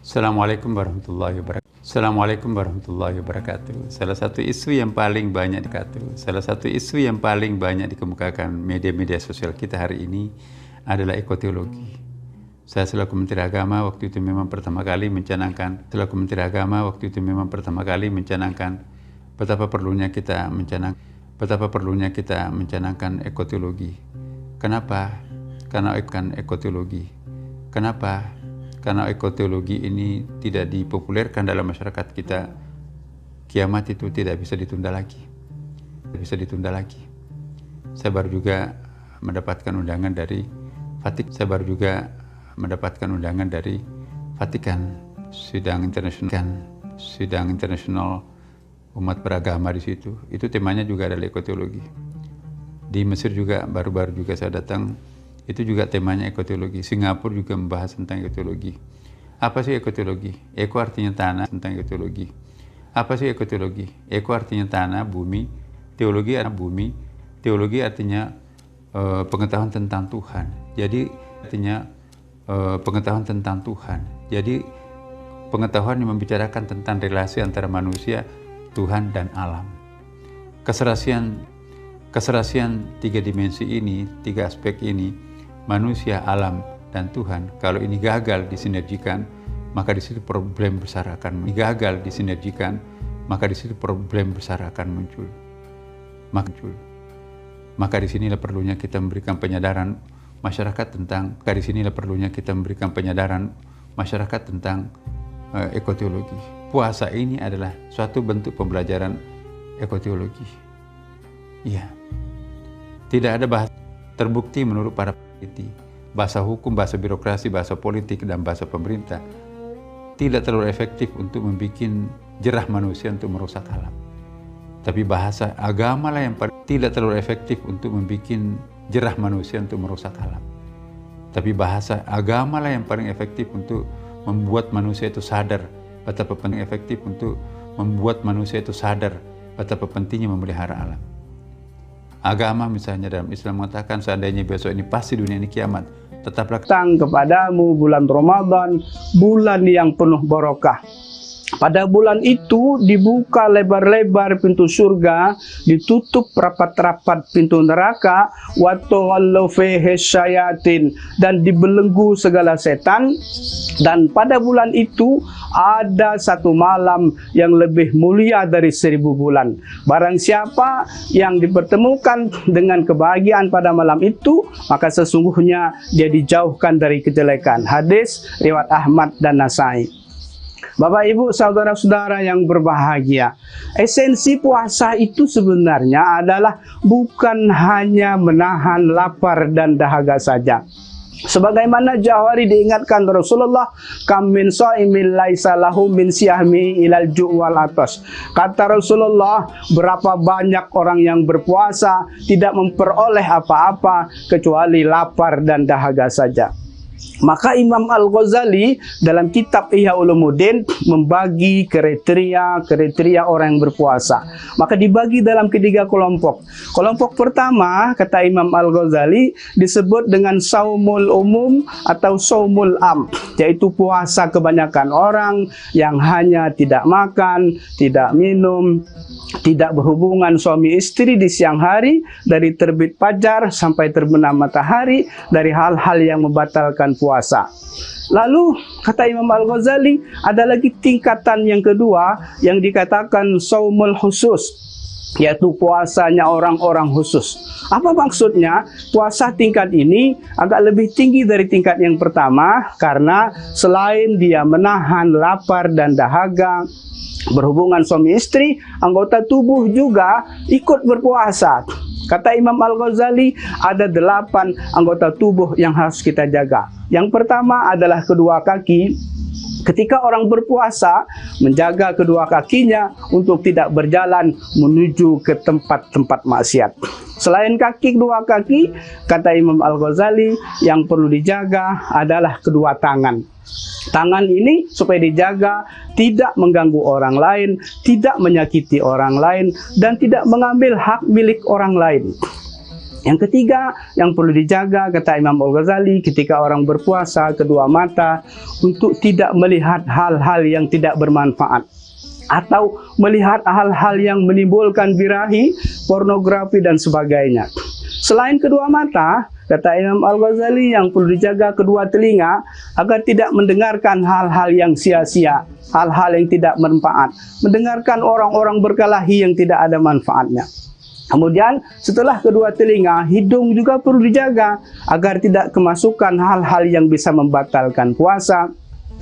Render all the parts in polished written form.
Assalamualaikum warahmatullahi wabarakatuh. Assalamualaikum warahmatullahi wabarakatuh. Salah satu isu yang paling banyak dikemukakan media-media sosial kita hari ini adalah ekoteologi. Saya selaku Menteri Agama waktu itu memang pertama kali mencanangkan betapa perlunya kita mencanangkan ekoteologi. Kenapa? Karena ekoteologi. Kenapa? Karena ekoteologi ini tidak dipopulerkan dalam masyarakat kita. Kiamat itu tidak bisa ditunda lagi. Saya baru juga mendapatkan undangan dari Vatikan, sidang internasional umat beragama di situ. Itu temanya juga adalah ekoteologi. Di Mesir juga baru-baru juga saya datang. Itu juga temanya ekoteologi. Singapura juga membahas tentang ekoteologi. Apa sih ekoteologi? Eko artinya tanah, tentang ekoteologi. Apa sih ekoteologi? Eko artinya tanah, bumi. Teologi artinya pengetahuan tentang Tuhan. Jadi pengetahuan yang membicarakan tentang relasi antara manusia, Tuhan dan alam. Keserasian tiga dimensi ini, tiga aspek ini, manusia, alam, dan Tuhan, kalau ini gagal disinergikan, maka di situ problem besar akan muncul. Maka disinilah perlunya kita memberikan penyadaran masyarakat tentang ekoteologi. Puasa ini adalah suatu bentuk pembelajaran ekoteologi. Iya, tidak ada bahasa terbukti menurut para peneliti, bahasa hukum, bahasa birokrasi, bahasa politik, dan bahasa pemerintah tidak terlalu efektif untuk membuat jerah manusia untuk merusak alam. Tapi bahasa agama lah yang tidak terlalu efektif untuk membuat jerah manusia untuk merusak alam. Tapi bahasa agama lah yang paling efektif untuk membuat manusia itu sadar betapa pentingnya memelihara alam. Agama misalnya dalam Islam mengatakan seandainya besok ini pasti dunia ini kiamat, tetaplah datang kepadamu bulan Ramadan, bulan yang penuh barokah. Pada bulan itu dibuka lebar-lebar pintu surga, ditutup rapat-rapat pintu neraka, wa tawallu fihi syayatin, dan dibelenggu segala setan. Dan pada bulan itu ada satu malam yang lebih mulia dari 1000 bulan. Barang siapa yang dipertemukan dengan kebahagiaan pada malam itu, maka sesungguhnya dia dijauhkan dari kejelekan. Hadis riwayat Ahmad dan Nasai. Bapak, Ibu, saudara-saudara yang berbahagia, esensi puasa itu sebenarnya adalah bukan hanya menahan lapar dan dahaga saja. Sebagaimana jauh hari diingatkan Rasulullah, kam min shaimin laisa lahu min siyahmi ilal ju' wal atas. Kata Rasulullah, berapa banyak orang yang berpuasa tidak memperoleh apa-apa kecuali lapar dan dahaga saja. Maka Imam Al-Ghazali dalam kitab Ihya Ulumuddin membagi kriteria orang yang berpuasa. Maka dibagi dalam ketiga kelompok. Kelompok pertama, kata Imam Al-Ghazali, disebut dengan saumul umum atau saumul am, yaitu puasa kebanyakan orang yang hanya tidak makan, tidak minum, tidak berhubungan suami istri di siang hari dari terbit fajar sampai terbenam matahari, dari hal-hal yang membatalkan puasa. Lalu kata Imam Al-Ghazali, ada lagi tingkatan yang kedua yang dikatakan saumul khusus, yaitu puasanya orang-orang khusus. Apa maksudnya? Puasa tingkat ini agak lebih tinggi dari tingkat yang pertama, karena selain dia menahan lapar dan dahaga, berhubungan suami istri, anggota tubuh juga ikut berpuasa. Kata Imam Al-Ghazali, ada 8 anggota tubuh yang harus kita jaga. Yang pertama adalah kedua kaki. Ketika orang berpuasa, menjaga kedua kakinya untuk tidak berjalan menuju ke tempat-tempat maksiat. Selain kedua kaki, kata Imam Al-Ghazali, yang perlu dijaga adalah kedua tangan. Tangan ini supaya dijaga tidak mengganggu orang lain, tidak menyakiti orang lain, dan tidak mengambil hak milik orang lain. Yang ketiga yang perlu dijaga, kata Imam Al-Ghazali, ketika orang berpuasa, kedua mata untuk tidak melihat hal-hal yang tidak bermanfaat atau melihat hal-hal yang menimbulkan birahi, pornografi dan sebagainya. Selain kedua mata, kata Imam Al-Ghazali, yang perlu dijaga kedua telinga agar tidak mendengarkan hal-hal yang sia-sia, hal-hal yang tidak bermanfaat, mendengarkan orang-orang berkelahi yang tidak ada manfaatnya. Kemudian setelah kedua telinga, hidung juga perlu dijaga agar tidak kemasukan hal-hal yang bisa membatalkan puasa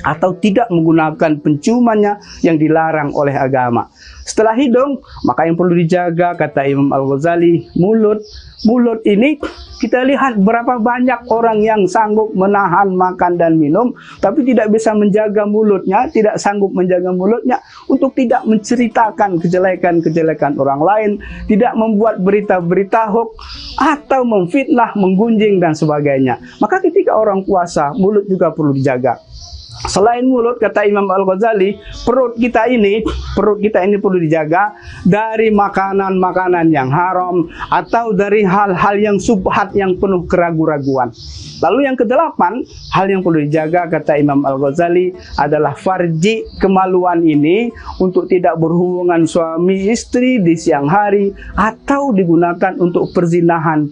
atau tidak menggunakan penciumannya yang dilarang oleh agama. Setelah hidung, maka yang perlu dijaga, kata Imam Al-Ghazali, mulut. Mulut ini kita lihat berapa banyak orang yang sanggup menahan makan dan minum, tapi tidak bisa menjaga mulutnya, tidak sanggup menjaga mulutnya untuk tidak menceritakan kejelekan-kejelekan orang lain, tidak membuat berita-berita hoax atau memfitnah, menggunjing dan sebagainya. Maka ketika orang puasa, mulut juga perlu dijaga. Selain mulut, kata Imam Al-Ghazali, perut kita ini perlu dijaga dari makanan-makanan yang haram atau dari hal-hal yang subhat yang penuh keraguan-raguan. Lalu yang kedelapan, hal yang perlu dijaga, kata Imam Al-Ghazali, adalah farji, kemaluan ini untuk tidak berhubungan suami istri di siang hari atau digunakan untuk perzinahan.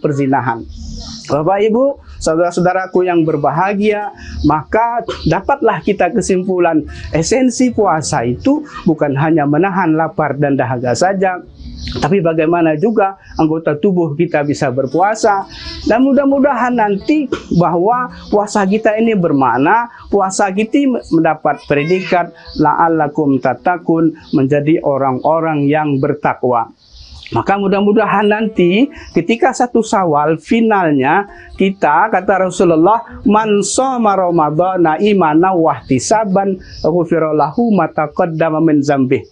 Bapak Ibu, saudara-saudaraku yang berbahagia, maka dapatlah kita kesimpulan esensi puasa itu bukan hanya menahan lapar dan dahaga saja, tapi bagaimana juga anggota tubuh kita bisa berpuasa. Dan mudah-mudahan nanti bahwa puasa kita ini bermakna, puasa kita mendapat predikat la'allakum tattaqun, menjadi orang-orang yang bertakwa. Maka mudah-mudahan nanti ketika 1 Syawal finalnya kita, kata Rasulullah, man shoma ramadhana imanan wa ihtisaban ghufira lahu ma taqaddama min dzambih.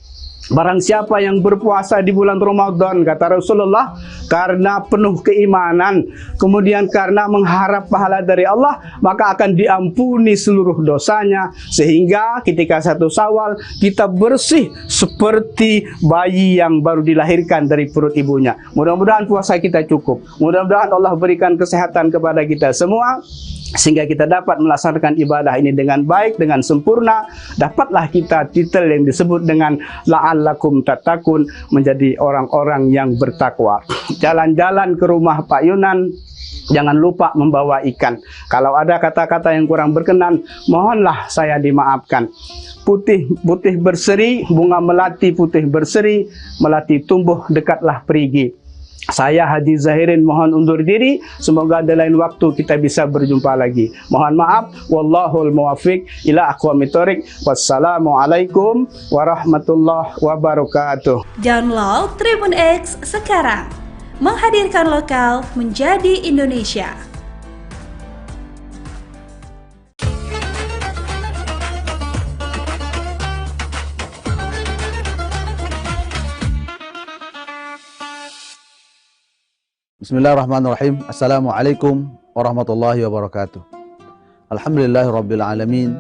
Barang siapa yang berpuasa di bulan Ramadan, kata Rasulullah, karena penuh keimanan, kemudian karena mengharap pahala dari Allah, maka akan diampuni seluruh dosanya, sehingga ketika 1 Syawal kita bersih seperti bayi yang baru dilahirkan dari perut ibunya. Mudah-mudahan puasa kita cukup. Mudah-mudahan Allah berikan kesehatan kepada kita semua, sehingga kita dapat melaksanakan ibadah ini dengan baik, dengan sempurna. Dapatlah kita titel yang disebut dengan la'allakum tattaqun, menjadi orang-orang yang bertakwa. Jalan-jalan ke rumah Pak Yunan, jangan lupa membawa ikan. Kalau ada kata-kata yang kurang berkenan, mohonlah saya dimaafkan. Putih berseri, bunga melati putih berseri, melati tumbuh dekatlah perigi. Saya Haji Zahirin mohon undur diri. Semoga ada lain waktu kita bisa berjumpa lagi. Mohon maaf. Wallahul muwaffiq ila aqwamit thoriq. Wassalamualaikum warahmatullahi wabarakatuh. Download Tribun X sekarang. Menghadirkan lokal menjadi Indonesia. Bismillahirrahmanirrahim. Assalamualaikum warahmatullahi wabarakatuh. Alhamdulillahirabbil alamin.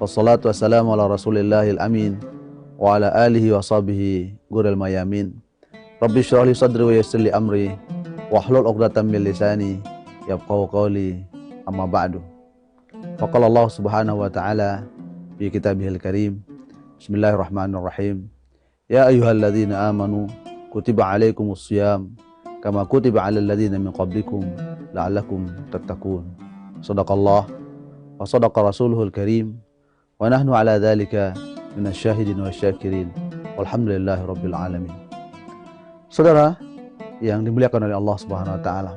Wassalatu wassalamu ala Rasulillahil amin wa ala alihi wa sahbihi ghuril mayamin. Rabbi shrah li sadri wa yassir li amri wahlul 'uqdatam min lisani yafqahu qawli. Amma ba'du. Faqala Allah Subhanahu wa ta'ala fi kitabihil karim. Bismillahirrahmanirrahim. Ya ayyuhalladzina amanu kutiba 'alaikumus shiyam kama kutiba 'alal ladzina min qablikum la'allakum tattaqun. Shadaqallah wa shadaqa rasuluhul karim wa nahnu 'ala dzalika minasyahidin wasyakirin. Walhamdulillahi rabbil alamin. Saudara yang dimuliakan oleh Allah Subhanahu wa taala,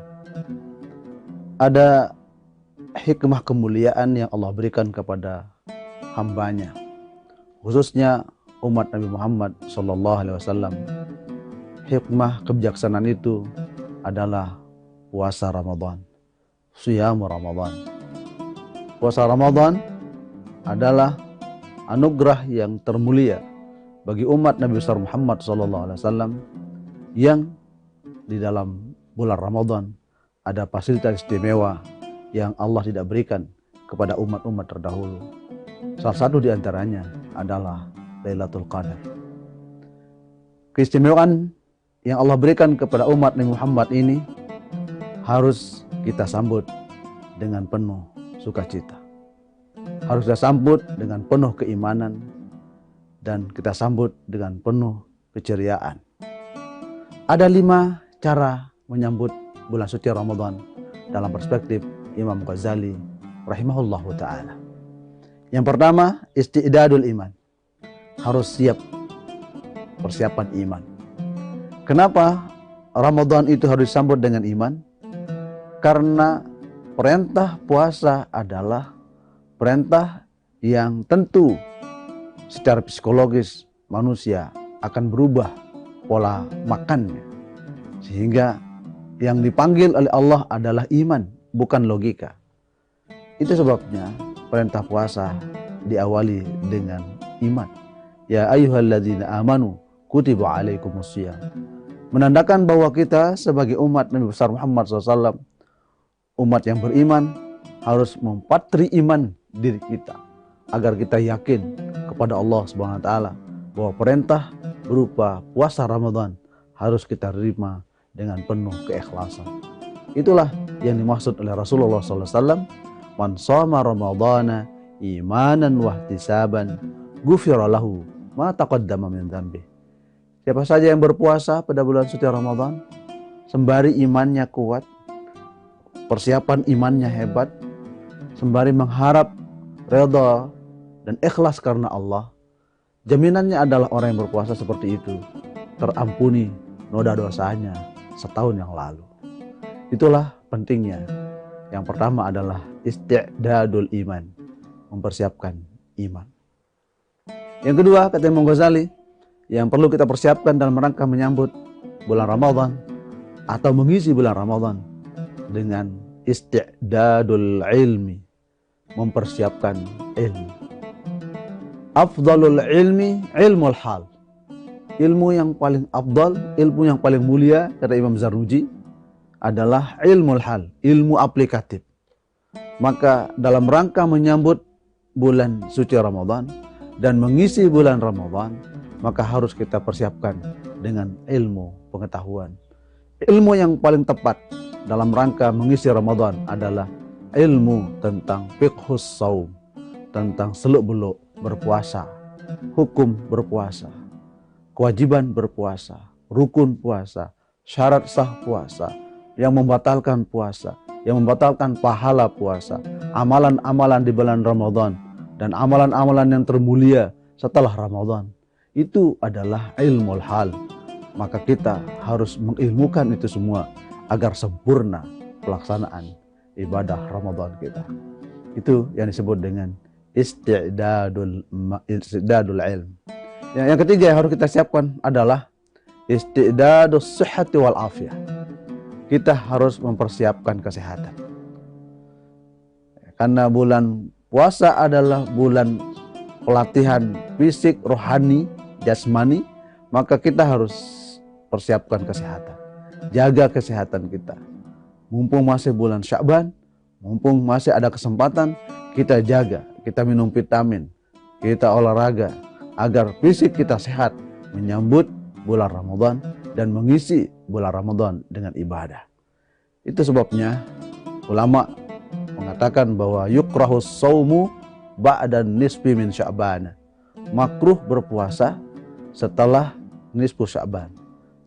ada hikmah kemuliaan yang Allah berikan kepada hambanya, khususnya umat Nabi Muhammad sallallahu alaihi wasallam. Hikmah kebijaksanaan itu adalah puasa Ramadan, Shiyam Ramadan. Puasa Ramadan adalah anugerah yang termulia bagi umat Nabi besar Muhammad SAW, yang di dalam bulan Ramadan ada fasilitas istimewa yang Allah tidak berikan kepada umat-umat terdahulu. Salah satu di antaranya adalah Lailatul Qadar. Keistimewaan yang Allah berikan kepada umat Nabi Muhammad ini harus kita sambut dengan penuh sukacita. Harus kita sambut dengan penuh keimanan dan kita sambut dengan penuh keceriaan. Ada 5 cara menyambut bulan suci Ramadan dalam perspektif Imam Ghazali rahimahullahu ta'ala. Yang pertama, isti'dadul iman. Harus siap persiapan iman. Kenapa Ramadan itu harus disambut dengan iman? Karena perintah puasa adalah perintah yang tentu secara psikologis manusia akan berubah pola makannya. Sehingga yang dipanggil oleh Allah adalah iman, bukan logika. Itu sebabnya perintah puasa diawali dengan iman. Ya ayyuhalladzina amanu kutiba alaikumusiyam. Menandakan bahwa kita sebagai umat Nabi besar Muhammad SAW, umat yang beriman, harus mempatri iman diri kita agar kita yakin kepada Allah Subhanahu wa taala bahwa perintah berupa puasa Ramadan harus kita terima dengan penuh keikhlasan. Itulah yang dimaksud oleh Rasulullah SAW. Man shoma Ramadana imanan wahtisaban ghufira lahu ma taqaddama min dzambi. Siapa saja yang berpuasa pada bulan suci Ramadan sembari imannya kuat, persiapan imannya hebat, sembari mengharap redha dan ikhlas karena Allah, jaminannya adalah orang yang berpuasa seperti itu terampuni noda dosanya setahun yang lalu. Itulah pentingnya. Yang pertama adalah isti'dadul iman, mempersiapkan iman. Yang kedua, kata Imam Ghazali, yang perlu kita persiapkan dalam rangka menyambut bulan Ramadan atau mengisi bulan Ramadan dengan isti'dadul ilmi, mempersiapkan ilmu. Afdalul ilmi ilmul hal. Ilmu yang paling afdal, ilmu yang paling mulia, kata Imam Zarnuji, adalah ilmul hal, ilmu aplikatif. Maka dalam rangka menyambut bulan suci Ramadan dan mengisi bulan Ramadan, maka harus kita persiapkan dengan ilmu pengetahuan. Ilmu yang paling tepat dalam rangka mengisi Ramadan adalah ilmu tentang fiqhus shaum, tentang seluk-beluk berpuasa, hukum berpuasa, kewajiban berpuasa, rukun puasa, syarat sah puasa, yang membatalkan puasa, yang membatalkan pahala puasa, amalan-amalan di bulan Ramadan, dan amalan-amalan yang termulia setelah Ramadan. Itu adalah ilmul hal. Maka kita harus mengilmukan itu semua agar sempurna pelaksanaan ibadah Ramadan kita. Itu yang disebut dengan isti'dadul ilm. Yang ketiga yang harus kita siapkan adalah isti'dadus sihhati wal afiyah. Kita harus mempersiapkan kesehatan. Karena bulan puasa adalah bulan pelatihan fisik, rohani, jasmani, maka kita harus persiapkan kesehatan. Jaga kesehatan kita. Mumpung masih bulan Sya'ban, mumpung masih ada kesempatan, kita jaga, kita minum vitamin, kita olahraga, agar fisik kita sehat menyambut bulan Ramadan dan mengisi bulan Ramadan dengan ibadah. Itu sebabnya ulama mengatakan bahwa yukrahus saumu ba'dan nisfi min Sya'ban. Makruh berpuasa setelah nisfu Sya'ban.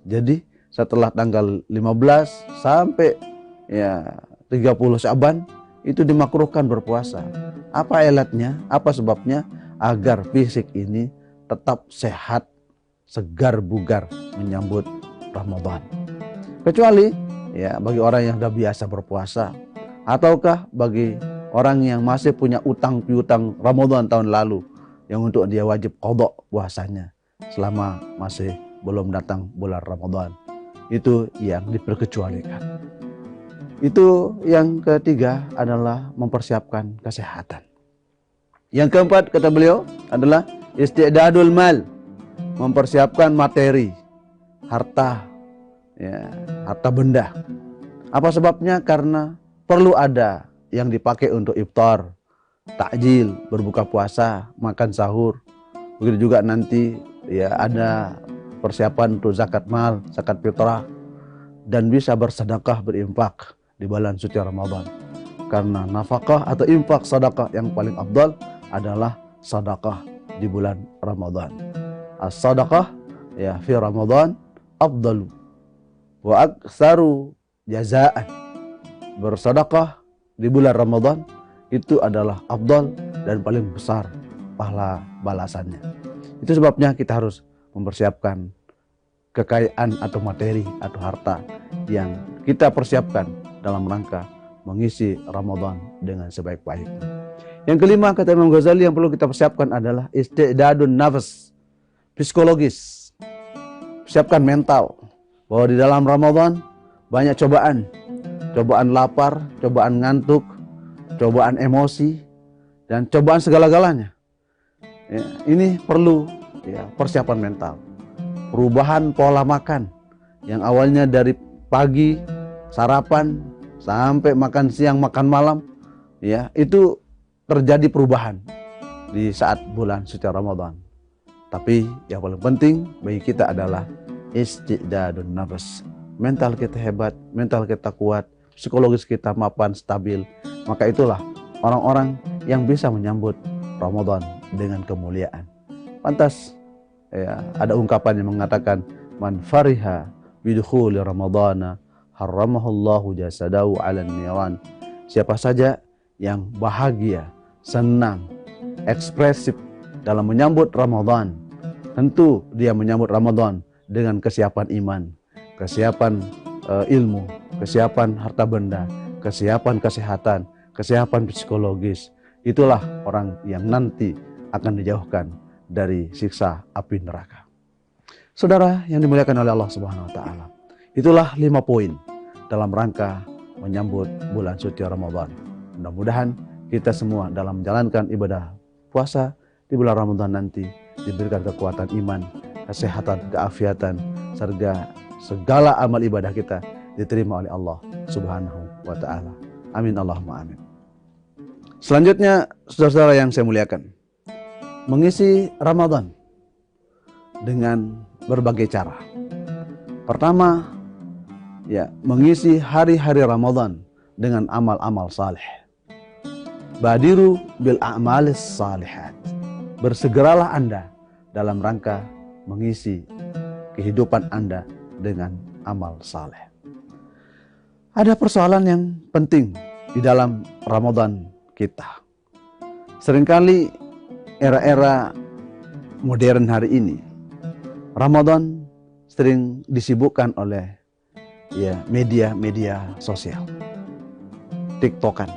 Jadi setelah tanggal 15 sampai 30 Sya'ban itu dimakruhkan berpuasa. Apa ilatnya? Apa sebabnya? Agar fisik ini tetap sehat, segar bugar menyambut Ramadan. Kecuali bagi orang yang sudah biasa berpuasa, ataukah bagi orang yang masih punya utang piutang Ramadan tahun lalu yang untuk dia wajib qadha puasanya selama masih belum datang bulan Ramadan. Itu yang diperkecualikan. Itu yang ketiga adalah mempersiapkan kesehatan. Yang keempat kata beliau adalah isti'dadul mal, mempersiapkan materi, harta, harta benda. Apa sebabnya? Karena perlu ada yang dipakai untuk iftar, takjil, berbuka puasa, makan sahur. Begitu juga nanti ada persiapan untuk zakat mal, zakat fitrah, dan bisa bersedekah, berinfak di bulan suci Ramadan. Karena nafkah atau infak sedekah yang paling afdal adalah sedekah di bulan Ramadan. As-sadaqah ya fi Ramadan afdalu wa aktsaru jazaan. Bersedekah di bulan Ramadan itu adalah afdal dan paling besar pahala balasannya. Itu sebabnya kita harus mempersiapkan kekayaan atau materi atau harta yang kita persiapkan dalam rangka mengisi Ramadan dengan sebaik-baiknya. Yang kelima, kata Imam Ghazali, yang perlu kita persiapkan adalah istidadun nafs, psikologis. Persiapkan mental bahwa di dalam Ramadan banyak cobaan. Cobaan lapar, cobaan ngantuk, cobaan emosi, dan cobaan segala-galanya. Ya, ini perlu ya, persiapan mental. Perubahan pola makan yang awalnya dari pagi sarapan sampai makan siang, makan malam, ya itu terjadi perubahan di saat bulan suci Ramadan. Tapi yang paling penting bagi kita adalah istidadun nafs. Mental kita hebat, mental kita kuat, psikologis kita mapan, stabil. Maka itulah orang-orang yang bisa menyambut Ramadan dengan kemuliaan. Pantas ya, ada ungkapan yang mengatakan man fariha bidukhuli ramadhana harramahullahu jasadahu 'alan niran. Siapa saja yang bahagia, senang, ekspresif dalam menyambut Ramadan, tentu dia menyambut Ramadan dengan kesiapan iman, kesiapan ilmu, kesiapan harta benda, kesiapan kesehatan, kesiapan psikologis. Itulah orang yang nanti akan dijauhkan dari siksa api neraka. Saudara yang dimuliakan oleh Allah Subhanahu wa taala. Itulah 5 poin dalam rangka menyambut bulan suci Ramadan. Mudah-mudahan kita semua dalam menjalankan ibadah puasa di bulan Ramadan nanti diberikan kekuatan iman, kesehatan, keafiatan, serta segala amal ibadah kita diterima oleh Allah Subhanahu wa taala. Amin Allahumma amin. Selanjutnya, saudara-saudara yang saya muliakan, mengisi Ramadan dengan berbagai cara. Pertama, ya, mengisi hari-hari Ramadan dengan amal-amal saleh. Badiru bil a'malis salihat. Bersegeralah Anda dalam rangka mengisi kehidupan Anda dengan amal saleh. Ada persoalan yang penting di dalam Ramadan kita. Seringkali era-era modern hari ini, Ramadan sering disibukkan oleh ya media-media sosial, TikTokan,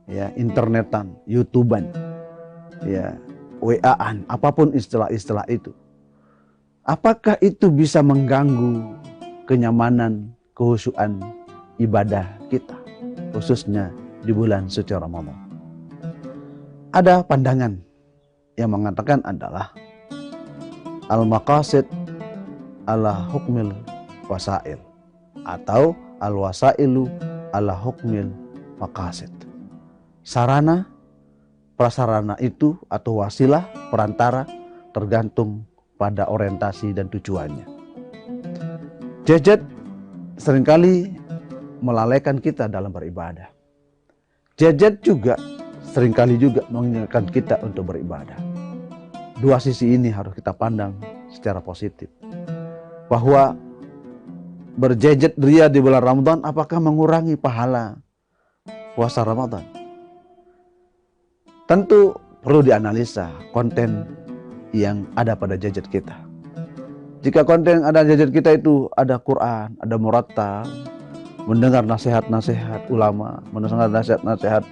ya internetan, YouTubean, ya WA-an, apapun istilah-istilah itu. Apakah itu bisa mengganggu kenyamanan, kehusuan ibadah kita, khususnya di bulan suci Ramadan? Ada pandangan yang mengatakan adalah al-maqasid ala hukmil wasail atau al-wasailu ala hukmil maqasid. Sarana, prasarana itu atau wasilah, perantara tergantung pada orientasi dan tujuannya. Gadget seringkali melalaikan kita dalam beribadah. Gadget juga seringkali juga mengingatkan kita untuk beribadah. Dua sisi ini harus kita pandang secara positif. Bahwa bergadget ria di bulan Ramadan apakah mengurangi pahala puasa Ramadan? Tentu perlu dianalisa konten yang ada pada gadget kita. Jika konten yang ada gadget kita itu ada Quran, ada murattal, mendengar nasihat-nasihat ulama, mendengar nasihat-nasihat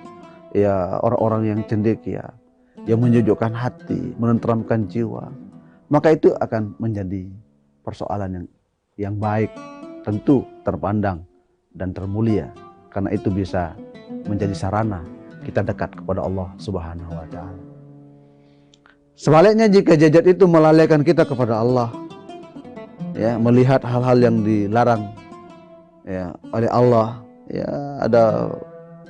ya orang-orang yang cendekia, yang menyejukkan hati, menenteramkan jiwa, maka itu akan menjadi persoalan yang baik, tentu terpandang dan termulia, karena itu bisa menjadi sarana kita dekat kepada Allah Subhanahu wa taala. Sebaliknya, jika gadget itu melalaikan kita kepada Allah, ya, melihat hal-hal yang dilarang ya oleh Allah, ya ada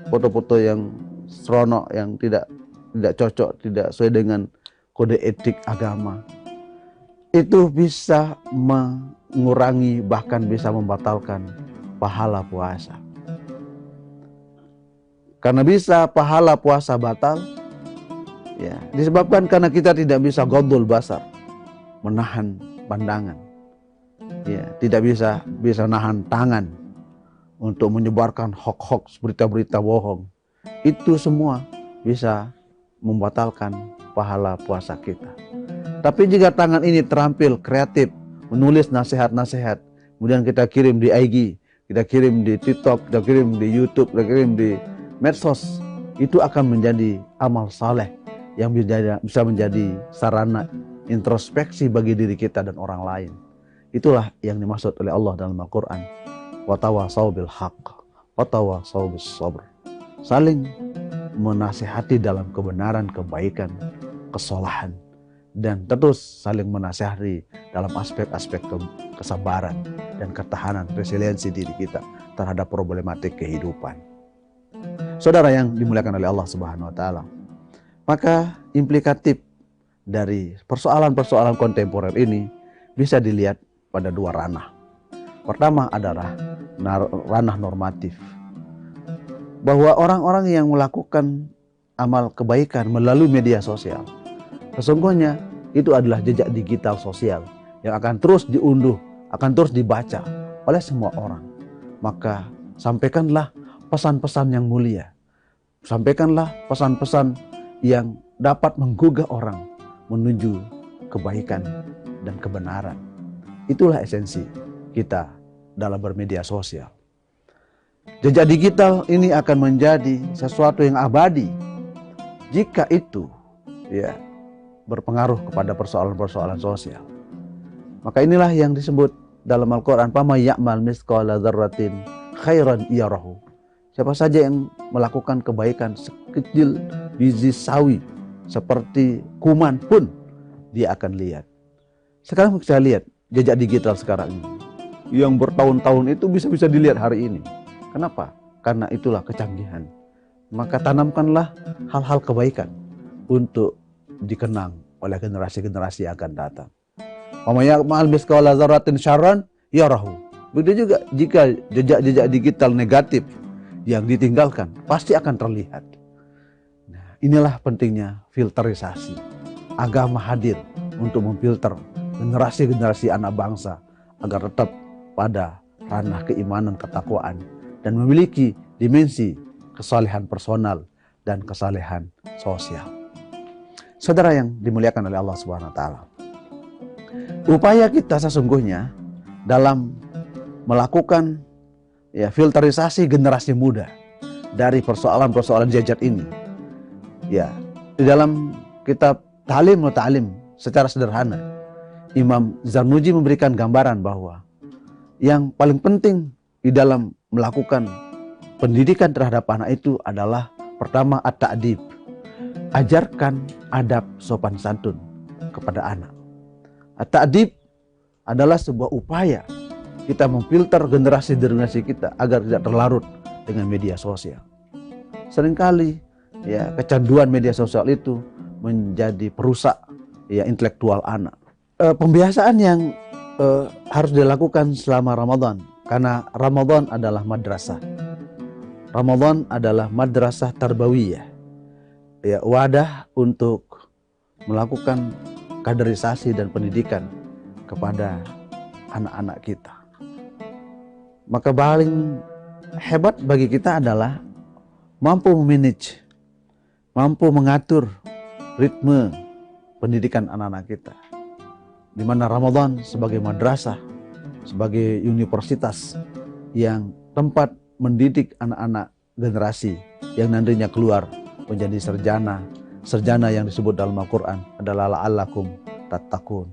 foto-foto yang seronok yang tidak cocok, tidak sesuai dengan kode etik agama, itu bisa mengurangi bahkan bisa membatalkan pahala puasa. Karena bisa pahala puasa batal, ya, disebabkan karena kita tidak bisa ghaddul basar, menahan pandangan, ya, tidak bisa nahan tangan untuk menyebarkan hoax-hoax, berita-berita bohong. Itu semua bisa membatalkan pahala puasa kita. Tapi jika tangan ini terampil kreatif, menulis nasihat-nasihat, kemudian kita kirim di IG, kita kirim di TikTok, kita kirim di YouTube, kita kirim di medsos, itu akan menjadi amal saleh yang bisa menjadi sarana introspeksi bagi diri kita dan orang lain. Itulah yang dimaksud oleh Allah dalam Al-Quran. Wa tawassaw bil haqq wa tawassaw bis sabr. Saling menasihati dalam kebenaran, kebaikan, kesalahan, dan terus saling menasihati dalam aspek-aspek kesabaran dan ketahanan, resiliensi diri kita terhadap problematik kehidupan. Saudara yang dimuliakan oleh Allah Subhanahu wa taala, maka implikatif dari persoalan-persoalan kontemporer ini bisa dilihat pada dua ranah. Pertama adalah ranah normatif, bahwa orang-orang yang melakukan amal kebaikan melalui media sosial, sesungguhnya itu adalah jejak digital sosial yang akan terus diunduh, akan terus dibaca oleh semua orang. Maka sampaikanlah pesan-pesan yang mulia, sampaikanlah pesan-pesan yang dapat menggugah orang menuju kebaikan dan kebenaran. Itulah esensi kita dalam bermedia sosial. Jejak digital ini akan menjadi sesuatu yang abadi jika itu, ya, berpengaruh kepada persoalan-persoalan sosial. Maka inilah yang disebut dalam Al-Quran, "Faman ya'mal mithqala dzarratin khairan yarahu." Siapa saja yang melakukan kebaikan sekecil biji sawi, seperti kuman pun, dia akan lihat. Sekarang kita lihat jejak digital sekarang ini, yang bertahun-tahun itu bisa dilihat hari ini. Kenapa? Karena itulah kecanggihan. Maka tanamkanlah hal-hal kebaikan untuk dikenang oleh generasi-generasi yang akan datang. Wa may ya'mal mithqala dzarratin syarran yarahu. Begitu juga jika jejak-jejak digital negatif yang ditinggalkan pasti akan terlihat. Nah, inilah pentingnya filterisasi. Agama hadir untuk memfilter generasi-generasi anak bangsa agar tetap pada ranah keimanan, ketakwaan, dan memiliki dimensi kesalehan personal dan kesalehan sosial. Saudara yang dimuliakan oleh Allah Subhanahu wa taala, upaya kita sesungguhnya dalam melakukan, ya, filterisasi generasi muda dari persoalan-persoalan jejak ini, ya, di dalam kitab Ta'lim wa Ta'lim secara sederhana, Imam Zarnuji memberikan gambaran bahwa yang paling penting di dalam melakukan pendidikan terhadap anak itu adalah pertama at-ta'dib. Ajarkan adab sopan santun kepada anak. At-ta'dib adalah sebuah upaya kita memfilter generasi-generasi kita agar tidak terlarut dengan media sosial. Seringkali, ya, kecanduan media sosial itu menjadi perusak, ya, intelektual anak. Pembiasaan yang harus dilakukan selama Ramadan, karena Ramadan adalah madrasah. Ramadan adalah madrasah tarbawiyah, ya, wadah untuk melakukan kaderisasi dan pendidikan kepada anak-anak kita. Maka paling hebat bagi kita adalah mampu memanage, mampu mengatur ritme pendidikan anak-anak kita. Di mana Ramadan sebagai madrasah, sebagai universitas yang tempat mendidik anak-anak generasi yang nantinya keluar menjadi sarjana yang disebut dalam Al-Quran adalah la'allakum tattaqun.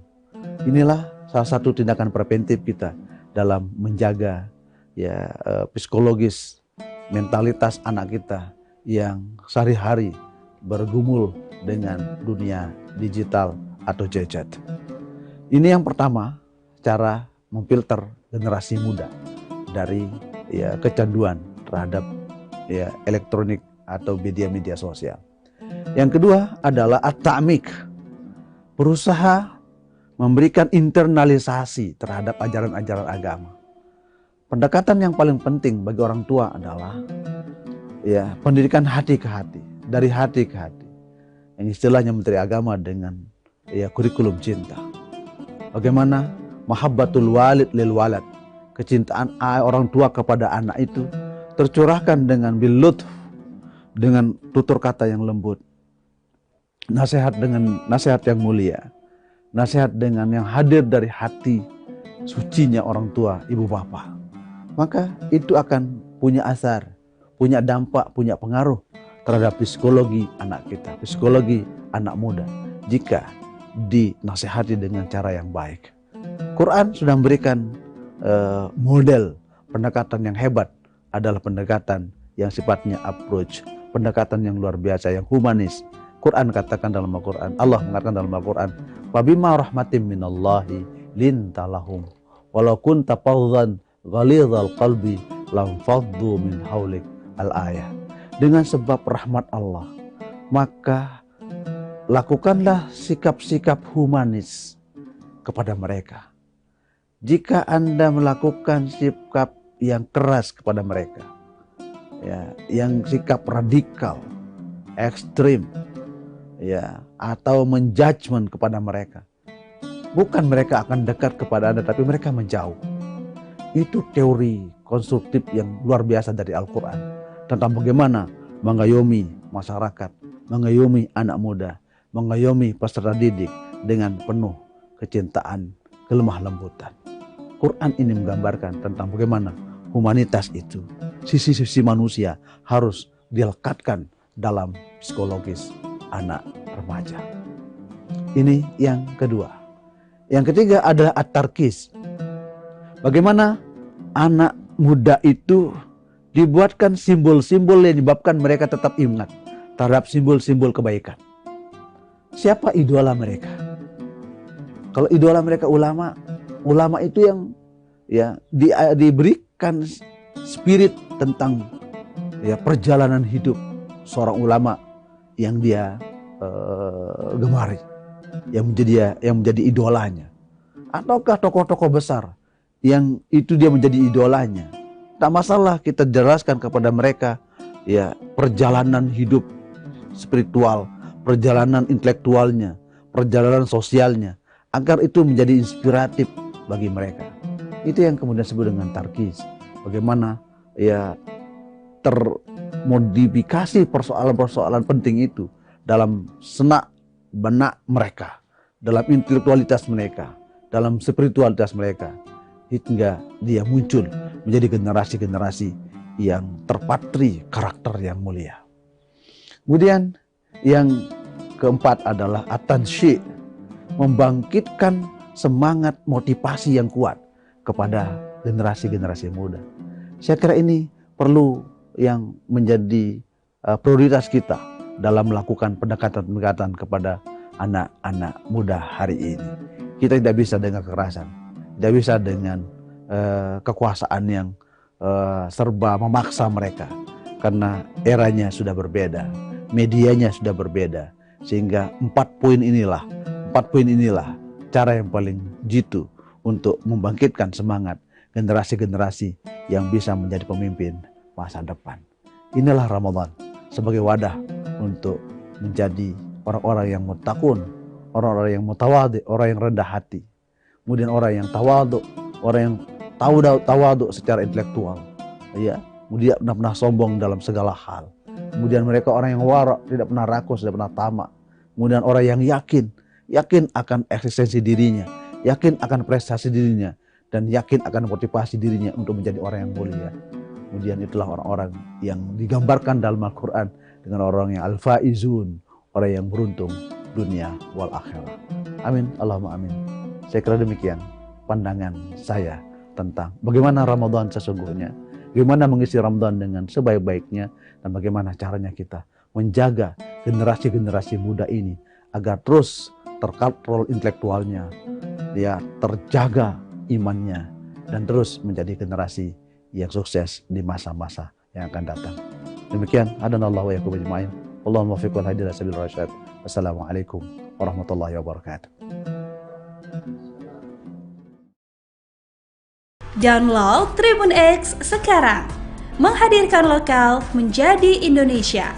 Inilah salah satu tindakan preventif kita dalam menjaga, ya, psikologis, mentalitas anak kita yang sehari-hari bergumul dengan dunia digital atau gadget. Ini yang pertama, cara memfilter generasi muda dari, ya, kecanduan terhadap, ya, elektronik atau media-media sosial. Yang kedua adalah at-ta'mik, berusaha memberikan internalisasi terhadap ajaran-ajaran agama. Pendekatan yang paling penting bagi orang tua adalah ya pendidikan hati ke hati, dari hati ke hati. Yang istilahnya Menteri Agama dengan ya kurikulum cinta. Bagaimana mahabbatul walid lil walad, kecintaan orang tua kepada anak itu tercurahkan dengan bilutf, dengan tutur kata yang lembut, nasihat dengan nasihat yang mulia, nasihat dengan yang hadir dari hati sucinya orang tua, ibu bapak. Maka itu akan punya asar, punya dampak, punya pengaruh terhadap psikologi anak kita, psikologi anak muda, jika dinasihati dengan cara yang baik. Quran sudah memberikan model pendekatan yang hebat, adalah pendekatan yang sifatnya approach, pendekatan yang luar biasa, yang humanis. Quran katakan dalam Al-Quran, Allah mengatakan dalam Al-Quran, "Fabima rahmatim minallahi linta lahum, walau kunta faddan ghalidhal qalbi lam faddu min haulik." Al-ayah. Dengan sebab rahmat Allah, maka lakukanlah sikap-sikap humanis kepada mereka. Jika Anda melakukan sikap yang keras kepada mereka, ya, yang sikap radikal, ekstrim, ya, atau menjudgment kepada mereka, bukan mereka akan dekat kepada Anda, tapi mereka menjauh. Itu teori konstruktif yang luar biasa dari Al-Quran tentang bagaimana mengayomi masyarakat, mengayomi anak muda, mengayomi peserta didik dengan penuh kecintaan, kelemah lembutan. Quran ini menggambarkan tentang bagaimana humanitas itu, sisi-sisi manusia harus dilekatkan dalam psikologis anak remaja. Ini yang kedua. Yang ketiga adalah at-tarkis. Bagaimana anak muda itu dibuatkan simbol-simbol yang menyebabkan mereka tetap ingat terhadap simbol-simbol kebaikan. Siapa idola mereka? Kalau idola mereka ulama, ulama itu yang ya diberikan spirit tentang ya perjalanan hidup seorang ulama yang dia gemari, yang menjadi idolanya. Ataukah tokoh-tokoh besar yang itu dia menjadi idolanya? Tak masalah kita jelaskan kepada mereka ya perjalanan hidup spiritual, perjalanan intelektualnya, perjalanan sosialnya, agar itu menjadi inspiratif bagi mereka. Itu yang kemudian disebut dengan tarkis. Bagaimana ya termodifikasi persoalan-persoalan penting itu dalam senak benak mereka, dalam intelektualitas mereka, dalam spiritualitas mereka, hingga dia muncul menjadi generasi-generasi yang terpatri karakter yang mulia. Kemudian yang keempat adalah at-tansyi', membangkitkan semangat motivasi yang kuat kepada generasi-generasi muda. Saya kira ini perlu yang menjadi prioritas kita dalam melakukan pendekatan-pendekatan kepada anak-anak muda hari ini. Kita tidak bisa dengan kekerasan, tidak bisa dengan kekuasaan yang serba memaksa mereka, karena eranya sudah berbeda, medianya sudah berbeda, sehingga 4 poin inilah cara yang paling jitu untuk membangkitkan semangat generasi-generasi yang bisa menjadi pemimpin masa depan. Inilah Ramadan sebagai wadah untuk menjadi orang-orang yang muttaqun, orang-orang yang mutawadhi, orang yang rendah hati, kemudian orang yang tawadhu, orang yang tawadhu secara intelektual, ya, kemudian tidak pernah sombong dalam segala hal. Kemudian mereka orang yang wara', tidak pernah rakus, tidak pernah tamak. Kemudian orang yang yakin akan eksistensi dirinya, yakin akan prestasi dirinya, dan yakin akan motivasi dirinya untuk menjadi orang yang mulia. Kemudian itulah orang-orang yang digambarkan dalam Al-Quran dengan orang yang al-faizun, orang yang beruntung dunia wal akhirah. Amin, Allahumma amin. Saya kira demikian pandangan saya tentang bagaimana Ramadan sesungguhnya, bagaimana mengisi Ramadan dengan sebaik-baiknya, dan bagaimana caranya kita menjaga generasi-generasi muda ini agar terus terkontrol intelektualnya, ya, terjaga imannya, dan terus menjadi generasi yang sukses di masa-masa yang akan datang. Demikian, hadanallahu wa iyyakum ajma'in. Allahumma waffiq wal hadi ila sabil rasyad. Wassalamualaikum warahmatullahi wabarakatuh. Download Tribun X sekarang. menghadirkan lokal menjadi Indonesia.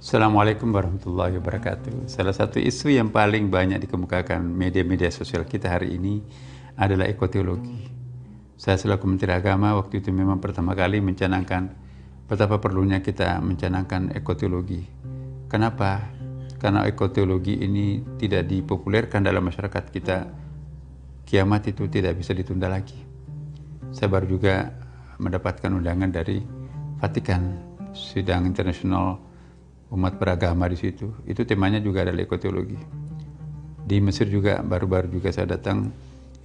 Assalamualaikum warahmatullahi wabarakatuh. Salah satu isu yang paling banyak dikemukakan media-media sosial kita hari ini adalah ekoteologi. Saya selaku Menteri Agama waktu itu memang pertama kali mencanangkan betapa perlunya kita mencanangkan ekoteologi. Kenapa? Karena ekoteologi ini tidak dipopulerkan dalam masyarakat kita. Kiamat itu tidak bisa ditunda lagi. Saya baru juga mendapatkan undangan dari Vatikan, sidang internasional umat beragama di situ. Itu temanya juga adalah ekoteologi. Di Mesir juga baru-baru juga saya datang,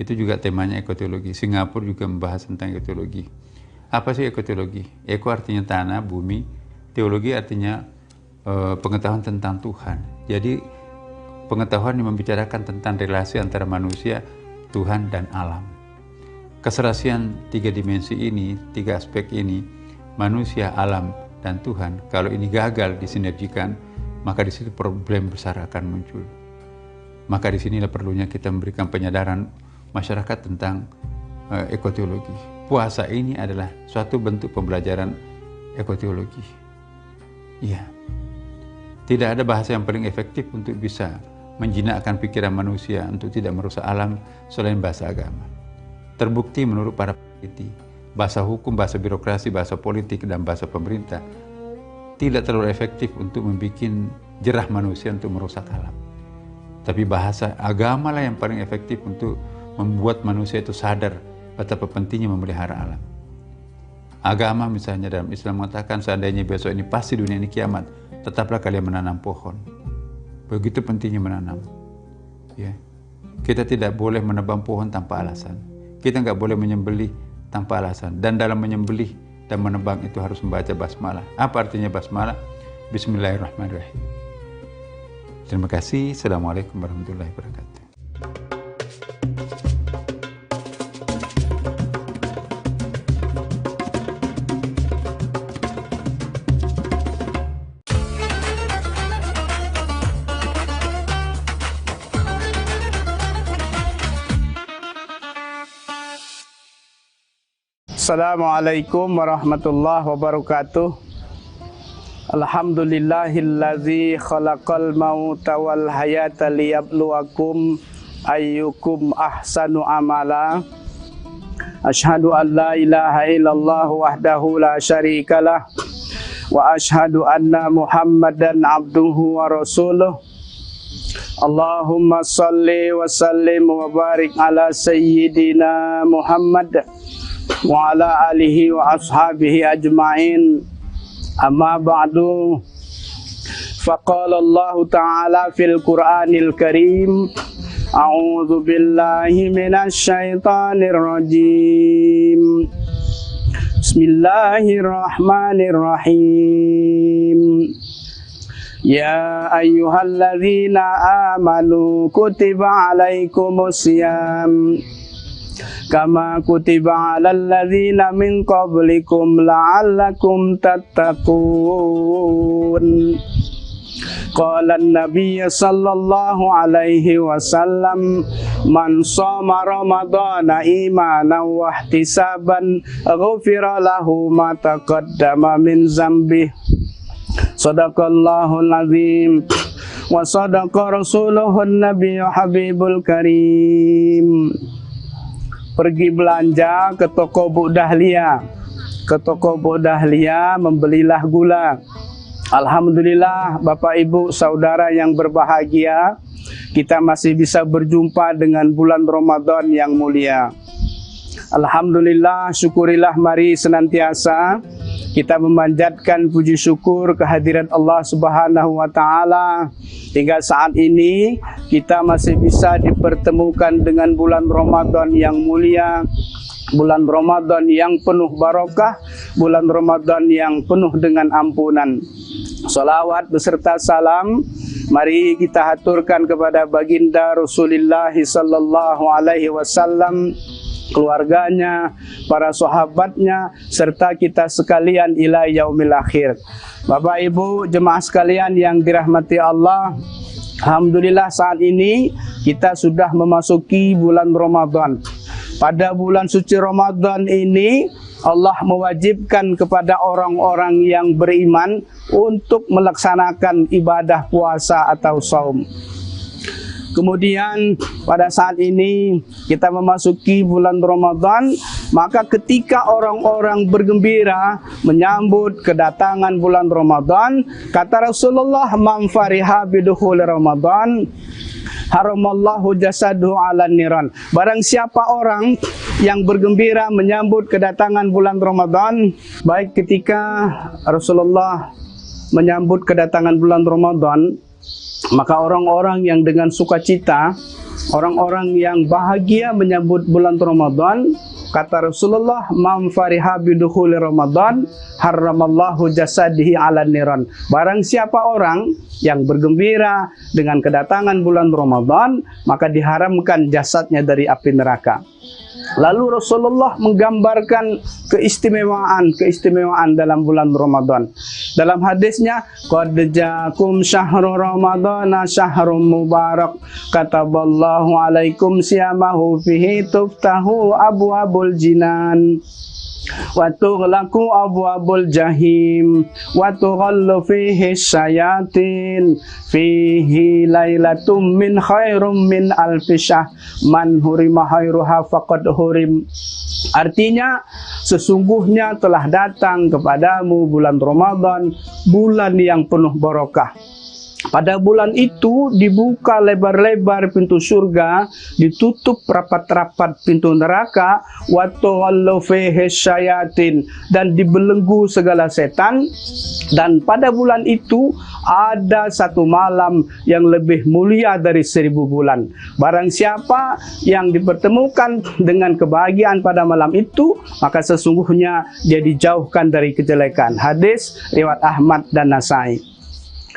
itu juga temanya ekoteologi. Singapura juga membahas tentang ekoteologi. Apa sih ekoteologi? Eko artinya tanah, bumi. Teologi artinya pengetahuan tentang Tuhan. Jadi pengetahuan yang membicarakan tentang relasi antara manusia, Tuhan dan alam. Keserasian tiga dimensi ini, tiga aspek ini, manusia, alam, dan Tuhan, kalau ini gagal disinergikan, maka di situ problem besar akan muncul. Maka di sinilah perlunya kita memberikan penyadaran masyarakat tentang ekoteologi. Puasa ini adalah suatu bentuk pembelajaran ekoteologi. Iya. Tidak ada bahasa yang paling efektif untuk bisa menjinakkan pikiran manusia untuk tidak merusak alam selain bahasa agama. Terbukti menurut para peneliti, bahasa hukum, bahasa birokrasi, bahasa politik, dan bahasa pemerintah tidak terlalu efektif untuk membuat jerah manusia untuk merusak alam. Tapi bahasa agama lah yang paling efektif untuk membuat manusia itu sadar betapa pentingnya memelihara alam. Agama misalnya dalam Islam mengatakan seandainya besok ini pasti dunia ini kiamat, tetaplah kalian menanam pohon. Begitu pentingnya menanam. Ya. Kita tidak boleh menebang pohon tanpa alasan. Kita nggak boleh menyembelih tanpa alasan. Dan dalam menyembelih dan menebang itu harus membaca basmalah. Apa artinya basmalah? Bismillahirrahmanirrahim. Terima kasih. Assalamualaikum warahmatullahi wabarakatuh. Assalamualaikum warahmatullahi wabarakatuh. Alhamdulillahillazi khalaqal mauta wal hayata liyabluwakum ayyukum ahsanu amala. Asyhadu an la ilaha illallah wahdahu la syarikalah wa asyhadu anna Muhammadan abduhu wa rasuluh. Allahumma salli wa sallim wa barik ala sayyidina Muhammad wa ala alihi wa ashabihi ajma'in. Amma ba'du. Faqala Allah ta'ala fil Qur'anil Karim, a'udzu billahi minasy syaithanir rajim. Bismillahirrahmanirrahim. Ya ayyuhalladzina amanu kutiba alaikumusiyam kama kutiba alal ladzina min qablikum la'allakum tattaqun. Qala an-nabiy sallallahu alaihi wasallam, man shoma ramadhana imanan wa ihtisaban ghufira lahu ma taqaddama min dzambihi. Shadaqallahul azim wa sadaqa rasuluhun nabiyyu habibul karim. Pergi belanja ke toko Bu Dahlia. Ke toko Bu Dahlia membelilah gula. Alhamdulillah Bapak Ibu Saudara yang berbahagia, kita masih bisa berjumpa dengan bulan Ramadan yang mulia. Alhamdulillah, syukurilah, mari senantiasa kita memanjatkan puji syukur kehadirat Allah Subhanahu wa Ta'ala. Hingga saat ini kita masih bisa dipertemukan dengan bulan Ramadan yang mulia, bulan Ramadan yang penuh barokah, bulan Ramadan yang penuh dengan ampunan. Salawat beserta salam mari kita haturkan kepada baginda Rasulullah sallallahu alaihi wasallam, keluarganya, para sahabatnya, serta kita sekalian ila yaumil akhir. Bapak Ibu jemaah sekalian yang dirahmati Allah, alhamdulillah saat ini kita sudah memasuki bulan Ramadan. Pada bulan suci Ramadan ini Allah mewajibkan kepada orang-orang yang beriman untuk melaksanakan ibadah puasa atau saum. Kemudian pada saat ini kita memasuki bulan Ramadan, maka ketika orang-orang bergembira menyambut kedatangan bulan Ramadan, kata Rasulullah, "Man fariha bidukhul Ramadan, haramallahu jasadu ala niran." Barang siapa orang yang bergembira menyambut kedatangan bulan Ramadan, baik ketika Rasulullah menyambut kedatangan bulan Ramadan, maka orang-orang yang dengan sukacita, orang-orang yang bahagia menyambut bulan Ramadan, kata Rasulullah, "Man fariha bidukhuli Ramadan, haramallahu jasadihi ala niran." Barang siapa orang yang bergembira dengan kedatangan bulan Ramadan, maka diharamkan jasadnya dari api neraka. Lalu Rasulullah menggambarkan keistimewaan dalam bulan Ramadan. Dalam hadisnya, "Qad ja'akum syahrul ramadana syahrun mubarak, kataballahu alaikum siyamahu fihi tuftahu abwabul jinan wa tughlaqu abwabul jahim wa tughallu fihi syayatin fihi lailatum min khairum min alfi syahr man hurima khairuha faqad hurim." Artinya, sesungguhnya telah datang kepadamu bulan Ramadan, bulan yang penuh barokah. Pada bulan itu dibuka lebar-lebar pintu surga, ditutup rapat-rapat pintu neraka, wa tughallu fihi syayatin, dan dibelenggu segala setan. Dan pada bulan itu ada satu malam yang lebih mulia dari 1000 bulan. Barang siapa yang dipertemukan dengan kebahagiaan pada malam itu, maka sesungguhnya dia dijauhkan dari kejelekan. Hadis riwayat Ahmad dan Nasai.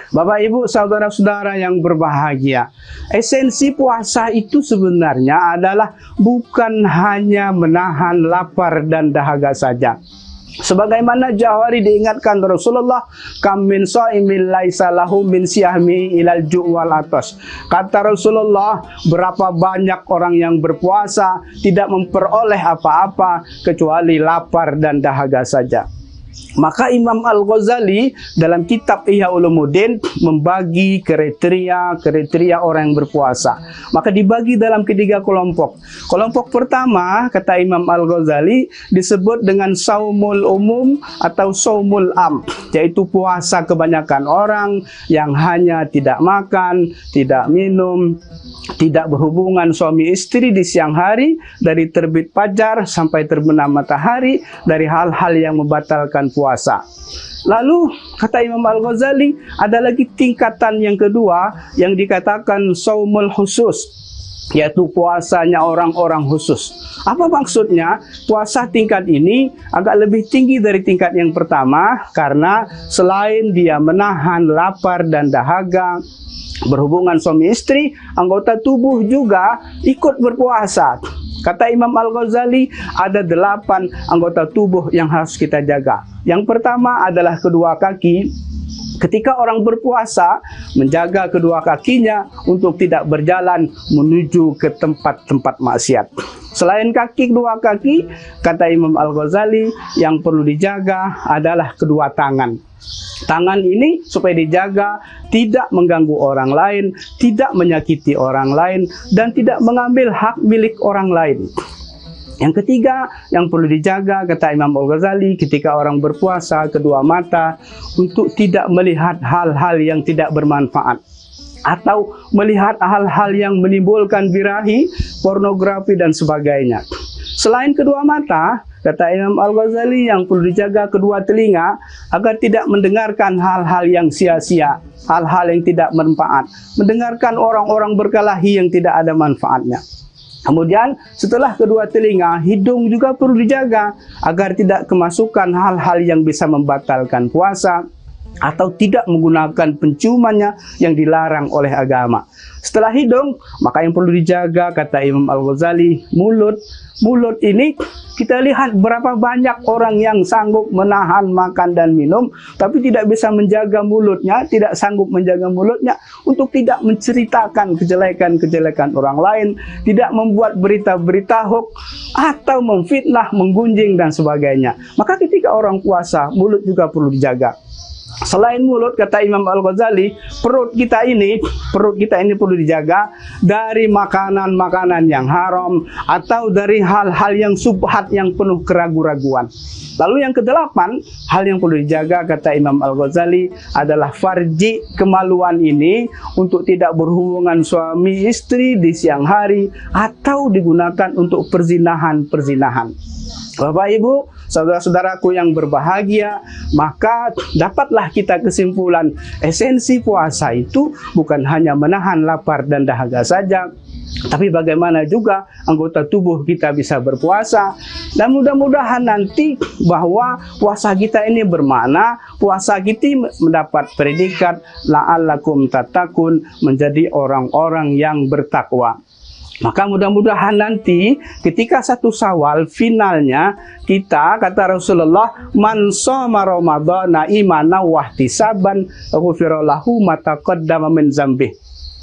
Bapak Ibu saudara-saudara yang berbahagia, esensi puasa itu sebenarnya adalah bukan hanya menahan lapar dan dahaga saja. Sebagaimana jauh hari diingatkan Rasulullah, "Kam min shaimin laisa lahu min siyami ilal ju' wal atas." Kata Rasulullah, berapa banyak orang yang berpuasa tidak memperoleh apa-apa kecuali lapar dan dahaga saja. Maka Imam Al-Ghazali dalam kitab Ihya Ulumuddin membagi kriteria orang yang berpuasa. Maka dibagi dalam ketiga kelompok. Kelompok pertama, kata Imam Al-Ghazali, disebut dengan saumul umum atau saumul am, yaitu puasa kebanyakan orang yang hanya tidak makan, tidak minum, tidak berhubungan suami istri di siang hari, dari terbit fajar sampai terbenam matahari, dari hal-hal yang membatalkan puasa. Lalu kata Imam Al-Ghazali, ada lagi tingkatan yang kedua yang dikatakan saumul khusus, yaitu puasanya orang-orang khusus. Apa maksudnya? Puasa tingkat ini agak lebih tinggi dari tingkat yang pertama, karena selain dia menahan lapar dan dahaga, berhubungan suami istri, anggota tubuh juga ikut berpuasa. Kata Imam Al-Ghazali, ada 8 anggota tubuh yang harus kita jaga. Yang pertama adalah kedua kaki. Ketika orang berpuasa, menjaga kedua kakinya untuk tidak berjalan menuju ke tempat-tempat maksiat. Selain kedua kaki, kata Imam Al-Ghazali, yang perlu dijaga adalah kedua tangan. Tangan ini supaya dijaga tidak mengganggu orang lain, tidak menyakiti orang lain, dan tidak mengambil hak milik orang lain. Yang ketiga yang perlu dijaga, kata Imam Al-Ghazali, ketika orang berpuasa, kedua mata, untuk tidak melihat hal-hal yang tidak bermanfaat, atau melihat hal-hal yang menimbulkan birahi, pornografi, dan sebagainya. Selain kedua mata, kata Imam Al-Ghazali, yang perlu dijaga kedua telinga, agar tidak mendengarkan hal-hal yang sia-sia, hal-hal yang tidak bermanfaat, mendengarkan orang-orang berkelahi yang tidak ada manfaatnya. Kemudian setelah kedua telinga, hidung juga perlu dijaga agar tidak kemasukan hal-hal yang bisa membatalkan puasa, atau tidak menggunakan penciumannya yang dilarang oleh agama. Setelah hidung, maka yang perlu dijaga, kata Imam Al-Ghazali, mulut. Mulut ini kita lihat berapa banyak orang yang sanggup menahan makan dan minum, tapi tidak bisa menjaga mulutnya, tidak sanggup menjaga mulutnya untuk tidak menceritakan kejelekan-kejelekan orang lain, tidak membuat berita-berita hoax, atau memfitnah, menggunjing, dan sebagainya. Maka ketika orang puasa, mulut juga perlu dijaga. Selain mulut, kata Imam Al-Ghazali, perut kita ini perlu dijaga dari makanan-makanan yang haram atau dari hal-hal yang subhat yang penuh keraguan-raguan. Lalu yang kedelapan, hal yang perlu dijaga, kata Imam Al-Ghazali, adalah farji, kemaluan ini untuk tidak berhubungan suami istri di siang hari atau digunakan untuk perzinahan. Bapak Ibu, saudara-saudaraku yang berbahagia, maka dapatlah kita kesimpulan esensi puasa itu bukan hanya menahan lapar dan dahaga saja, tapi bagaimana juga anggota tubuh kita bisa berpuasa. Dan mudah-mudahan nanti bahwa puasa kita ini bermakna, puasa kita mendapat predikat la'allakum tattaqun, menjadi orang-orang yang bertakwa. Maka mudah-mudahan nanti ketika 1 Syawal finalnya kita, kata Rasulullah, man shoma ramadhana imanan wa ihtisaban ghufira lahu ma taqaddama min dzambih.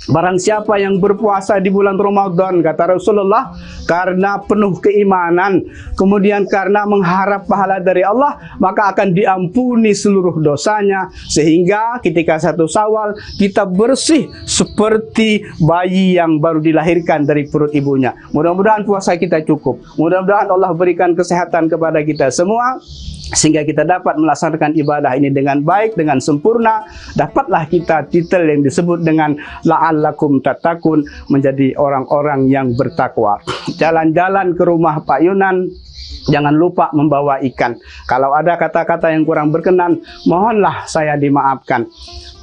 Barang siapa yang berpuasa di bulan Ramadan, kata Rasulullah, karena penuh keimanan, kemudian karena mengharap pahala dari Allah, maka akan diampuni seluruh dosanya, sehingga ketika 1 Syawal kita bersih seperti bayi yang baru dilahirkan dari perut ibunya. Mudah-mudahan puasa kita cukup. Mudah-mudahan Allah berikan kesehatan kepada kita semua, sehingga kita dapat melaksanakan ibadah ini dengan baik, dengan sempurna. Dapatlah kita titel yang disebut dengan la'allakum tattaqun, menjadi orang-orang yang bertakwa. Jalan-jalan ke rumah Pak Yunan, jangan lupa membawa ikan. Kalau ada kata-kata yang kurang berkenan, mohonlah saya dimaafkan.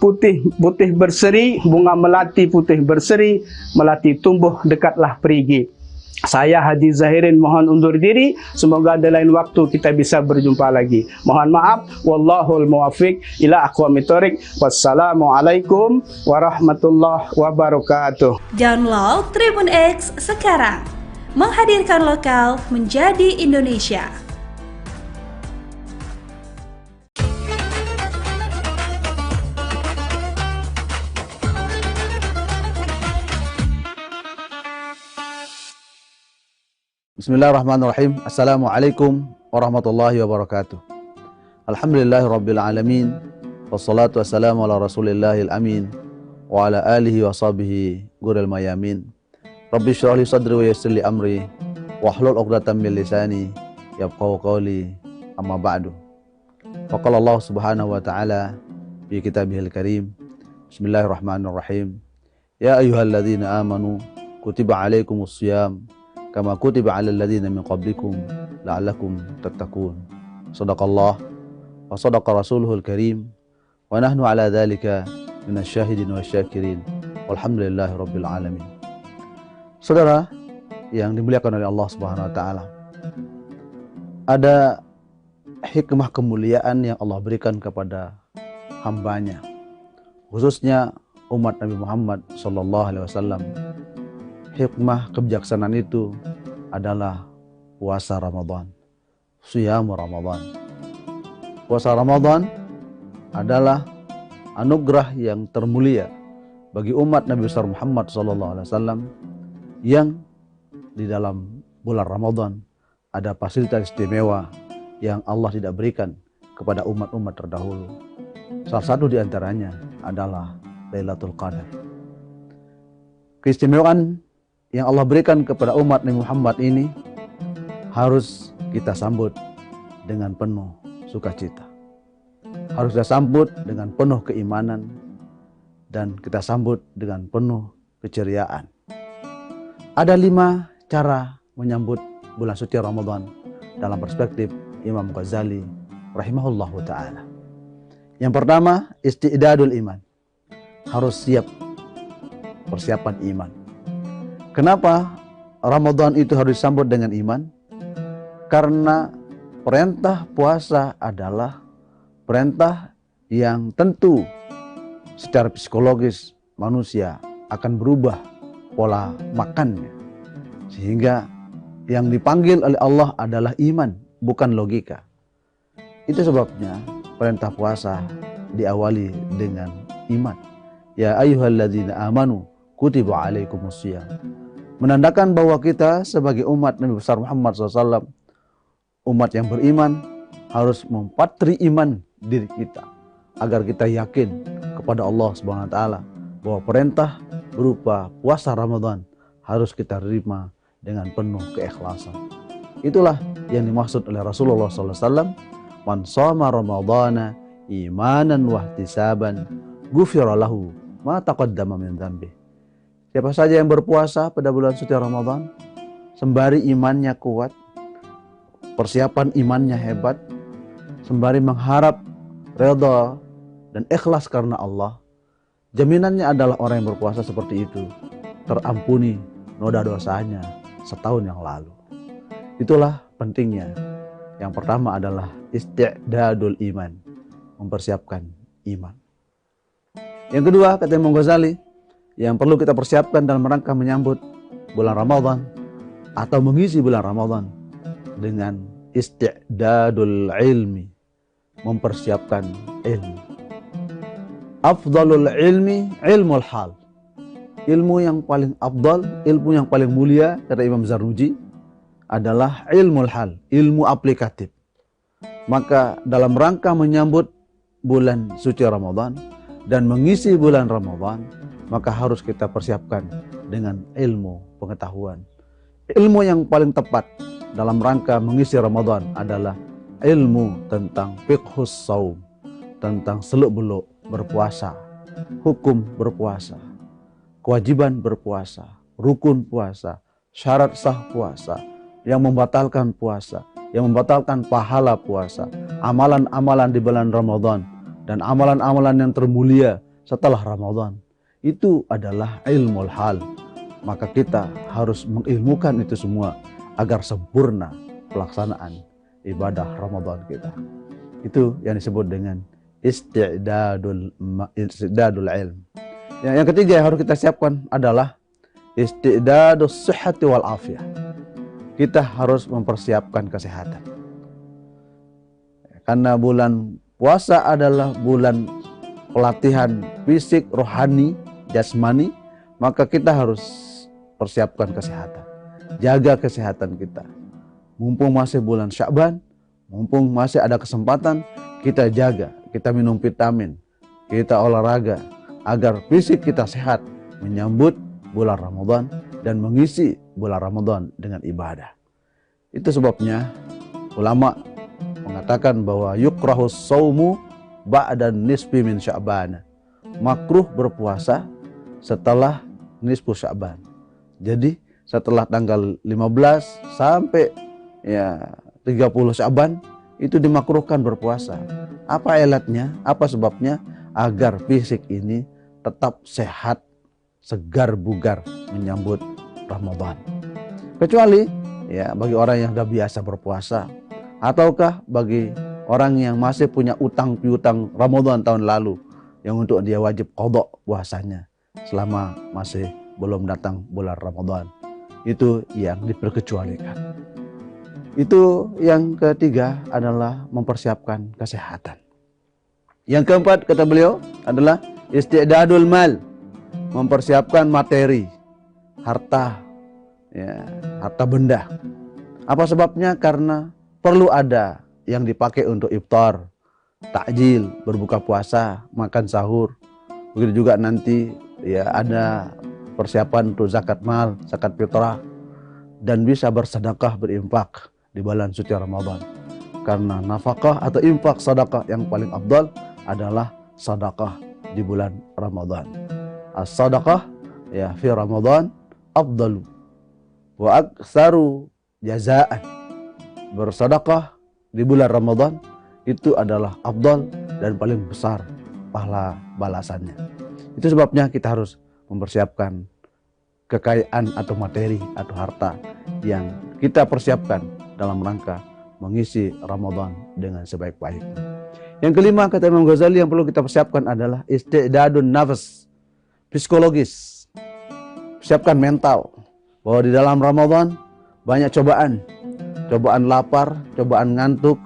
Putih berseri, bunga melati putih berseri, melati tumbuh, dekatlah perigi. Saya Haji Zahirin mohon undur diri. Semoga ada lain waktu kita bisa berjumpa lagi. Mohon maaf. Wallahul muwaffiq ila aqwamit thoriq. Wassalamualaikum warahmatullahi wabarakatuh. Download Tribun X sekarang. Menghadirkan lokal menjadi Indonesia. Bismillahirrahmanirrahim. Assalamualaikum warahmatullahi wabarakatuh. Alhamdulillahirabbil alamin. Wassalatu wassalamu ala rasulillahil amin wa ala alihi wa sahbihi guril mayamin. Rabbi shrah li sadri wa yassir li amri wahlul 'uqdatam min lisani yafqahu qawli. Amma ba'du. Faqala Allah Subhanahu wa ta'ala fi kitabihil karim. Bismillahirrahmanirrahim. Ya ayyuhalladzina amanu kutiba 'alaikumus shiyam kama kutiba 'alal ladzina min qablikum la'allakum tattaqun. Shadaqallah wa shadaqa rasuluhul karim wa nahnu 'ala dzalika minasyahidin wasyakirin. Walhamdulillahi rabbil alamin. Saudara yang dimuliakan oleh Allah Subhanahu wa taala, ada hikmah kemuliaan yang Allah berikan kepada hambanya, khususnya umat Nabi Muhammad sallallahu alaihi wasallam. Hikmah kebijaksanaan itu adalah puasa Ramadan, Siyam Ramadan. Puasa Ramadan adalah anugerah yang termulia bagi umat Nabi besar Muhammad SAW, yang di dalam bulan Ramadan ada fasilitas istimewa yang Allah tidak berikan kepada umat-umat terdahulu. Salah satu di antaranya adalah Lailatul Qadar. Keistimewaan yang Allah berikan kepada umat Nabi Muhammad ini harus kita sambut dengan penuh sukacita. Harus kita sambut dengan penuh keimanan dan kita sambut dengan penuh keceriaan. Ada 5 cara menyambut bulan suci Ramadan dalam perspektif Imam Ghazali rahimahullahu ta'ala. Yang pertama, isti'dadul iman. Harus siap, persiapan iman. Kenapa Ramadan itu harus disambut dengan iman? Karena perintah puasa adalah perintah yang tentu secara psikologis manusia akan berubah pola makannya. Sehingga yang dipanggil oleh Allah adalah iman, bukan logika. Itu sebabnya perintah puasa diawali dengan iman. Ya ayyuhalladzina amanu kutiba alaikumusiyam. Menandakan bahwa kita sebagai umat Nabi besar Muhammad SAW, umat yang beriman, harus mempatri iman diri kita agar kita yakin kepada Allah Subhanahu wa taala bahwa perintah berupa puasa Ramadan harus kita terima dengan penuh keikhlasan. Itulah yang dimaksud oleh Rasulullah SAW. Man shoma Ramadhana imanan wa ihtisaban ghufira lahu ma taqaddama min dzambi. Siapa saja yang berpuasa pada bulan suci Ramadan sembari imannya kuat, persiapan imannya hebat, sembari mengharap redha dan ikhlas karena Allah, jaminannya adalah orang yang berpuasa seperti itu terampuni noda dosanya setahun yang lalu. Itulah pentingnya. Yang pertama adalah isti'dadul iman, mempersiapkan iman. Yang kedua, kata Imam Ghazali, yang perlu kita persiapkan dalam rangka menyambut bulan Ramadan atau mengisi bulan Ramadan dengan isti'dadul ilmi, mempersiapkan ilmu. Afdalul ilmi ilmul hal. Ilmu yang paling afdal, ilmu yang paling mulia, kata Imam Zarnuji, adalah ilmul hal, ilmu aplikatif. Maka dalam rangka menyambut bulan suci Ramadan dan mengisi bulan Ramadan, maka harus kita persiapkan dengan ilmu pengetahuan. Ilmu yang paling tepat dalam rangka mengisi Ramadan adalah ilmu tentang fiqhus saum, tentang seluk-beluk berpuasa, hukum berpuasa, kewajiban berpuasa, rukun puasa, syarat sah puasa, yang membatalkan puasa, yang membatalkan pahala puasa, amalan-amalan di bulan Ramadan, dan amalan-amalan yang termulia setelah Ramadan. Itu adalah ilmul hal. Maka kita harus mengilmukan itu semua agar sempurna pelaksanaan ibadah Ramadan kita. Itu yang disebut dengan isti'dadul ilm. Yang ketiga yang harus kita siapkan adalah isti'dadus sihhati wal afiyah. Kita harus mempersiapkan kesehatan. Karena bulan puasa adalah bulan pelatihan fisik, rohani, jasmani, maka kita harus persiapkan kesehatan. Jaga kesehatan kita. Mumpung masih bulan Sya'ban, mumpung masih ada kesempatan, kita jaga, kita minum vitamin, kita olahraga, agar fisik kita sehat menyambut bulan Ramadan dan mengisi bulan Ramadan dengan ibadah. Itu sebabnya ulama mengatakan bahwa yukrahus saumu ba'da nisfi min Sya'ban. Makruh berpuasa setelah nisfu Sya'ban. Jadi setelah tanggal 15 sampai 30 Sya'ban itu dimakruhkan berpuasa. Apa ilatnya? Apa sebabnya? Agar fisik ini tetap sehat, segar bugar menyambut Ramadan. Kecuali bagi orang yang sudah biasa berpuasa, ataukah bagi orang yang masih punya utang piutang Ramadan tahun lalu yang untuk dia wajib qadha puasanya selama masih belum datang bulan Ramadan. Itu yang diperkecualikan. Itu yang ketiga adalah mempersiapkan kesehatan. Yang keempat kata beliau adalah isti'dadul mal, mempersiapkan materi, harta, harta benda. Apa sebabnya? Karena perlu ada yang dipakai untuk iftar, takjil, berbuka puasa, makan sahur. Begitu juga nanti ada persiapan untuk zakat mal, zakat fitrah, dan bisa bersedekah, berinfak di bulan suci Ramadan. Karena nafkah atau infak sedekah yang paling afdal adalah sedekah di bulan Ramadan. As-sadaqah fi Ramadan afdalu wa aktsaru jazaan. Bersedekah di bulan Ramadan itu adalah afdal dan paling besar pahala balasannya. Itu sebabnya kita harus mempersiapkan kekayaan atau materi atau harta yang kita persiapkan dalam rangka mengisi Ramadan dengan sebaik-baiknya. Yang kelima, kata Imam Ghazali, yang perlu kita persiapkan adalah istidadun nafas, psikologis. Siapkan mental bahwa di dalam Ramadan banyak cobaan. Cobaan lapar, cobaan ngantuk,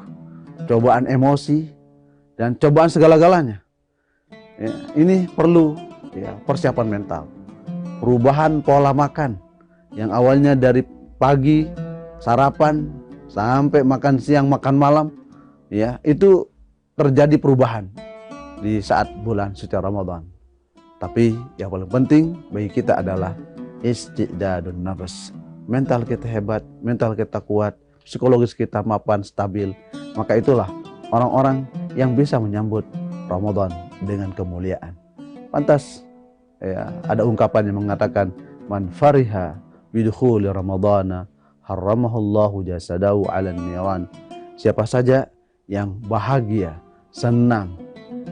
cobaan emosi, dan cobaan segala-galanya. Ya, ini perlu persiapan mental. Perubahan pola makan yang awalnya dari pagi sarapan sampai makan siang, makan malam, ya, itu terjadi perubahan di saat bulan suci Ramadan. Tapi yang paling penting bagi kita adalah istidadun nafas. Mental kita hebat, mental kita kuat, psikologis kita mapan, stabil. Maka itulah orang-orang yang bisa menyambut Ramadan dengan kemuliaan. Pantas ya, ada ungkapan yang mengatakan, man fariha bidukhuli ramadhana harramahullahu jasadahu 'alan niran. Siapa saja yang bahagia, senang,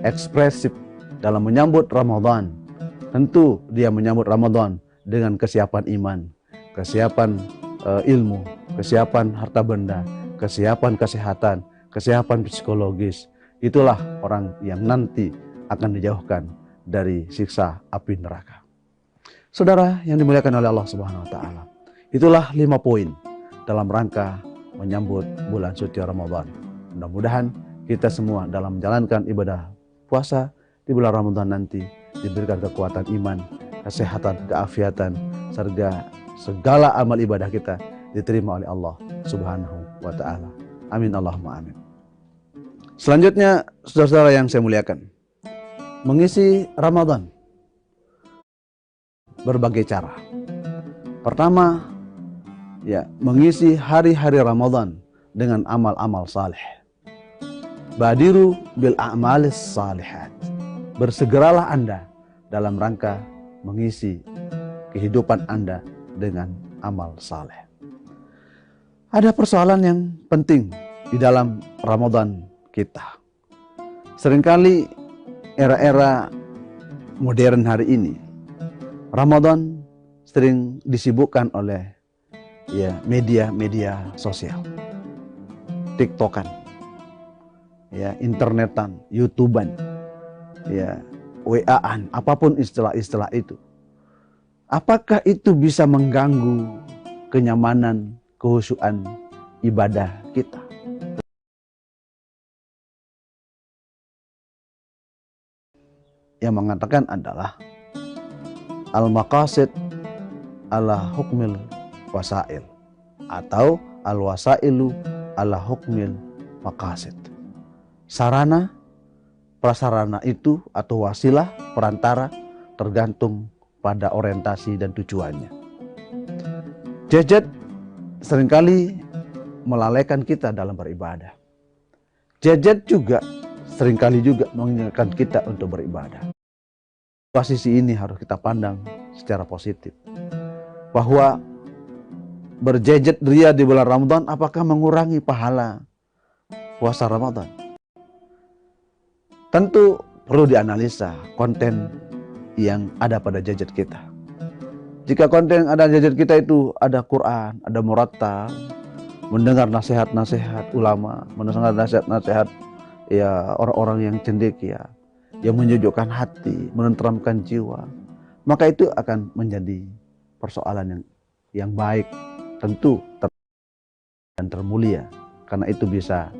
ekspresif dalam menyambut Ramadan, tentu dia menyambut Ramadan dengan kesiapan iman, kesiapan ilmu, kesiapan harta benda, kesiapan kesehatan, kesiapan psikologis. Itulah orang yang nanti akan dijauhkan dari siksa api neraka. Saudara yang dimuliakan oleh Allah Subhanahu wa taala, itulah 5 poin dalam rangka menyambut bulan suci Ramadan. Mudah-mudahan kita semua dalam menjalankan ibadah puasa di bulan Ramadan nanti diberikan kekuatan iman, kesehatan, keafiatan, serta segala amal ibadah kita diterima oleh Allah Subhanahu wa taala. Amin Allahumma amin. Selanjutnya, saudara-saudara yang saya muliakan, mengisi Ramadan berbagai cara. Pertama, ya, mengisi hari-hari Ramadan dengan amal-amal saleh. Badiru bil a'malis salihat. Bersegeralah Anda dalam rangka mengisi kehidupan Anda dengan amal saleh. Ada persoalan yang penting di dalam Ramadan kita. Seringkali era-era modern hari ini, Ramadan sering disibukkan oleh media-media sosial, TikTokan, internetan, YouTubean, WA-an, apapun istilah-istilah itu. Apakah itu bisa mengganggu kenyamanan, kehusyuan ibadah kita? Yang mengatakan adalah al-maqasid ala hukmil wasail, atau al-wasailu ala hukmil maqasid. Sarana, prasarana itu atau wasilah, perantara, tergantung pada orientasi dan tujuannya. Gadget seringkali melalaikan kita dalam beribadah. Gadget juga seringkali juga mengingatkan kita untuk beribadah. Posisi ini harus kita pandang secara positif, bahwa berjejet ria di bulan Ramadan apakah mengurangi pahala puasa Ramadan? Tentu perlu dianalisa konten yang ada pada gadget kita. Jika konten yang ada gadget kita itu ada Quran, ada murattal, mendengar nasihat-nasihat ulama, mendengar nasihat-nasihat orang-orang yang cendekia, yang menyejukkan hati, menenteramkan jiwa, maka itu akan menjadi persoalan yang baik, tentu dan termulia, karena itu bisa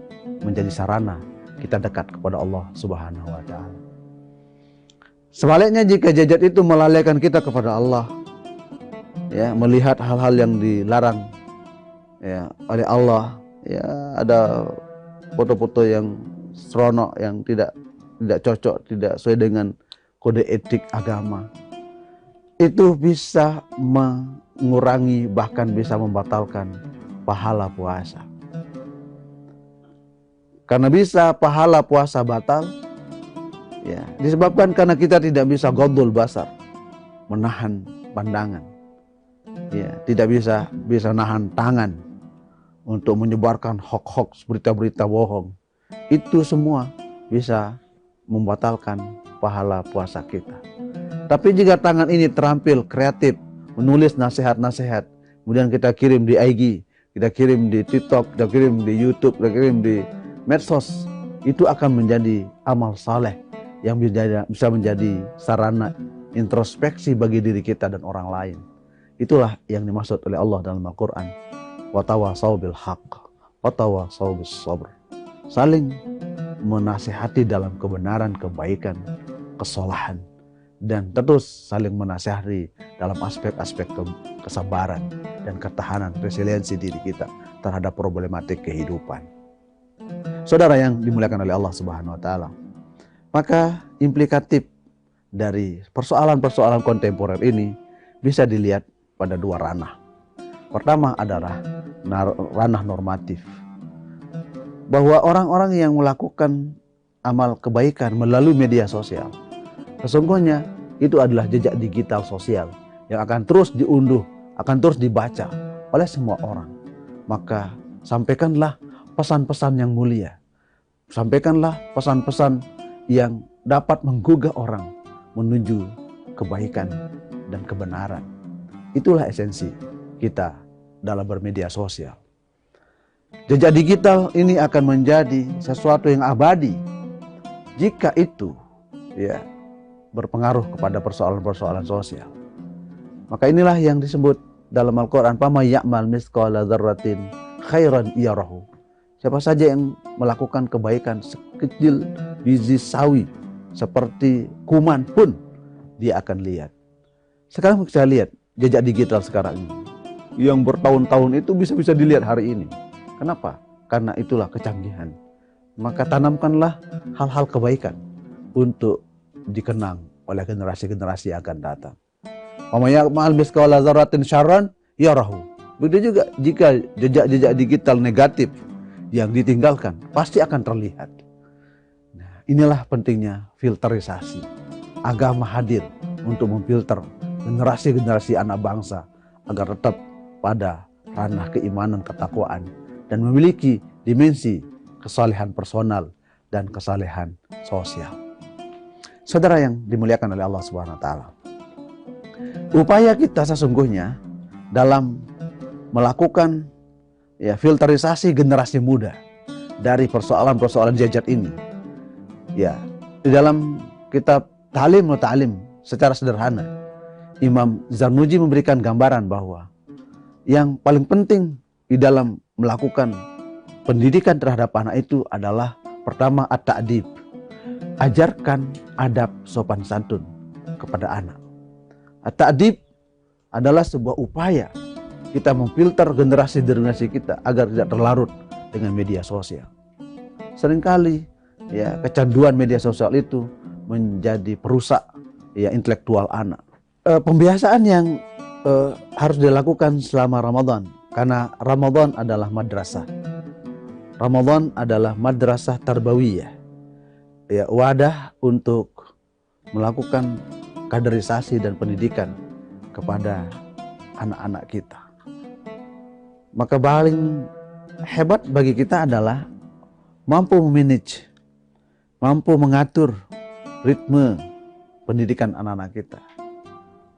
menjadi sarana kita dekat kepada Allah Subhanahu wa taala. Sebaliknya, jika gadget itu melalaikan kita kepada Allah, melihat hal-hal yang dilarang oleh Allah, ada foto-foto yang seronok, yang tidak cocok, tidak sesuai dengan kode etik agama, itu bisa mengurangi, bahkan bisa membatalkan pahala puasa. Karena bisa pahala puasa batal, disebabkan karena kita tidak bisa ghaddul basar, menahan pandangan, tidak bisa nahan tangan untuk menyebarkan hoax, berita-berita bohong. Itu semua bisa membatalkan pahala puasa kita. Tapi jika tangan ini terampil kreatif, menulis nasihat-nasihat, kemudian kita kirim di IG, kita kirim di TikTok, kita kirim di YouTube, kita kirim di medsos, itu akan menjadi amal saleh yang bisa menjadi sarana introspeksi bagi diri kita dan orang lain. Itulah yang dimaksud oleh Allah dalam Al-Quran. Watawasau bil haqq, watawasau bis sabr. Saling menasihati dalam kebenaran, kebaikan, kesalahan, dan terus saling menasihati dalam aspek-aspek kesabaran dan ketahanan, resiliensi diri kita terhadap problematik kehidupan. Saudara yang dimuliakan oleh Allah Subhanahu wa taala, maka implikatif dari persoalan-persoalan kontemporer ini bisa dilihat pada dua ranah. Pertama adalah ranah normatif, bahwa orang-orang yang melakukan amal kebaikan melalui media sosial, sesungguhnya itu adalah jejak digital sosial yang akan terus diunduh, akan terus dibaca oleh semua orang. Maka sampaikanlah pesan-pesan yang mulia, sampaikanlah pesan-pesan yang dapat menggugah orang menuju kebaikan dan kebenaran. Itulah esensi kita dalam bermedia sosial. Jejak digital ini akan menjadi sesuatu yang abadi jika itu berpengaruh kepada persoalan-persoalan sosial. Maka inilah yang disebut dalam Al-Quran, "Faman ya'mal mithqala dzarratin khairan yarahu." Siapa saja yang melakukan kebaikan sekecil biji sawi seperti kuman pun dia akan lihat. Sekarang kita lihat jejak digital sekarang ini yang bertahun-tahun itu bisa dilihat hari ini. Kenapa? Karena itulah kecanggihan. Maka tanamkanlah hal-hal kebaikan untuk dikenang oleh generasi-generasi yang akan datang. Faman ya'mal mithqala dzarratin syarran yarahu. Begitu juga jika jejak-jejak digital negatif yang ditinggalkan pasti akan terlihat. Nah, inilah pentingnya filterisasi. Agama hadir untuk memfilter generasi-generasi anak bangsa agar tetap pada ranah keimanan, ketakwaan, dan memiliki dimensi kesalehan personal dan kesalehan sosial. Saudara yang dimuliakan oleh Allah Subhanahu wa taala, upaya kita sesungguhnya dalam melakukan filterisasi generasi muda dari persoalan-persoalan jejak ini. Di dalam kitab Ta'lim wa Ta'lim secara sederhana, Imam Zarnuji memberikan gambaran bahwa yang paling penting di dalam melakukan pendidikan terhadap anak itu adalah pertama at-ta'dib. Ajarkan adab sopan santun kepada anak. At-ta'dib adalah sebuah upaya kita memfilter generasi-generasi kita agar tidak terlarut dengan media sosial. Seringkali kecanduan media sosial itu menjadi perusak intelektual anak. Pembiasaan yang harus dilakukan selama Ramadan, karena Ramadan adalah madrasah. Ramadan adalah madrasah tarbawiyah, wadah untuk melakukan kaderisasi dan pendidikan kepada anak-anak kita. Maka paling hebat bagi kita adalah mampu memanage, mampu mengatur ritme pendidikan anak-anak kita.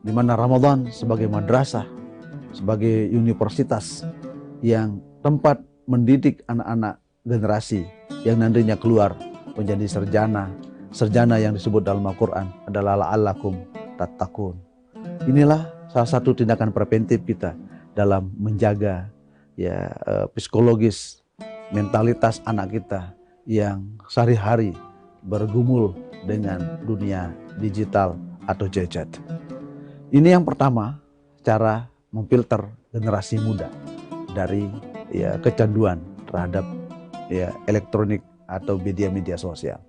Di mana Ramadan sebagai madrasah, sebagai universitas yang tempat mendidik anak-anak generasi yang nantinya keluar menjadi sarjana yang disebut dalam Al-Quran adalah la'allakum tattaqun. Inilah salah satu tindakan preventif kita dalam menjaga psikologis, mentalitas anak kita yang sehari-hari bergumul dengan dunia digital atau gadget. Ini yang pertama, cara memfilter generasi muda dari kecanduan terhadap elektronik atau media-media sosial.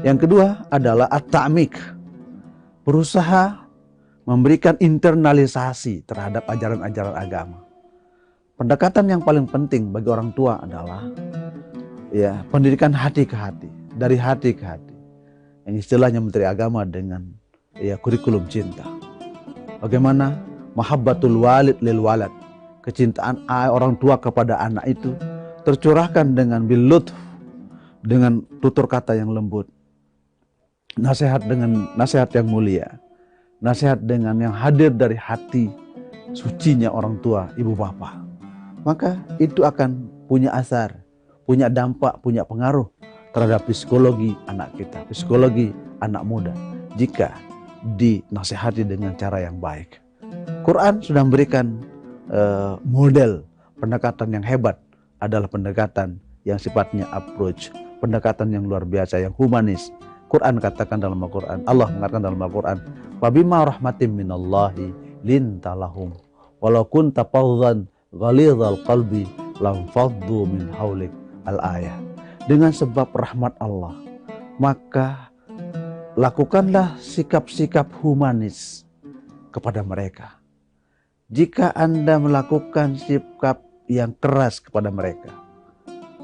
Yang kedua adalah at-ta'mik, berusaha memberikan internalisasi terhadap ajaran-ajaran agama. Pendekatan yang paling penting bagi orang tua adalah pendidikan hati ke hati, dari hati ke hati, yang istilahnya Menteri Agama dengan kurikulum cinta. Bagaimana mahabbatul walid lil walad, kecintaan orang tua kepada anak itu tercurahkan dengan bil lutf, dengan tutur kata yang lembut, nasihat dengan nasihat yang mulia, nasihat dengan yang hadir dari hati sucinya orang tua, ibu bapak. Maka itu akan punya asar, punya dampak, punya pengaruh terhadap psikologi anak kita, psikologi anak muda, jika dinasihati dengan cara yang baik. Quran sudah memberikan model pendekatan yang hebat, adalah pendekatan yang sifatnya approach, pendekatan yang luar biasa, yang humanis. Quran katakan dalam Al-Quran, Allah mengatakan dalam Al-Quran, "Fabima rahmatim minallahi lintalahum, walau kunta fadhan ghalidhal qalbi lam faddu min haulik." Al-ayah. Dengan sebab rahmat Allah, maka lakukanlah sikap-sikap humanis kepada mereka. Jika Anda melakukan sikap yang keras kepada mereka,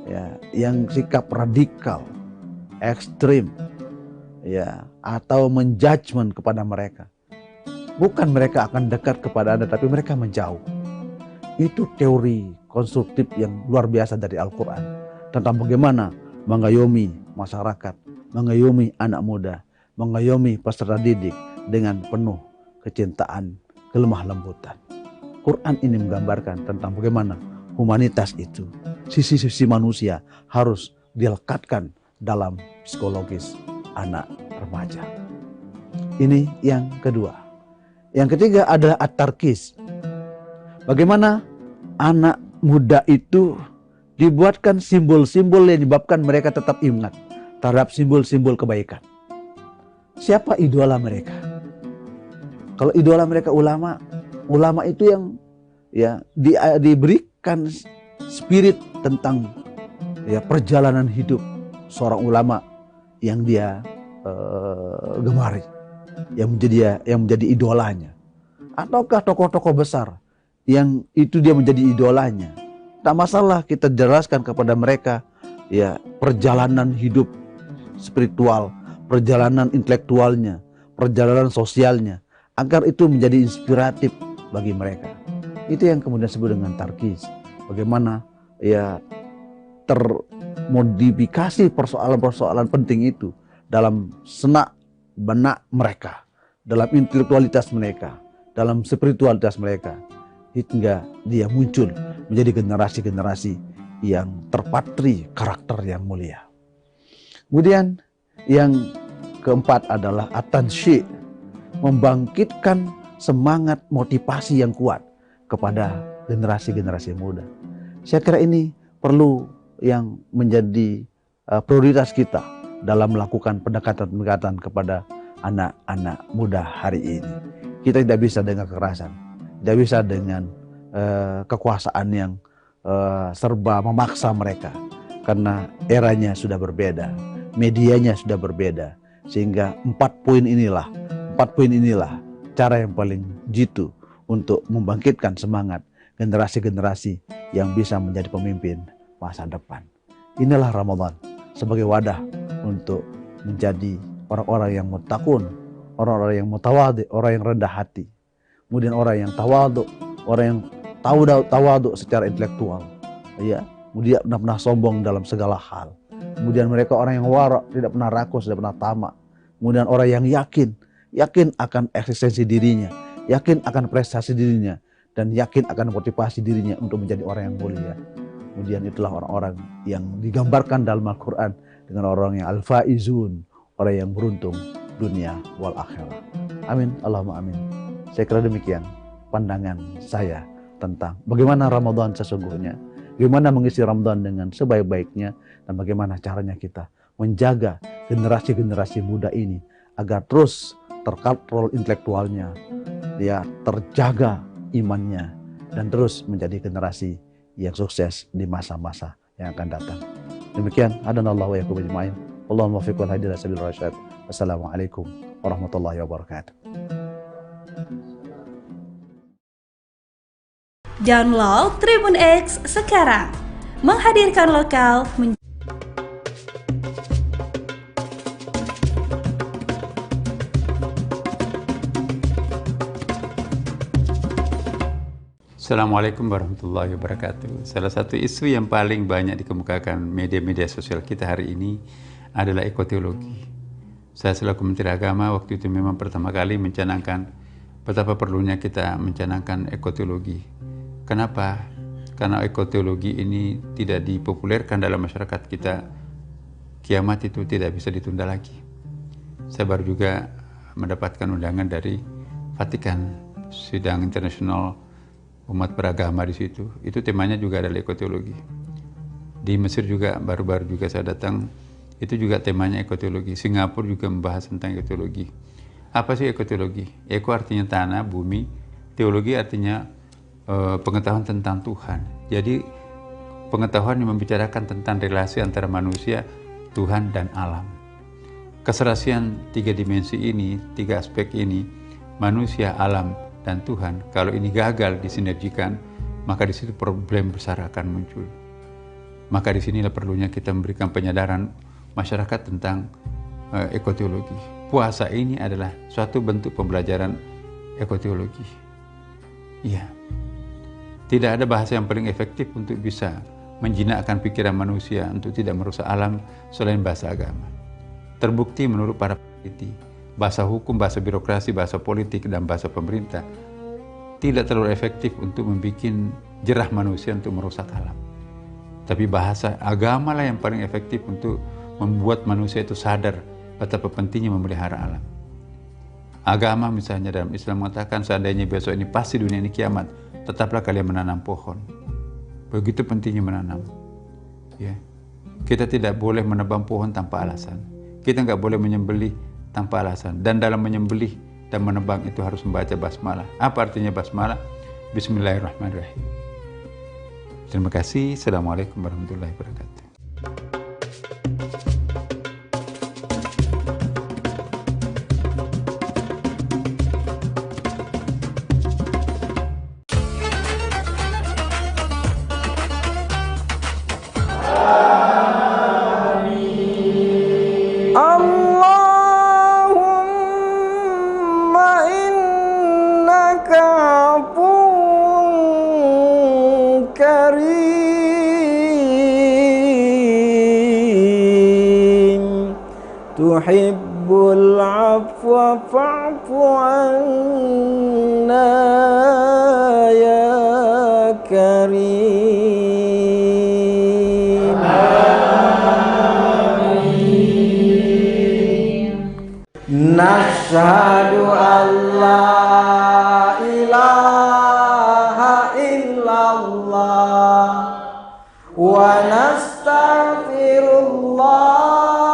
ya, yang sikap radikal, ekstrim, ya, atau menjudgment kepada mereka, bukan mereka akan dekat kepada Anda, tapi mereka menjauh. Itu teori konstruktif yang luar biasa dari Al-Quran tentang bagaimana mengayomi masyarakat, mengayomi anak muda, mengayomi peserta didik dengan penuh kecintaan, kelemah lembutan. Quran ini menggambarkan tentang bagaimana humanitas itu, sisi-sisi manusia harus dilekatkan dalam psikologis anak remaja. Ini yang kedua. Yang ketiga adalah at-tarkis. Bagaimana anak muda itu dibuatkan simbol-simbol yang menyebabkan mereka tetap ingat terhadap simbol-simbol kebaikan. Siapa idola mereka? Kalau idola mereka ulama, ulama itu yang ya diberikan spirit tentang ya perjalanan hidup seorang ulama yang dia gemari, yang menjadi idolanya. Ataukah tokoh-tokoh besar yang itu dia menjadi idolanya. Tak masalah kita jelaskan kepada mereka ya perjalanan hidup spiritual, perjalanan intelektualnya, perjalanan sosialnya, agar itu menjadi inspiratif bagi mereka. Itu yang kemudian disebut dengan tarkis. Bagaimana ya termodifikasi persoalan-persoalan penting itu dalam senak benak mereka, dalam intelektualitas mereka, dalam spiritualitas mereka, hingga dia muncul menjadi generasi-generasi yang terpatri karakter yang mulia. Kemudian yang keempat adalah at-tansyi', membangkitkan semangat motivasi yang kuat kepada generasi-generasi muda. Saya kira ini perlu yang menjadi prioritas kita dalam melakukan pendekatan-pendekatan kepada anak-anak muda hari ini. Kita tidak bisa dengan kekerasan, tidak bisa dengan kekuasaan yang serba memaksa mereka, karena eranya sudah berbeda, medianya sudah berbeda, sehingga 4 poin inilah cara yang paling jitu untuk membangkitkan semangat generasi-generasi yang bisa menjadi pemimpin masa depan. Inilah Ramadan sebagai wadah untuk menjadi orang-orang yang muttaqun, orang-orang yang mutawadhi, orang yang rendah hati. Kemudian orang yang tawadhu, orang yang tawadhu secara intelektual, ya, kemudian tidak pernah sombong dalam segala hal. Kemudian mereka orang yang wara', tidak pernah rakus, tidak pernah tamak. Kemudian orang yang yakin akan eksistensi dirinya, yakin akan prestasi dirinya, dan yakin akan motivasi dirinya untuk menjadi orang yang mulia. Kemudian itulah orang-orang yang digambarkan dalam Al-Quran dengan orang yang al-faizun, orang yang beruntung dunia wal akhirah. Amin, Allahumma amin. Saya kira demikian pandangan saya tentang bagaimana Ramadan sesungguhnya, bagaimana mengisi Ramadan dengan sebaik-baiknya, dan bagaimana caranya kita menjaga generasi-generasi muda ini agar terus terkontrol intelektualnya, ya, terjaga imannya, dan terus menjadi generasi yang sukses di masa-masa yang akan datang. Demikian, hadanallahu wa iyyakum ajma'in. Allahumma waffiq wal hadi ila sabilir rasyad. Wassalamualaikum warahmatullahi wabarakatuh. Download Tribun X sekarang, menghadirkan lokal Assalamualaikum warahmatullahi wabarakatuh. Salah satu isu yang paling banyak dikemukakan media-media sosial kita hari ini adalah ekoteologi. Saya selaku Menteri Agama waktu itu memang pertama kali mencanangkan betapa perlunya kita mencanangkan ekoteologi. Kenapa? Karena ekoteologi ini tidak dipopulerkan dalam masyarakat kita kiamat itu tidak bisa ditunda lagi. Saya baru juga mendapatkan undangan dari Vatikan, sidang internasional umat beragama di situ. Itu temanya juga adalah ekoteologi. Di Mesir juga baru-baru juga saya datang, itu juga temanya ekoteologi. Singapura juga membahas tentang ekoteologi. Apa sih ekoteologi? Eko artinya tanah, bumi. Teologi artinya pengetahuan tentang Tuhan. Jadi pengetahuan yang membicarakan tentang relasi antara manusia, Tuhan, dan alam. Keserasian tiga dimensi ini, tiga aspek ini, manusia, alam, dan Tuhan, kalau ini gagal disinergikan, maka di situ problem besar akan muncul. Maka di sinilah perlunya kita memberikan penyadaran masyarakat tentang ekoteologi. Puasa ini adalah suatu bentuk pembelajaran ekoteologi. Iya. Tidak ada bahasa yang paling efektif untuk bisa menjinakkan pikiran manusia untuk tidak merusak alam selain bahasa agama. Terbukti menurut para peneliti, bahasa hukum, bahasa birokrasi, bahasa politik, dan bahasa pemerintah tidak terlalu efektif untuk membuat jerah manusia untuk merusak alam. Tapi bahasa agama lah yang paling efektif untuk membuat manusia itu sadar betapa pentingnya memelihara alam. Agama misalnya dalam Islam mengatakan seandainya besok ini pasti dunia ini kiamat, tetaplah kalian menanam pohon. Begitu pentingnya menanam. Ya. Kita tidak boleh menebang pohon tanpa alasan. Kita nggak boleh menyembelih tanpa alasan. Dan dalam menyembelih dan menebang itu harus membaca basmalah. Apa artinya basmalah? Bismillahirrahmanirrahim. Terima kasih. Assalamualaikum warahmatullahi wabarakatuh. Tuhibbul afwa fa'fu anna ya karim. Amin. Nashhadu an la ilaha illallah wa nastaghfirullah.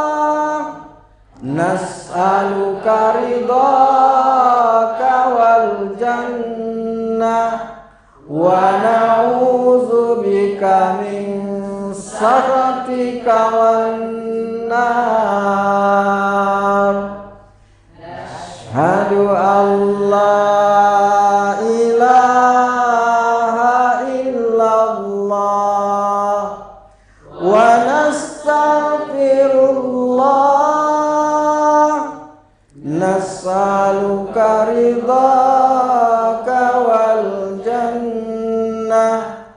Nas'aluka ridhaka wal jannah wa na'udzubika min sakhatika wan nar. Asyhadu an la ilaha illallah wa nastaghfirullah. Nas'aluka ridhaka wal jannah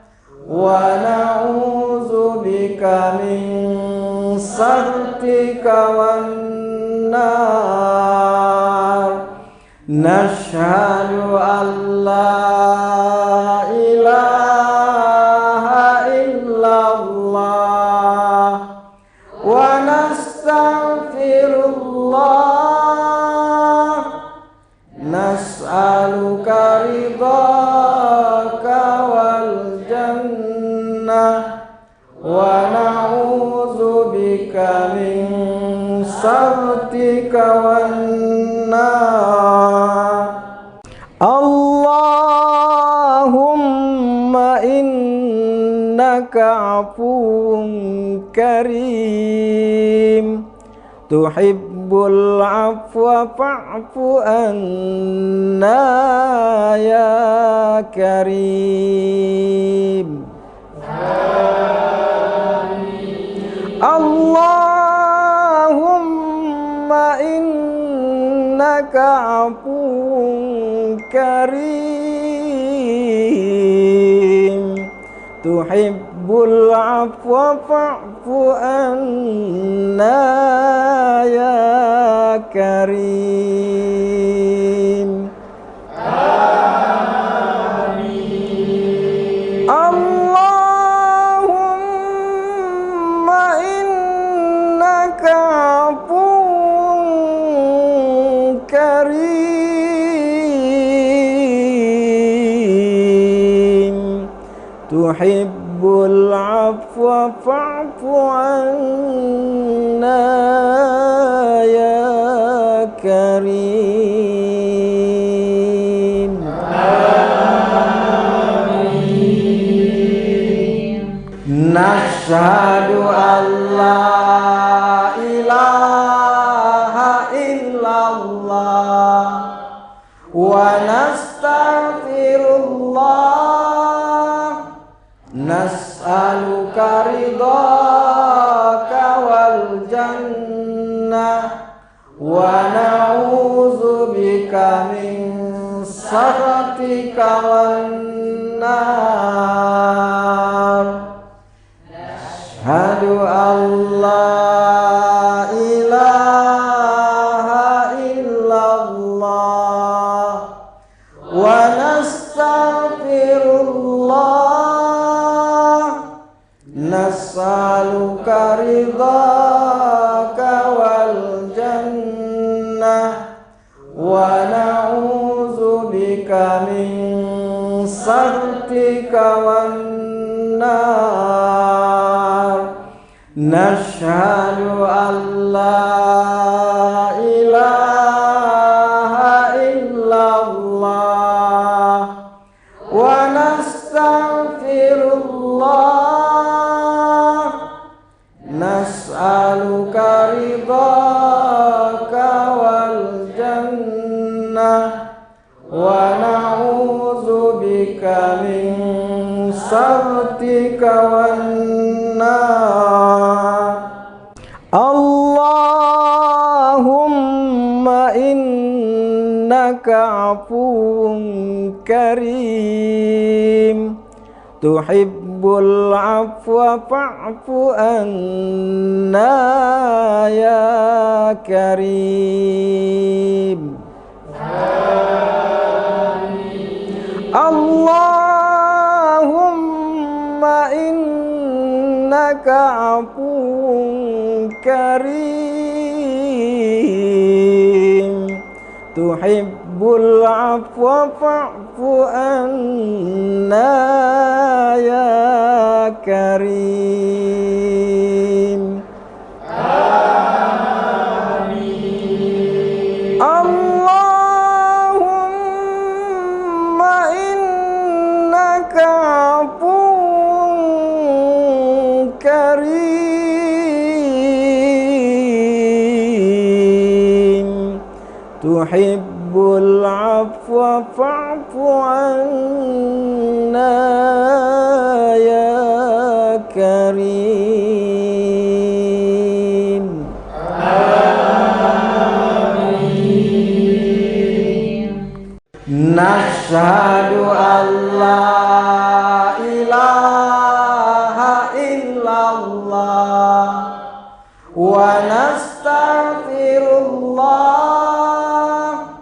wa na'udzubika min sakhatika wan nar. Nashhadu an la ilaha illallah wa nastaghfirullah. Nas'aluka ridhaka wal jannah wa na'udzubika min sakhatika wan nar. Allahumma innaka afuwun karim tuhibbul afwa fa'fu anna ya karim. Amin. Allahumma innaka afuwun karim tuhibbul afwa fa'fu anna ya karim. Amin. Allahumma innaka tuhibbul afwa fa'fu anna ya karim. Nashhadu an la ilaha illallah wa nastaghfirullah, nas'aluka ridhaka wal jannah wa na'udzubika min sakhatika wan nar. Asyhadu an la ilaha illallah wa nastaghfirullah, nas'aluka ridhaka wal jannah wa na'udzubika min sakhatika wan nar. Nashhadu an la ilaha illallah wa nastaghfirullah, nas'aluka ridhaka wal jannah wa na'udzubika min sakhatika wan nar. Allahumma innaka afuwun karim, tuhibbul afwa fa'fu anna ya karim. Allahumma innaka afuwun karim, tuhibbul afwa fa'fu anna ya karim. Amin. Allahumma innaka afuwun karim, tuhibbul afwa fa'fu anna ya karim. Amin. Nashhadu an la ilaha illallah wa nastaghfirullah,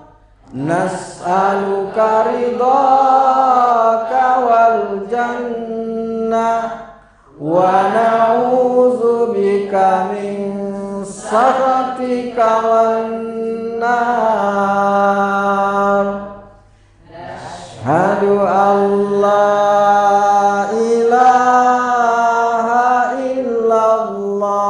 nas'aluka ridhaka wal jannah wa na'udzubika min sakhatika wan nar. Asyhadu an la ilaha illallah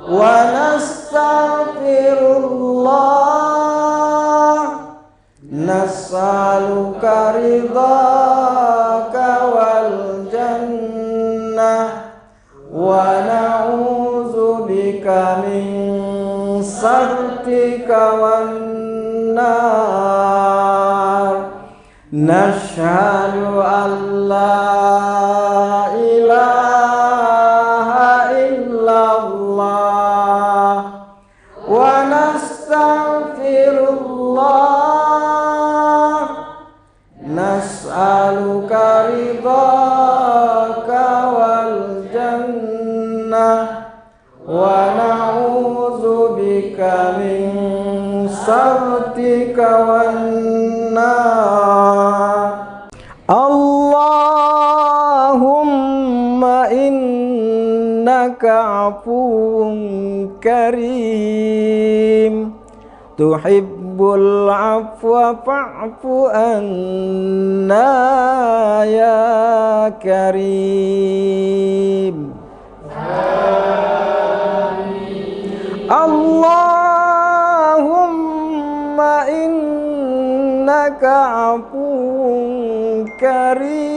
wa nastaghfirullah, nas'aluka ridhaka wal jannah wa na'udzubika min sakhatika wan nar. Nashhadu an la ilaha illallah wa nastaghfirullah, nas'aluka ridhaka wal jannah wa na'udzubika min sakhatika wan nar. Allahumma innaka afuwun karim, tuhibbul tuhibbul afwa fa'fu anna ya karim. Allahumma innaka afuwun karim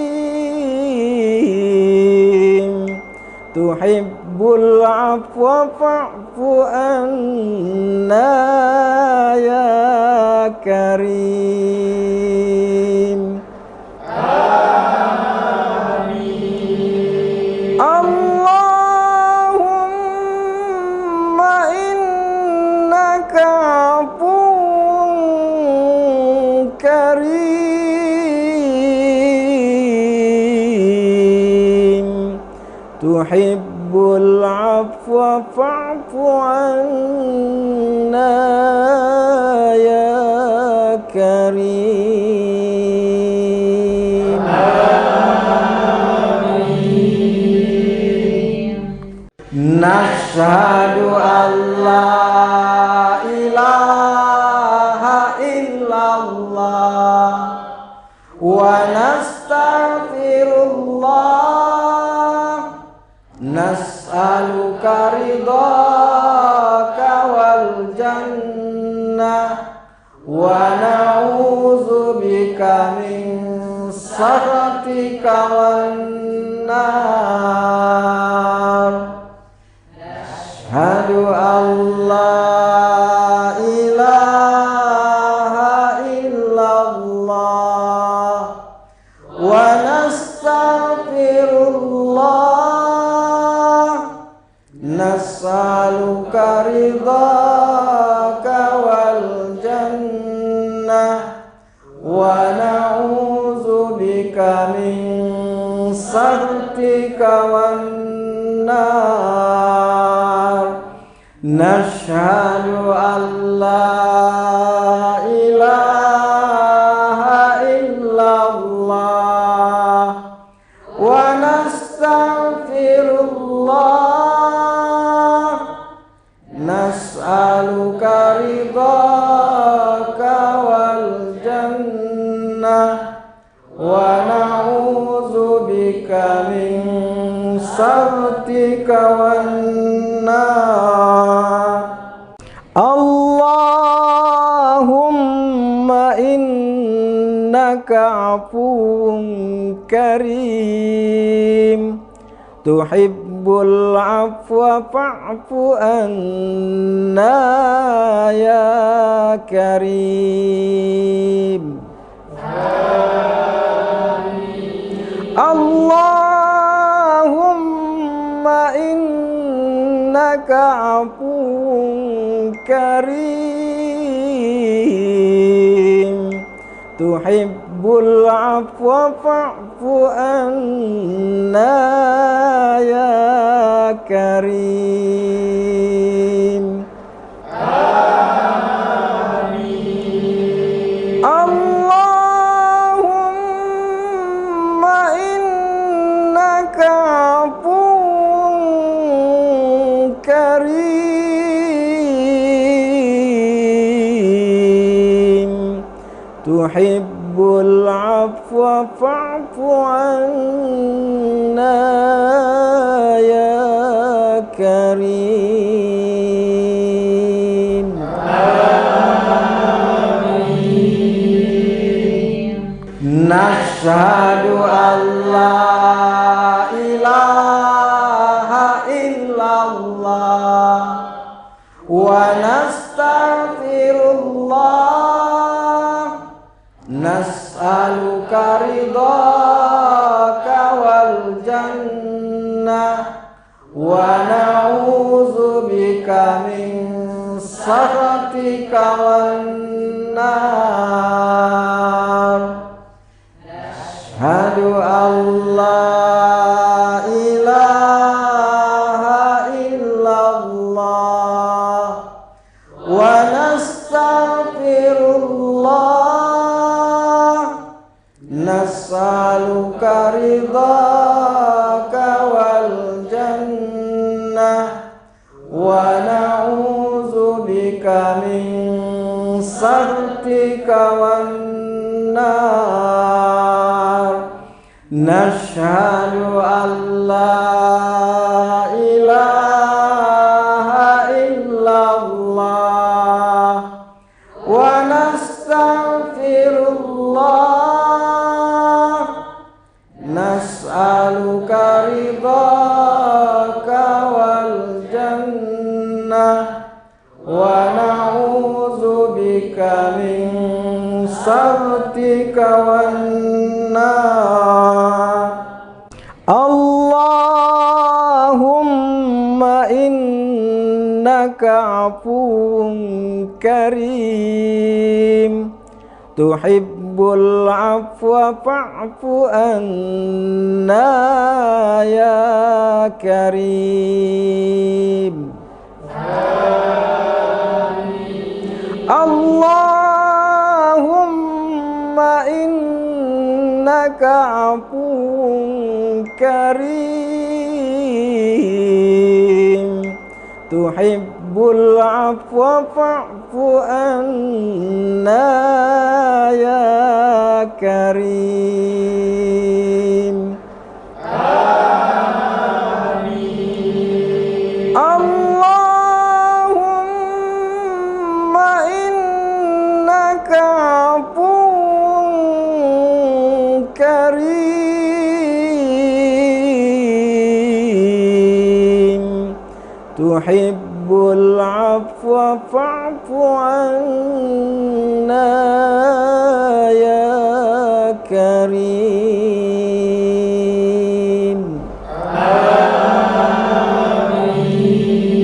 tuhibbul afwa fa'fu anna ya karim. Allahumma innaka afuwun karim tuhibbul afwa fa'fu anna ya karim. Nashhadu an la ilaha illallah wa nastaghfirullah nas'aluka ridhaka wal jannah wa na'udzubika min sakhatika wan nar. Ashhadu an la ilaha illallah wa nastaghfirullah nas'aluka ridhaka wal jannah wa na'udzubika min sakhatika wan nar. Nashhadu an la ilaha illallah wa nastaghfirullah nas'aluka ridhaka wal jannah wa na'udzubika min sakhatika wan nar. Allahumma innaka afuwun karim tuhibbul afwa fa'fu anna ya karim. Allahumma innaka afuwun karim tuhibbul afwa fa'fu anna ya karim. Allahumma innaka afuwun karim tuhibbul afwa fa'fu anna ya karim. Nashhadu an la ilaha illallah wa nastaghfirullah nas'aluka ridhaka wal jannah wa na'udzubika min sakhatika wan nar. Ashhadu an la ilaha illallah wa nastaghfirullah nas'aluka ridhaka wal jannah wa na'udzubika min سخطك والنار نشهد أن لا إله إلا الله ونستغفر الله نسألك رضاك والجنة ونعوذ بك من سخطك والنار اللهم إنك عفو كريم تحب العفو فاعف عنا يا كريم اللهم إنك عفو كريم تحب العفو فاعف عنا يا كريم آمين اللهم إنك عفو كريم تحب العفو فاعف عنا يا كريم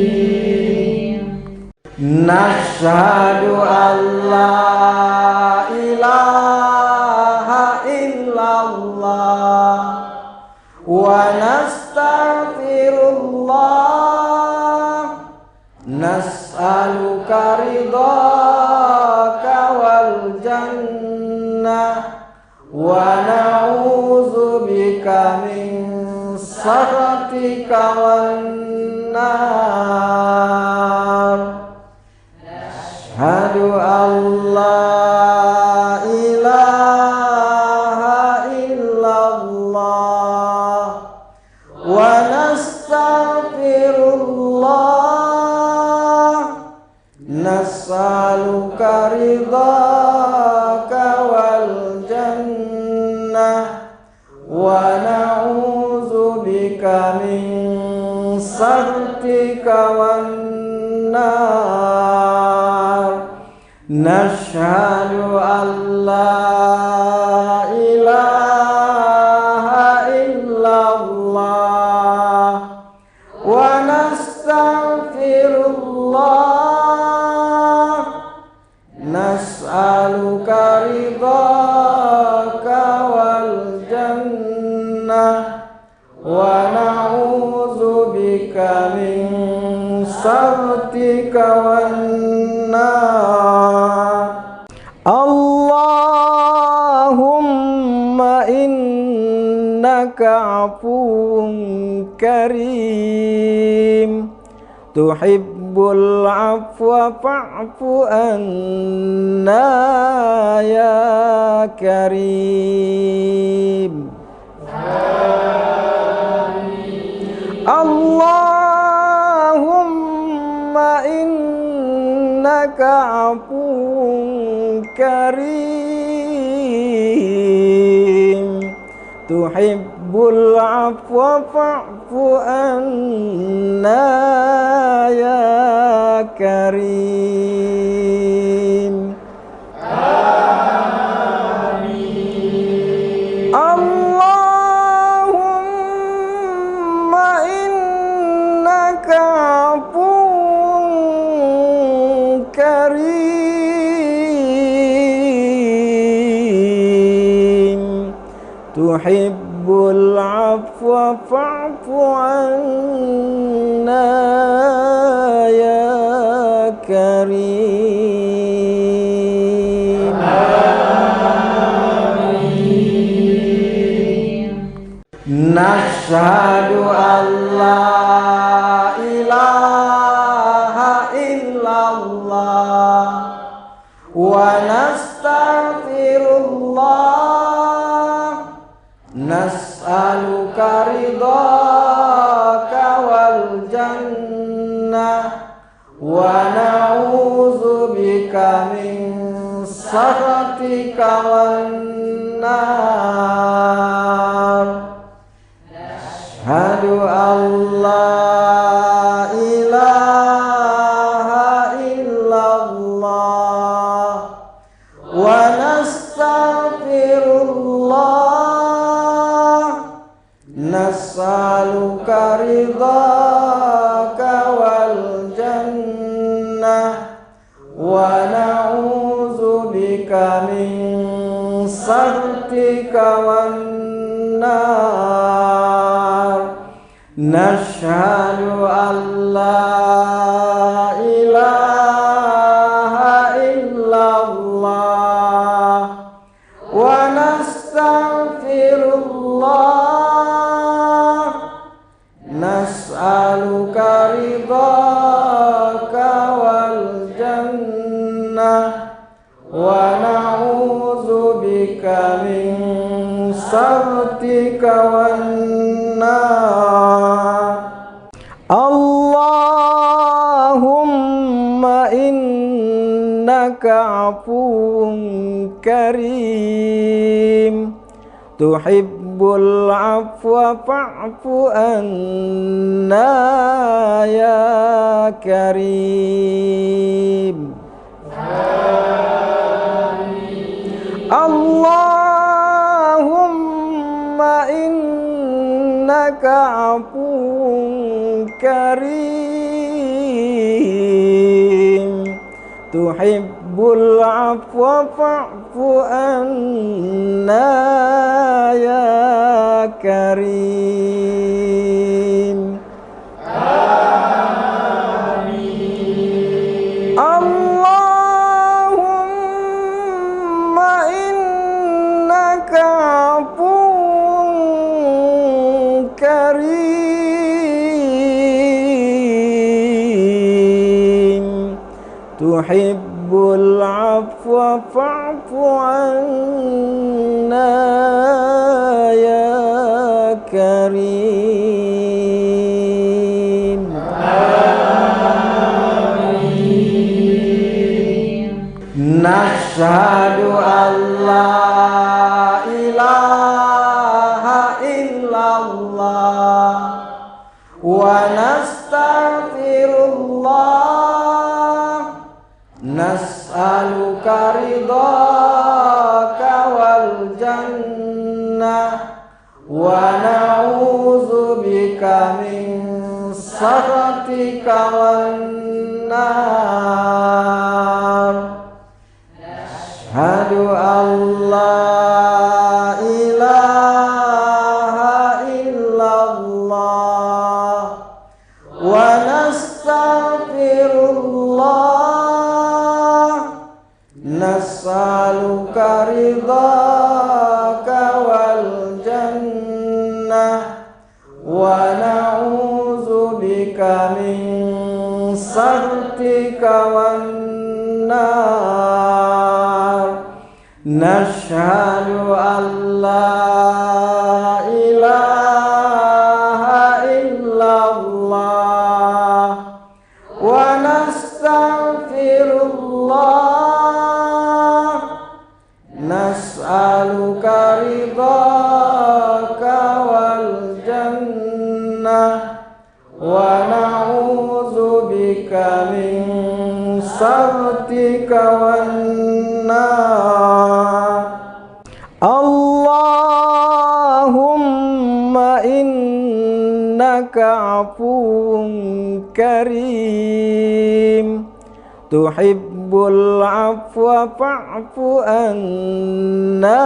آمين نشهد أن لا إله إلا الله ونستغفر الله نسألك رضاك والجنة ونعوذ بك من سخطك والنار نشهد أن لا إله إلا الله ونستغفر الله نسألك رضاك والجنة ونعوذ بك من سخطك والنار نشهد أن لا إله إلا الله ونستغفر الله نسألك رضاك والجنة ونعوذ بك من سخطك والنار اللهم إنك عفو كريم تحب العفو فاعف عنا يا كريم اللهم إنك عفو كريم تحب العفو فاعف عنا يا كريم آمين اللهم إنك عفو كريم تحب العفو فاعف عنا يا كريم آمين نشهد أن لا إله إلا الله jannah wa na'udzu bika min sakhatika wan nar. Asyhadu an la ilaha illallah wa nastaghfirullah nas'aluka ridhaka wal jannah wa na'udzu bika min sakhatika wan nar. Nashhadu an la ilaha illallah wa nastaghfirullah nas'aluka ridhaka wal jannah wa na'udzu bika min sakhatika wan nar. Allahumma innaka afuwun karim tuhibbul afwa fa'fu anna ya karim. Allahumma innaka afuwun karim tuhibbul afwa fa'fu anna ya karim. Allahumma innaka afuwun karim tuhibbul afwa fa'fu anna ya karim. Nashhadu an la ilaha illallah wa nastaghfirullah nas'aluka ridhaka wal jannah wa na'udzu bika min sakhatika wan nar. Asyhadu an la ilaha illallah wa nastaghfirullah nas'aluka ridhaka wal jannah wa na'udzu bika min sakhatika wan nar. Nashhadu an la ilaha illallah wa nastaghfirullah nas'aluka ridhaka wal jannah wa na'udzu bika min sakhatika wan nar. Allahumma innaka afuwun karim tuhibbul afwa fa'fu anna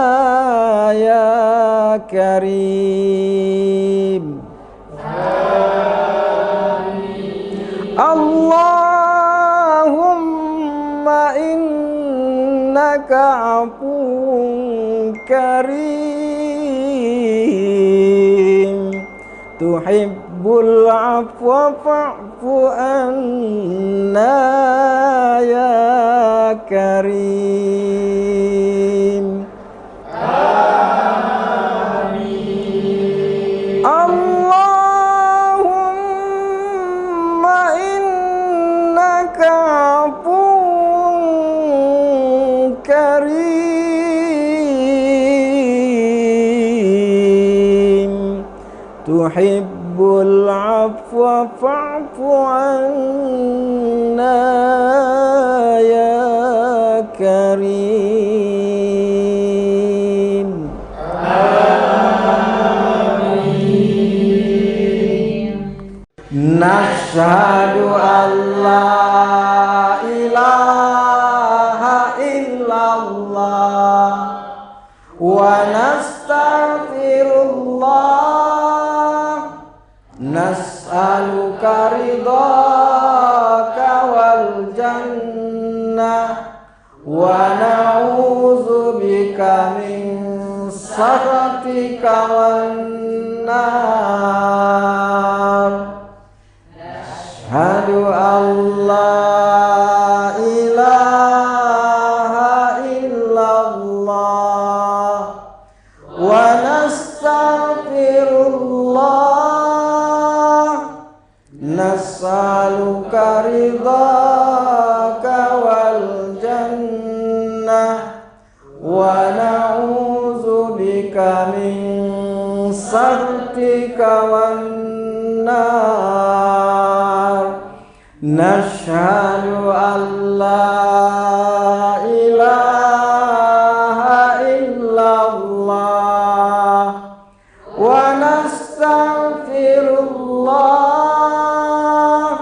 ya karim. Allahumma innaka afuwun karim tuhibbul afwa fa'fu anna ya karim. Allahumma tuhibbul afwa fa'fu anna ya karim. Nashhadu an la ilaha illallah wa nastaghfirullah, nas'aluka ridhaka wal jannah wa na'udzubika min sakhatika wan nar. Asyhadu an la ilaha illallah wa nastaghfirullah, nas'aluka ridhaka wal jannah wa na'udzubika min sakhatika wan nar. Nashhadu an la ilaha illallah wa nastaghfirullah,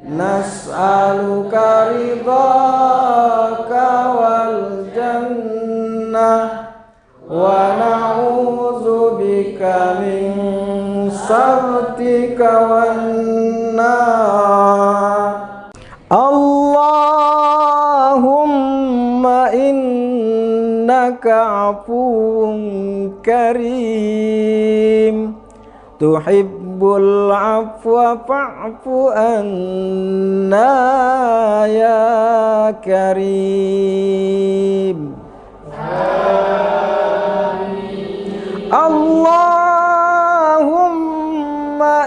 nas'aluka ridhaka wal jannah wa na'udzubika min sakhatika wan nar. Allahumma innaka afuwun karim, tuhibbul afwa fa'fu anna ya karim. Allahumma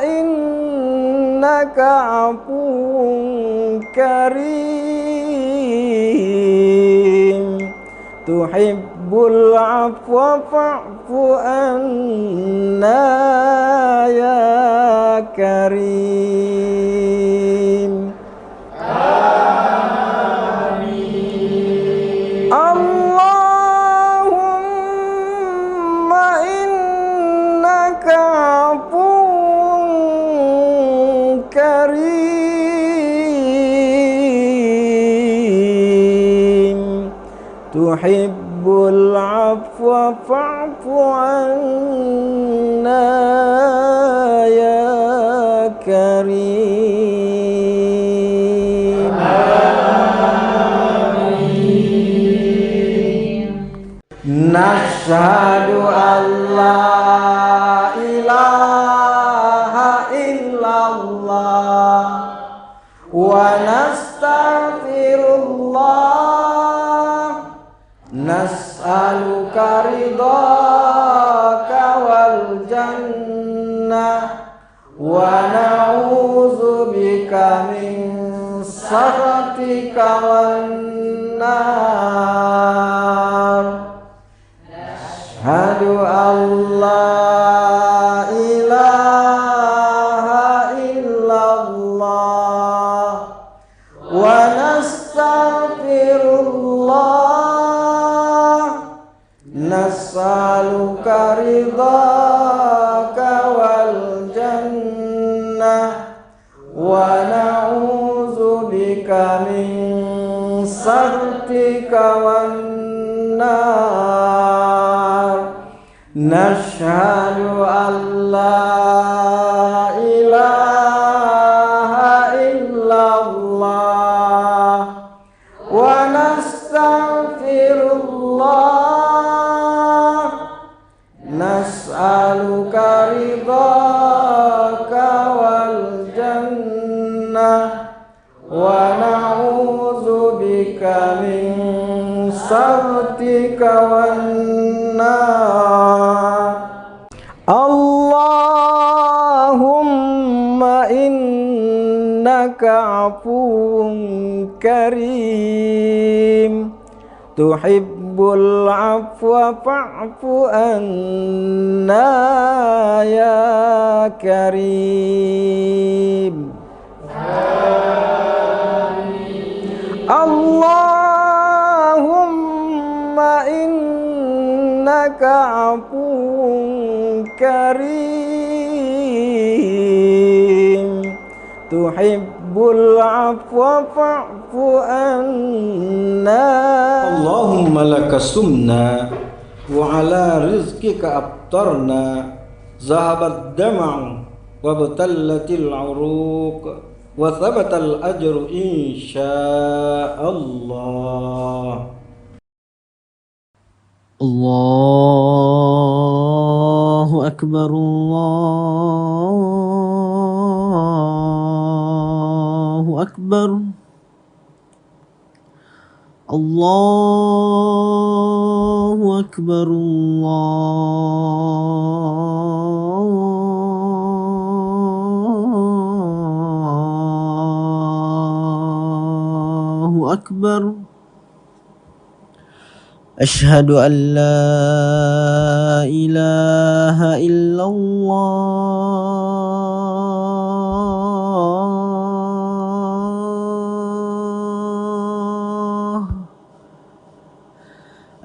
innaka afuwun karim, tuhibbul afwa fa'fu anna ya karim. Amin. Allahumma innaka afuwun karim, tuhibbul afwa fa'fu anna ya karim. Amin. Nashhadu an la ilaha illallah wa nastaghfirullah, nas'aluka ridhaka wal jannah wa na'udzubika min sakhatika wan nar. Asyhadu an la ilaha illallah wa nastaghfirullah, nas'aluka ridhaka wal jannah wa na'udzubika min sakhatika wan nar. Nashhadu an la ilaha illallah wa nastaghfirullah, nas'aluka ridhaka wal jannah wa na'udzubika min sakhatika wan nar. Allahumma innaka afuwun karim, tuhibbul tuhibbul afwa fa'fu anna ya karim. Allahumma innaka afuwun karim tuhibbul afwa fa'fu anna. Allahumma laka sumna wa ala rizqika aftarna zahabat dam'u wa batallatil uruq wa thabatal ajru insyaallah. Allahu akbar, Allahu akbar, Allahu akbar, Allahu akbar. Ashhadu an la ilaha illallah.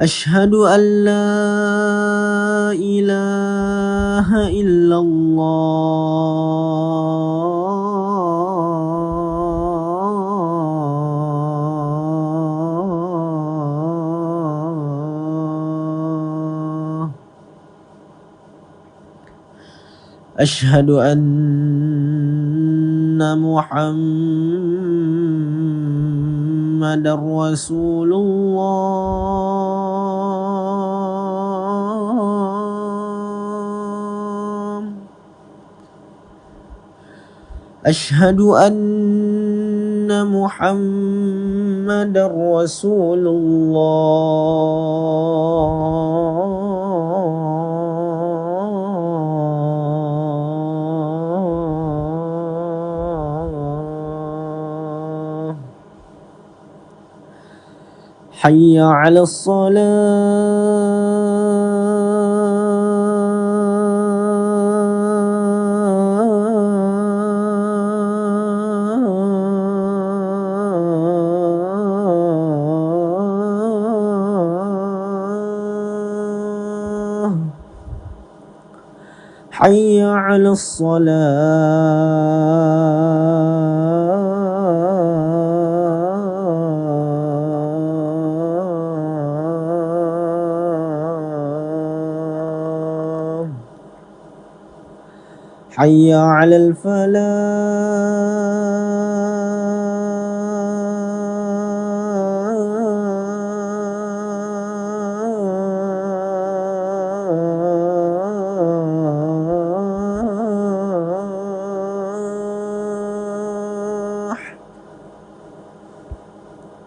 Ashhadu an la ilaha illallah. Ashhadu anna Muhammadar Rasulullah. Ashhadu anna Muhammadar Rasulullah. Hayya 'alas salah. Hayya 'alas salah. Hayya 'alal falah.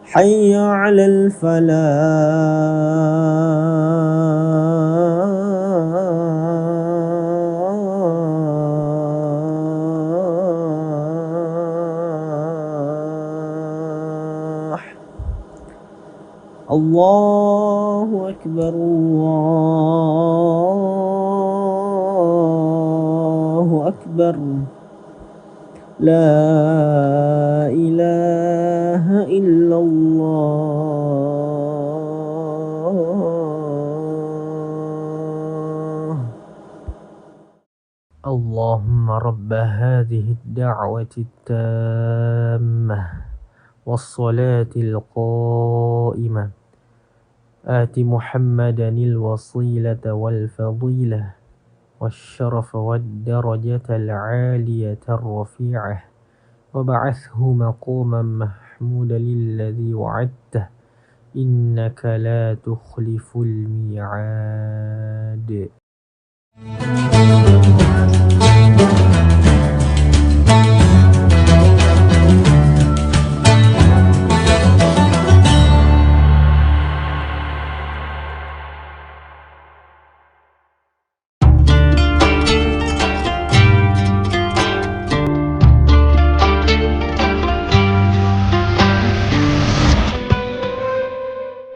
Hayya 'alal falah. Allahu akbar, Allahu akbar. La ilaha illallah. Allahumma rabba hadhihi ad-da'wati at-tammah was-salati al-qa'imah آت محمدا الوسيلة والفضيلة والشرف والدرجة العالية الرفيعة وبعثه مقاما محمودا الذي وعدته إنك لا تخلف الميعاد.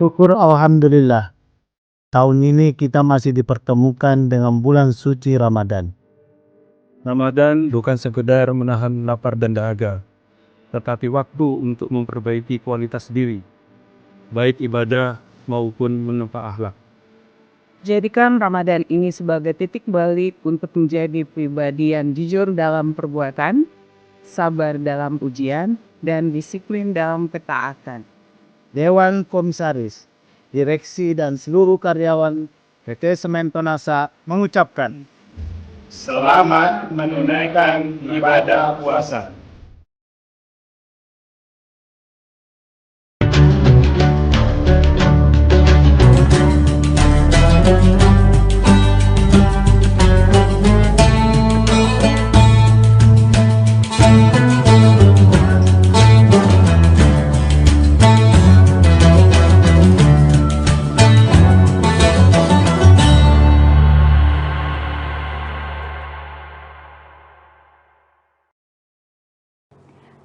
Syukur alhamdulillah. Tahun ini kita masih dipertemukan dengan bulan suci Ramadan. Ramadan bukan sekedar menahan lapar dan dahaga, tetapi waktu untuk memperbaiki kualitas diri, baik ibadah maupun menempa akhlak. Jadikan Ramadan ini sebagai titik balik untuk menjadi pribadi yang jujur dalam perbuatan, sabar dalam ujian, dan disiplin dalam ketaatan. Dewan Komisaris, Direksi dan seluruh karyawan PT Semen Tonasa mengucapkan Selamat menunaikan ibadah puasa.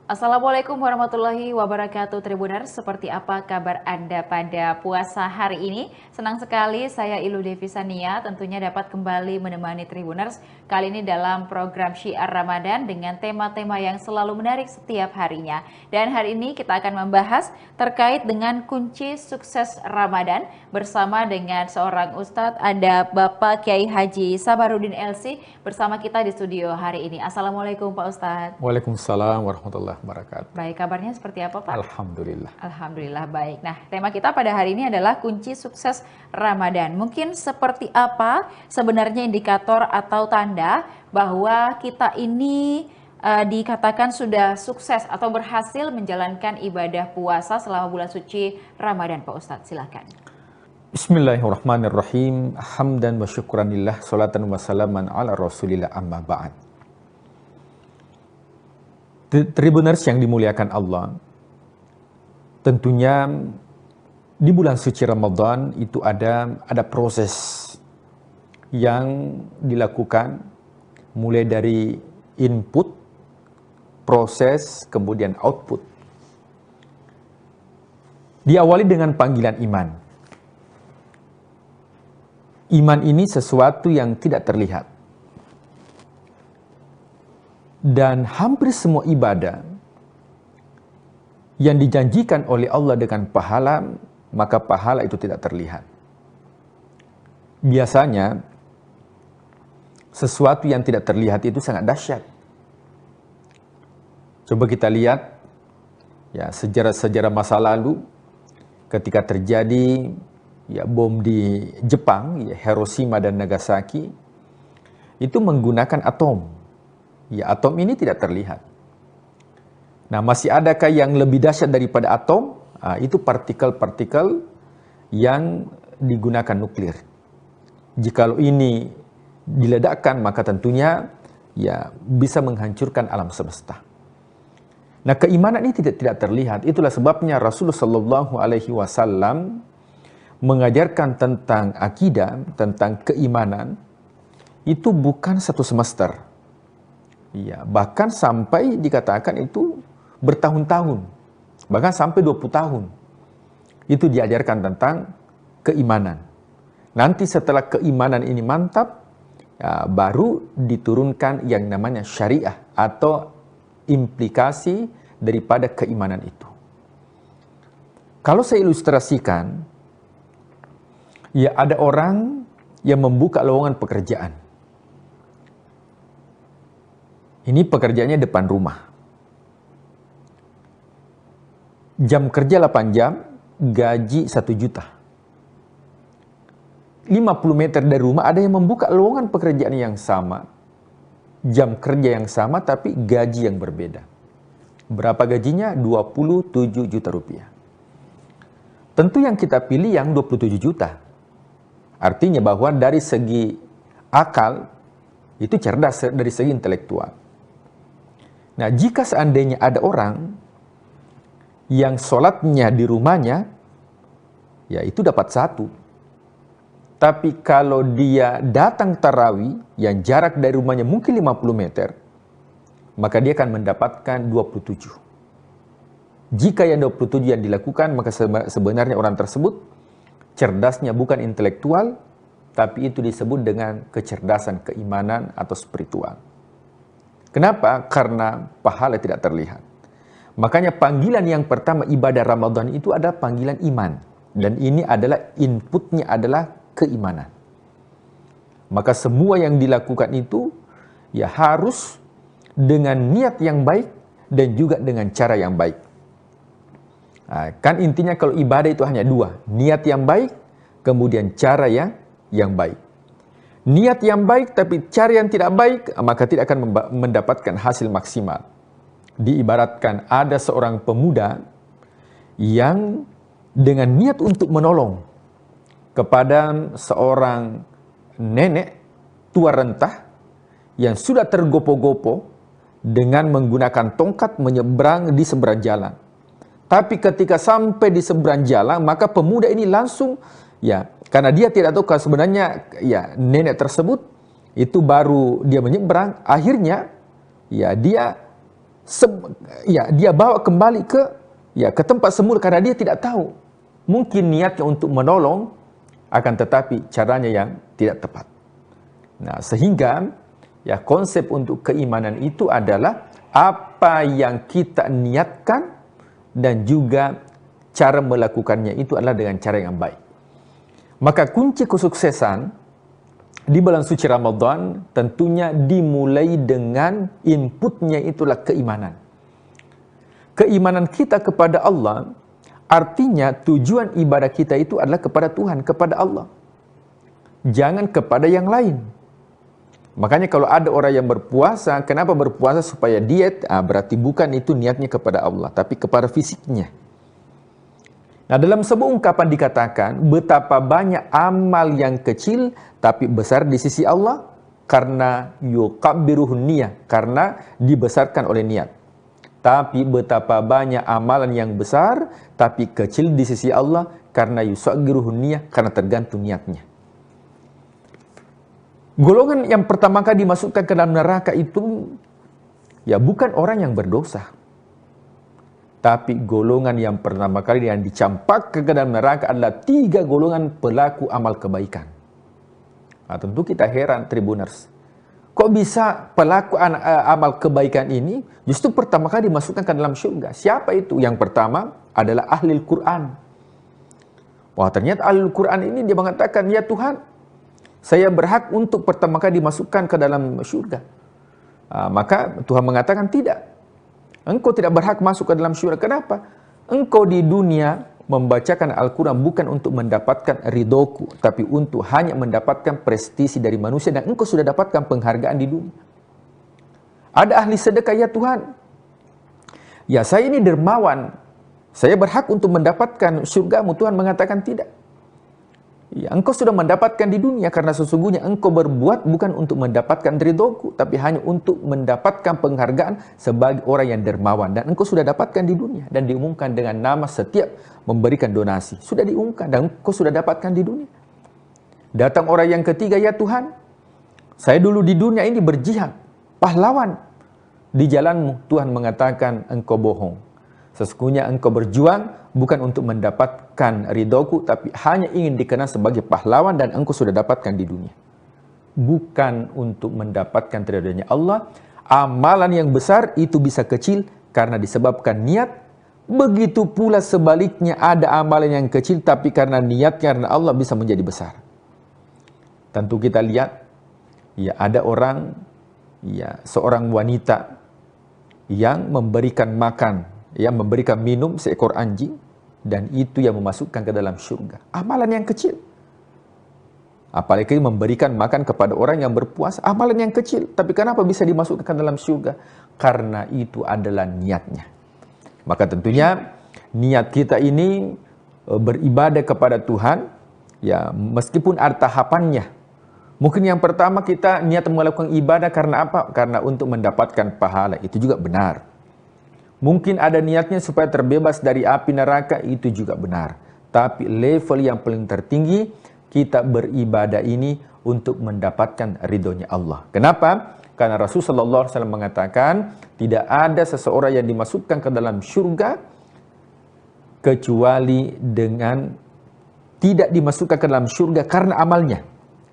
Assalamualaikum warahmatullahi wabarakatuh Tribuners, seperti apa kabar Anda pada puasa hari ini? Senang sekali saya Ilu Devisania tentunya dapat kembali menemani Tribuners kali ini dalam program Syiar Ramadan dengan tema-tema yang selalu menarik setiap harinya. Dan hari ini kita akan membahas terkait dengan kunci sukses Ramadan bersama dengan seorang Ustadz, ada Bapak Kiai Haji Sabarudin LC bersama kita di studio hari ini. Assalamualaikum Pak Ustadz. Waalaikumsalam warahmatullahi wabarakatuh. Baik, kabarnya seperti apa Pak? Alhamdulillah. Alhamdulillah baik. Nah, tema kita pada hari ini adalah kunci sukses Ramadan. Mungkin seperti apa sebenarnya indikator atau tanda bahwa kita ini dikatakan sudah sukses atau berhasil menjalankan ibadah puasa selama bulan suci Ramadan, Pak Ustadz? Silakan. Bismillahirrahmanirrahim. Hamdan wa syukranillah, salatan wa salaman ala rasulillah, amma ba'd. Tribuners yang dimuliakan Allah, tentunya di bulan suci Ramadan itu ada proses yang dilakukan mulai dari input, proses, kemudian output. Diawali dengan panggilan iman. Iman ini sesuatu yang tidak terlihat. Dan hampir semua ibadah yang dijanjikan oleh Allah dengan pahala, maka pahala itu tidak terlihat. Biasanya, sesuatu yang tidak terlihat itu sangat dahsyat. Coba kita lihat ya sejarah-sejarah masa lalu ketika terjadi ya bom di Jepang, ya Hiroshima dan Nagasaki, itu menggunakan atom. Ya, atom ini tidak terlihat. Nah, masih adakah yang lebih dahsyat daripada atom? Itu partikel-partikel yang digunakan nuklir. Jikalau ini diledakkan, maka tentunya ya bisa menghancurkan alam semesta. Nah, keimanan ini tidak terlihat. Itulah sebabnya Rasulullah SAW mengajarkan tentang akidah, tentang keimanan, itu bukan satu semester. Ya, bahkan sampai dikatakan itu bertahun-tahun, bahkan sampai 20 tahun. Itu diajarkan tentang keimanan. Nanti setelah keimanan ini mantap, ya, baru diturunkan yang namanya syariah atau implikasi daripada keimanan itu. Kalau saya ilustrasikan, ya ada orang yang membuka lowongan pekerjaan. Ini pekerjaannya depan rumah. Jam kerja 8 jam, gaji 1 juta. 50 meter dari rumah ada yang membuka lowongan pekerjaan yang sama. Jam kerja yang sama tapi gaji yang berbeda. Berapa gajinya? 27 juta rupiah. Tentu yang kita pilih yang 27 juta. Artinya bahwa dari segi akal, itu cerdas dari segi intelektual. Nah, jika seandainya ada orang yang sholatnya di rumahnya, ya itu dapat 1. Tapi kalau dia datang tarawih yang jarak dari rumahnya mungkin 50 meter, maka dia akan mendapatkan 27. Jika yang 27 yang dilakukan, maka sebenarnya orang tersebut cerdasnya bukan intelektual, tapi itu disebut dengan kecerdasan keimanan atau spiritual. Kenapa? Karena pahala tidak terlihat. Makanya panggilan yang pertama ibadah Ramadan itu adalah panggilan iman. Dan ini adalah inputnya adalah keimanan. Maka semua yang dilakukan itu ya harus dengan niat yang baik dan juga dengan cara yang baik. Kan intinya kalau ibadah itu hanya dua, niat yang baik, kemudian cara yang baik. Niat yang baik tapi cara yang tidak baik, maka tidak akan mendapatkan hasil maksimal. Diibaratkan ada seorang pemuda yang dengan niat untuk menolong kepada seorang nenek tua rentah yang sudah tergopoh-gopoh dengan menggunakan tongkat menyeberang di seberang jalan. Tapi ketika sampai di seberang jalan, maka pemuda ini langsung, ya, karena dia tidak tahu kalau sebenarnya ya nenek tersebut itu baru dia menyeberang, akhirnya ya dia bawa kembali ke tempat semula karena dia tidak tahu. Mungkin niatnya untuk menolong, akan tetapi caranya yang tidak tepat. Nah, sehingga ya konsep untuk keimanan itu adalah apa yang kita niatkan dan juga cara melakukannya itu adalah dengan cara yang baik. Maka kunci kesuksesan di bulan suci Ramadan tentunya dimulai dengan inputnya itulah keimanan. Keimanan kita kepada Allah artinya tujuan ibadah kita itu adalah kepada Tuhan, kepada Allah. Jangan kepada yang lain. Makanya kalau ada orang yang berpuasa, kenapa berpuasa supaya diet? Berarti bukan itu niatnya kepada Allah, tapi kepada fisiknya. Nah, dalam sebuah ungkapan dikatakan, betapa banyak amal yang kecil, tapi besar di sisi Allah, karena yukabbiruhun niyah, karena dibesarkan oleh niat. Tapi betapa banyak amalan yang besar, tapi kecil di sisi Allah, karena yusaggiruhun niyah, karena tergantung niatnya. Golongan yang pertama kali dimasukkan ke dalam neraka itu ya bukan orang yang berdosa. Tapi golongan yang pertama kali yang dicampakkan ke dalam neraka adalah 3 golongan pelaku amal kebaikan. Nah, tentu kita heran Tribuners. Kok bisa pelaku amal kebaikan ini justru pertama kali dimasukkan ke dalam surga? Siapa itu? Yang pertama adalah ahli Al-Quran. Wah, ternyata ahli Al-Quran ini dia mengatakan, ya Tuhan, saya berhak untuk pertama kali dimasukkan ke dalam syurga. Maka Tuhan mengatakan tidak. Engkau tidak berhak masuk ke dalam syurga. Kenapa? Engkau di dunia membacakan Al-Quran bukan untuk mendapatkan ridhoku, tapi untuk hanya mendapatkan prestisi dari manusia, dan engkau sudah dapatkan penghargaan di dunia. Ada ahli sedekah, ya Tuhan, ya saya ini dermawan, saya berhak untuk mendapatkan syurgamu. Tuhan mengatakan tidak. Ya, engkau sudah mendapatkan di dunia karena sesungguhnya engkau berbuat bukan untuk mendapatkan ridhoku, tapi hanya untuk mendapatkan penghargaan sebagai orang yang dermawan. Dan engkau sudah dapatkan di dunia dan diumumkan dengan nama setiap memberikan donasi. Sudah diumumkan dan engkau sudah dapatkan di dunia. Datang orang yang ketiga, ya Tuhan, saya dulu di dunia ini berjihad, pahlawan di jalanmu. Tuhan mengatakan engkau bohong. Sesungguhnya engkau berjuang bukan untuk mendapatkan ridhoku, tapi hanya ingin dikenal sebagai pahlawan dan engkau sudah dapatkan di dunia. Bukan untuk mendapatkan ridhonya Allah. Amalan yang besar itu bisa kecil karena disebabkan niat. Begitu pula sebaliknya ada amalan yang kecil tapi karena niat karena Allah bisa menjadi besar. Tentu kita lihat, ya ada orang, ya seorang wanita yang memberikan makan, yang memberikan minum seekor anjing, dan itu yang memasukkan ke dalam syurga. Amalan yang kecil. Apalagi memberikan makan kepada orang yang berpuasa, amalan yang kecil. Tapi kenapa bisa dimasukkan ke dalam syurga? Karena itu adalah niatnya. Maka tentunya niat kita ini beribadah kepada Tuhan, ya meskipun ada tahapannya. Mungkin yang pertama kita niat melakukan ibadah karena apa? Karena untuk mendapatkan pahala, itu juga benar. Mungkin ada niatnya supaya terbebas dari api neraka, itu juga benar. Tapi level yang paling tertinggi, kita beribadah ini untuk mendapatkan ridhonya Allah. Kenapa? Karena Rasulullah SAW mengatakan, tidak ada seseorang yang dimasukkan ke dalam syurga kecuali dengan tidak dimasukkan ke dalam surga karena amalnya.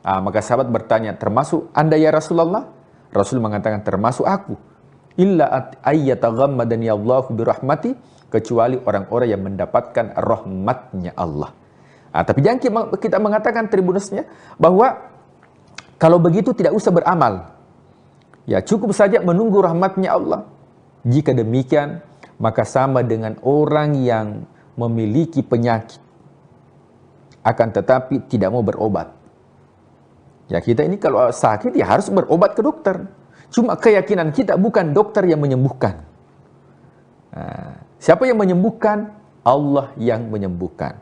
Maka sahabat bertanya, termasuk Anda ya Rasulullah? Rasul mengatakan, termasuk aku. Illa ayyataghammadani Allahu birahmati, kecuali orang-orang yang mendapatkan rahmatnya Allah. Tapi jangan kita mengatakan tribunusnya bahwa kalau begitu tidak usah beramal. Ya, cukup saja menunggu rahmatnya Allah. Jika demikian, maka sama dengan orang yang memiliki penyakit, akan tetapi tidak mau berobat. Ya, kita ini kalau sakit ya harus berobat ke dokter. Cuma keyakinan kita bukan dokter yang menyembuhkan. Siapa yang menyembuhkan? Allah yang menyembuhkan.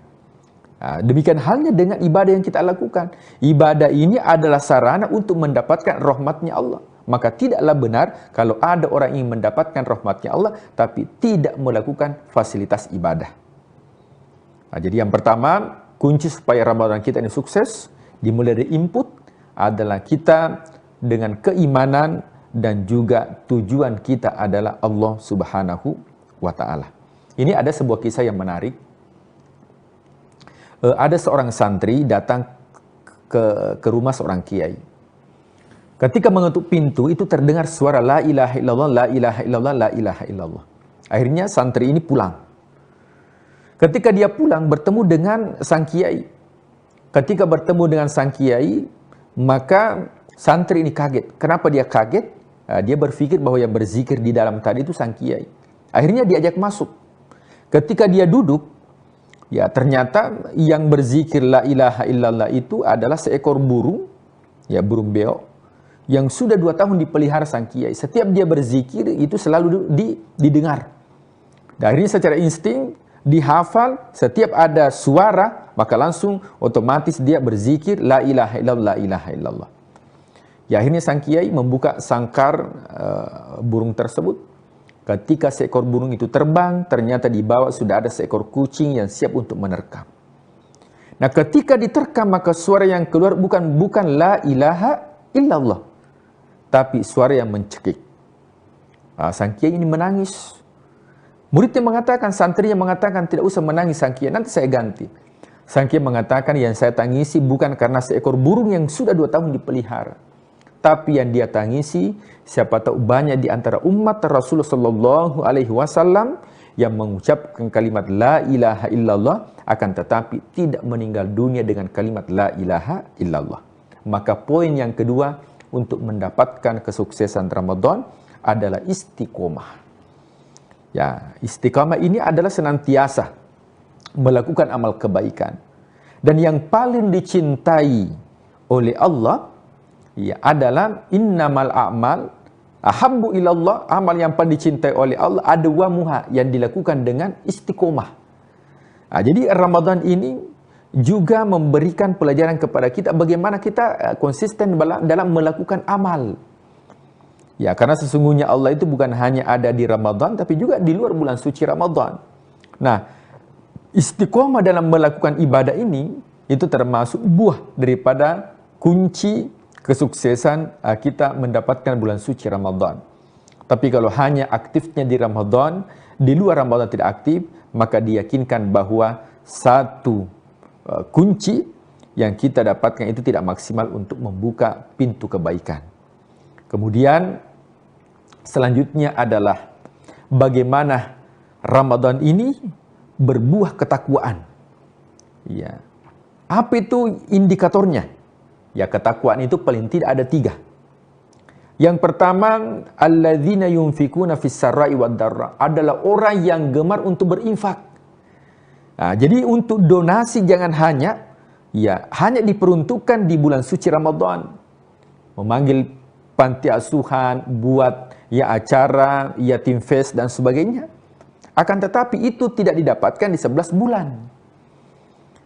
Demikian halnya dengan ibadah yang kita lakukan. Ibadah ini adalah sarana untuk mendapatkan rahmatnya Allah. Maka tidaklah benar kalau ada orang yang mendapatkan rahmatnya Allah tapi tidak melakukan fasilitas ibadah. Jadi yang pertama, kunci supaya Ramadan kita ini sukses, dimulai dari input, adalah kita dengan keimanan dan juga tujuan kita adalah Allah Subhanahu wa Ta'ala. Ini ada sebuah kisah yang menarik. Ada seorang santri datang ke rumah seorang kiai. Ketika mengetuk pintu, itu terdengar suara la ilaha illallah, la ilaha illallah, la ilaha illallah. Akhirnya santri ini pulang. Ketika dia pulang, bertemu dengan sang kiai. Ketika bertemu dengan sang kiai, maka santri ini kaget. Kenapa dia kaget? Dia berpikir bahwa yang berzikir di dalam tadi itu sang kiai. Akhirnya diajak masuk. Ketika dia duduk, ya ternyata yang berzikir la ilaha illallah itu adalah seekor burung, ya burung beo, yang sudah 2 tahun dipelihara sang kiai. Setiap dia berzikir itu selalu didengar. Dan akhirnya secara insting dihafal, setiap ada suara maka langsung otomatis dia berzikir la ilaha illallah, la ilaha illallah. Ya akhirnya sang kiai membuka sangkar burung tersebut. Ketika seekor burung itu terbang, ternyata di bawah sudah ada seekor kucing yang siap untuk menerkam. Nah, ketika diterkam maka suara yang keluar bukan la ilaha illallah, tapi suara yang mencekik. Sang kiai ini menangis. Muridnya mengatakan, santrinya mengatakan, tidak usah menangis sang kiai, nanti saya ganti. Sang kiai mengatakan, yang saya tangisi bukan karena seekor burung yang sudah 2 tahun dipelihara, tapi yang dia tangisi, siapa tahu banyak di antara umat Rasulullah Shallallahu Alaihi Wasallam yang mengucapkan kalimat la ilaha illallah, akan tetapi tidak meninggal dunia dengan kalimat la ilaha illallah. Maka poin yang kedua untuk mendapatkan kesuksesan Ramadan adalah istiqomah. Ya, istiqomah ini adalah senantiasa melakukan amal kebaikan. Dan yang paling dicintai oleh Allah ya adalah innamal a'mal ahabbu ilallah, amal yang paling dicintai oleh Allah adwamuha, yang dilakukan dengan istiqomah. Jadi Ramadan ini juga memberikan pelajaran kepada kita bagaimana kita konsisten dalam melakukan amal. Ya, karena sesungguhnya Allah itu bukan hanya ada di Ramadan tapi juga di luar bulan suci Ramadan. Nah, istiqomah dalam melakukan ibadah ini itu termasuk buah daripada kunci kesuksesan kita mendapatkan bulan suci Ramadan. Tapi kalau hanya aktifnya di Ramadan, di luar Ramadan tidak aktif, maka diyakinkan bahwa satu kunci yang kita dapatkan itu tidak maksimal untuk membuka pintu kebaikan. Kemudian selanjutnya adalah bagaimana Ramadan ini berbuah ketakwaan. Ya. Apa itu indikatornya? Ya, ketakwaan itu paling tidak ada 3. Yang pertama, alladzina yunfikuna fis sarra'i wad dharra, adalah orang yang gemar untuk berinfak. Nah, jadi untuk donasi jangan hanya diperuntukkan di bulan suci Ramadan. Memanggil panti asuhan, buat acara, yatim fest dan sebagainya. Akan tetapi itu tidak didapatkan di 11 bulan.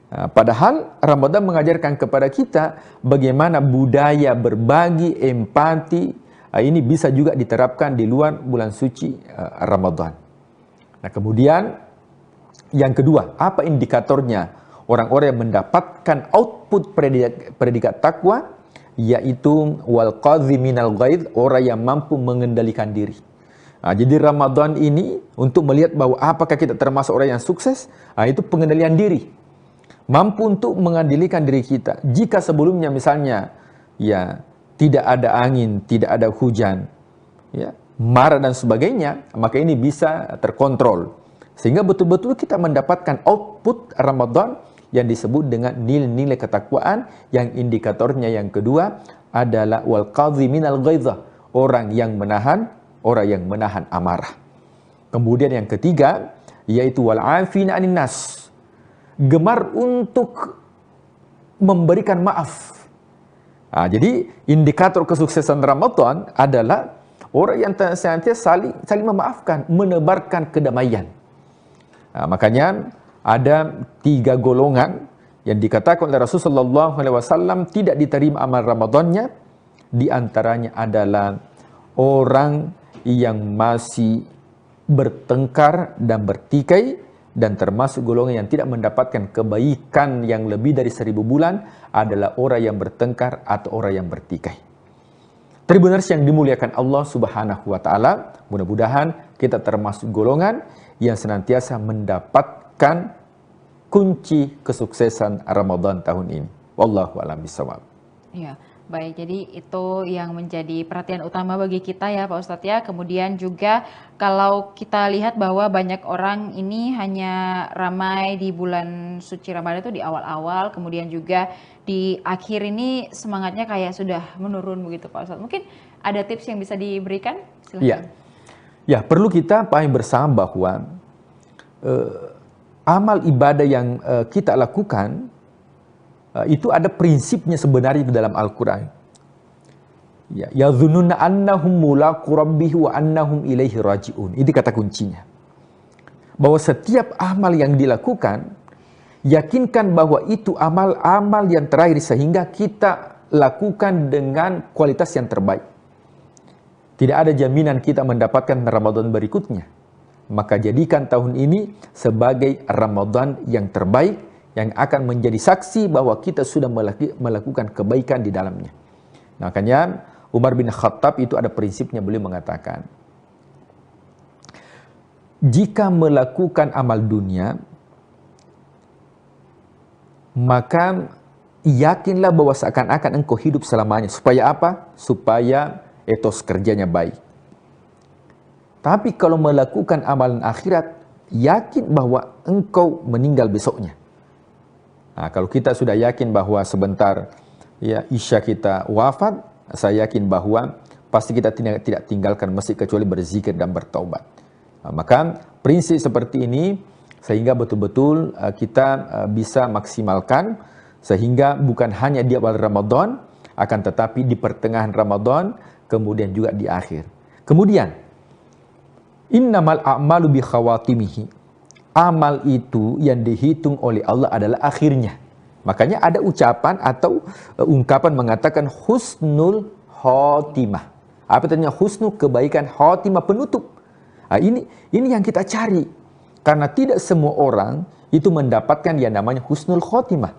Nah, padahal Ramadan mengajarkan kepada kita bagaimana budaya berbagi, empati, ini bisa juga diterapkan di luar bulan suci Ramadan. Nah, kemudian yang kedua, apa indikatornya orang-orang yang mendapatkan output predikat takwa, yaitu wal qadhiminal ghaidh, orang yang mampu mengendalikan diri. Jadi Ramadan ini untuk melihat bahwa apakah kita termasuk orang yang sukses, itu pengendalian diri. Mampu untuk mengendalikan diri kita. Jika sebelumnya misalnya ya tidak ada angin, tidak ada hujan, ya, marah dan sebagainya, maka ini bisa terkontrol. Sehingga betul-betul kita mendapatkan output Ramadan yang disebut dengan nilai-nilai ketakwaan, yang indikatornya yang kedua adalah wal qadziminal ghaidha, orang yang menahan amarah. Kemudian yang ketiga yaitu wal afina 'anin nas, gemar untuk memberikan maaf. Jadi indikator kesuksesan Ramadan adalah orang yang senantiasa saling memaafkan, menebarkan kedamaian. Makanya ada 3 golongan yang dikatakan oleh Rasulullah SAW tidak diterima amal Ramadannya. Di antaranya adalah orang yang masih bertengkar dan bertikai, dan termasuk golongan yang tidak mendapatkan kebaikan yang lebih dari 1000 bulan adalah orang yang bertengkar atau orang yang bertikai. Tribuners yang dimuliakan Allah Subhanahu wa taala, mudah-mudahan kita termasuk golongan yang senantiasa mendapatkan kunci kesuksesan Ramadan tahun ini. Wallahu a'lam bishawab. Ya, baik. Jadi itu yang menjadi perhatian utama bagi kita ya Pak Ustadz ya. Kemudian juga kalau kita lihat bahwa banyak orang ini hanya ramai di bulan suci Ramadan itu di awal-awal, kemudian juga di akhir ini semangatnya kayak sudah menurun begitu Pak Ustadz. Mungkin ada tips yang bisa diberikan? Silakan. Ya, perlu kita pahami bersama bahwa amal ibadah yang kita lakukan itu ada prinsipnya sebenarnya di dalam Al-Quran. Ya, yadhununa annahum mulaqu rabbihim wa annahum ilaihi raji'un. Ini kata kuncinya. Bahwa setiap amal yang dilakukan, yakinkan bahwa itu amal-amal yang terakhir sehingga kita lakukan dengan kualitas yang terbaik. Tidak ada jaminan kita mendapatkan Ramadan berikutnya. Maka jadikan tahun ini sebagai Ramadan yang terbaik, yang akan menjadi saksi bahwa kita sudah melakukan kebaikan di dalamnya. Makanya Umar bin Khattab itu ada prinsipnya, beliau mengatakan, jika melakukan amal dunia, maka yakinlah bahwa seakan-akan engkau hidup selamanya. Supaya apa? Supaya etos kerjanya baik. Tapi kalau melakukan amalan akhirat, yakin bahwa engkau meninggal besoknya. Kalau kita sudah yakin bahwa sebentar ya isya kita wafat, saya yakin bahwa pasti kita tidak tinggalkan masjid kecuali berzikir dan bertaubat. Maka prinsip seperti ini sehingga betul-betul kita bisa maksimalkan, sehingga bukan hanya di awal Ramadan, akan tetapi di pertengahan Ramadan, kemudian juga di akhir. Kemudian, innamal a'malu bi khawatimihi. Amal itu yang dihitung oleh Allah adalah akhirnya. Makanya ada ucapan atau ungkapan mengatakan husnul khotimah. Apa artinya husnul? Kebaikan, khotimah penutup. Ini yang kita cari. Karena tidak semua orang itu mendapatkan yang namanya husnul khotimah.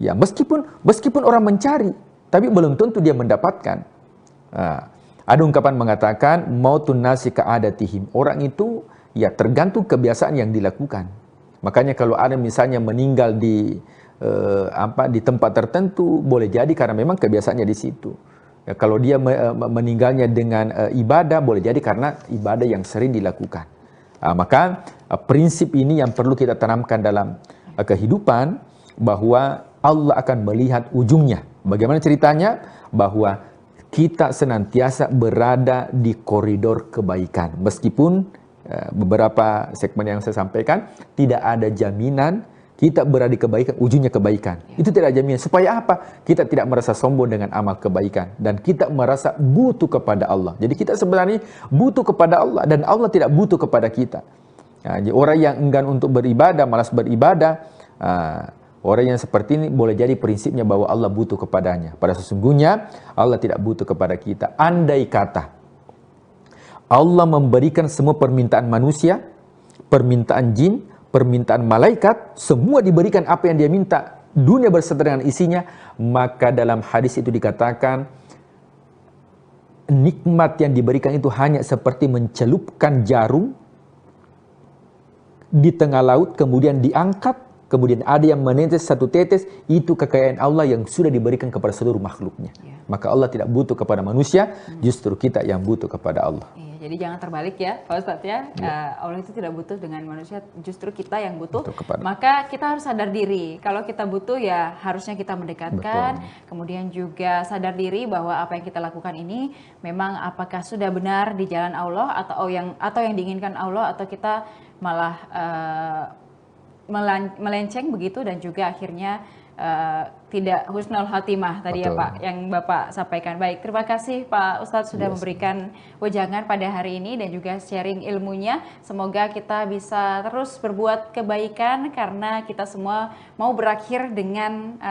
Ya, meskipun orang mencari, tapi belum tentu dia mendapatkan. Ada ungkapan mengatakan mautun nasi ka'adatihim. Orang itu ya tergantung kebiasaan yang dilakukan. Makanya kalau ada misalnya meninggal di tempat tertentu, boleh jadi karena memang kebiasaannya di situ. Ya, kalau dia meninggalnya dengan ibadah, boleh jadi karena ibadah yang sering dilakukan. Maka prinsip ini yang perlu kita tanamkan dalam kehidupan, bahwa Allah akan melihat ujungnya. Bagaimana ceritanya? Bahwa kita senantiasa berada di koridor kebaikan. Meskipun beberapa segmen yang saya sampaikan, tidak ada jaminan kita berada di kebaikan, ujungnya kebaikan. Itu tidak jaminan. Supaya apa? Kita tidak merasa sombong dengan amal kebaikan. Dan kita merasa butuh kepada Allah. Jadi kita sebenarnya butuh kepada Allah, dan Allah tidak butuh kepada kita. Jadi orang yang enggan untuk beribadah, malas beribadah, orang yang seperti ini boleh jadi prinsipnya bahwa Allah butuh kepadanya. Pada sesungguhnya Allah tidak butuh kepada kita. Andai kata Allah memberikan semua permintaan manusia, permintaan jin, permintaan malaikat, semua diberikan apa yang dia minta, dunia berserta dengan isinya, maka dalam hadis itu dikatakan nikmat yang diberikan itu hanya seperti mencelupkan jarum di tengah laut, kemudian diangkat, kemudian ada yang menetes satu tetes, itu kekayaan Allah yang sudah diberikan kepada seluruh makhluknya. Maka Allah tidak butuh kepada manusia, justru kita yang butuh kepada Allah. Jadi jangan terbalik ya Pak Ustadz ya. Allah itu tidak butuh dengan manusia, justru kita yang butuh. Maka kita harus sadar diri. Kalau kita butuh ya harusnya kita mendekatkan. Kemudian juga sadar diri bahwa apa yang kita lakukan ini memang apakah sudah benar di jalan Allah atau yang diinginkan Allah, atau kita malah melenceng begitu, dan juga akhirnya tidak husnul khatimah tadi ya Pak, yang Bapak sampaikan. Baik, terima kasih Pak Ustadz sudah memberikan wejangan pada hari ini dan juga sharing ilmunya. Semoga kita bisa terus berbuat kebaikan karena kita semua mau berakhir dengan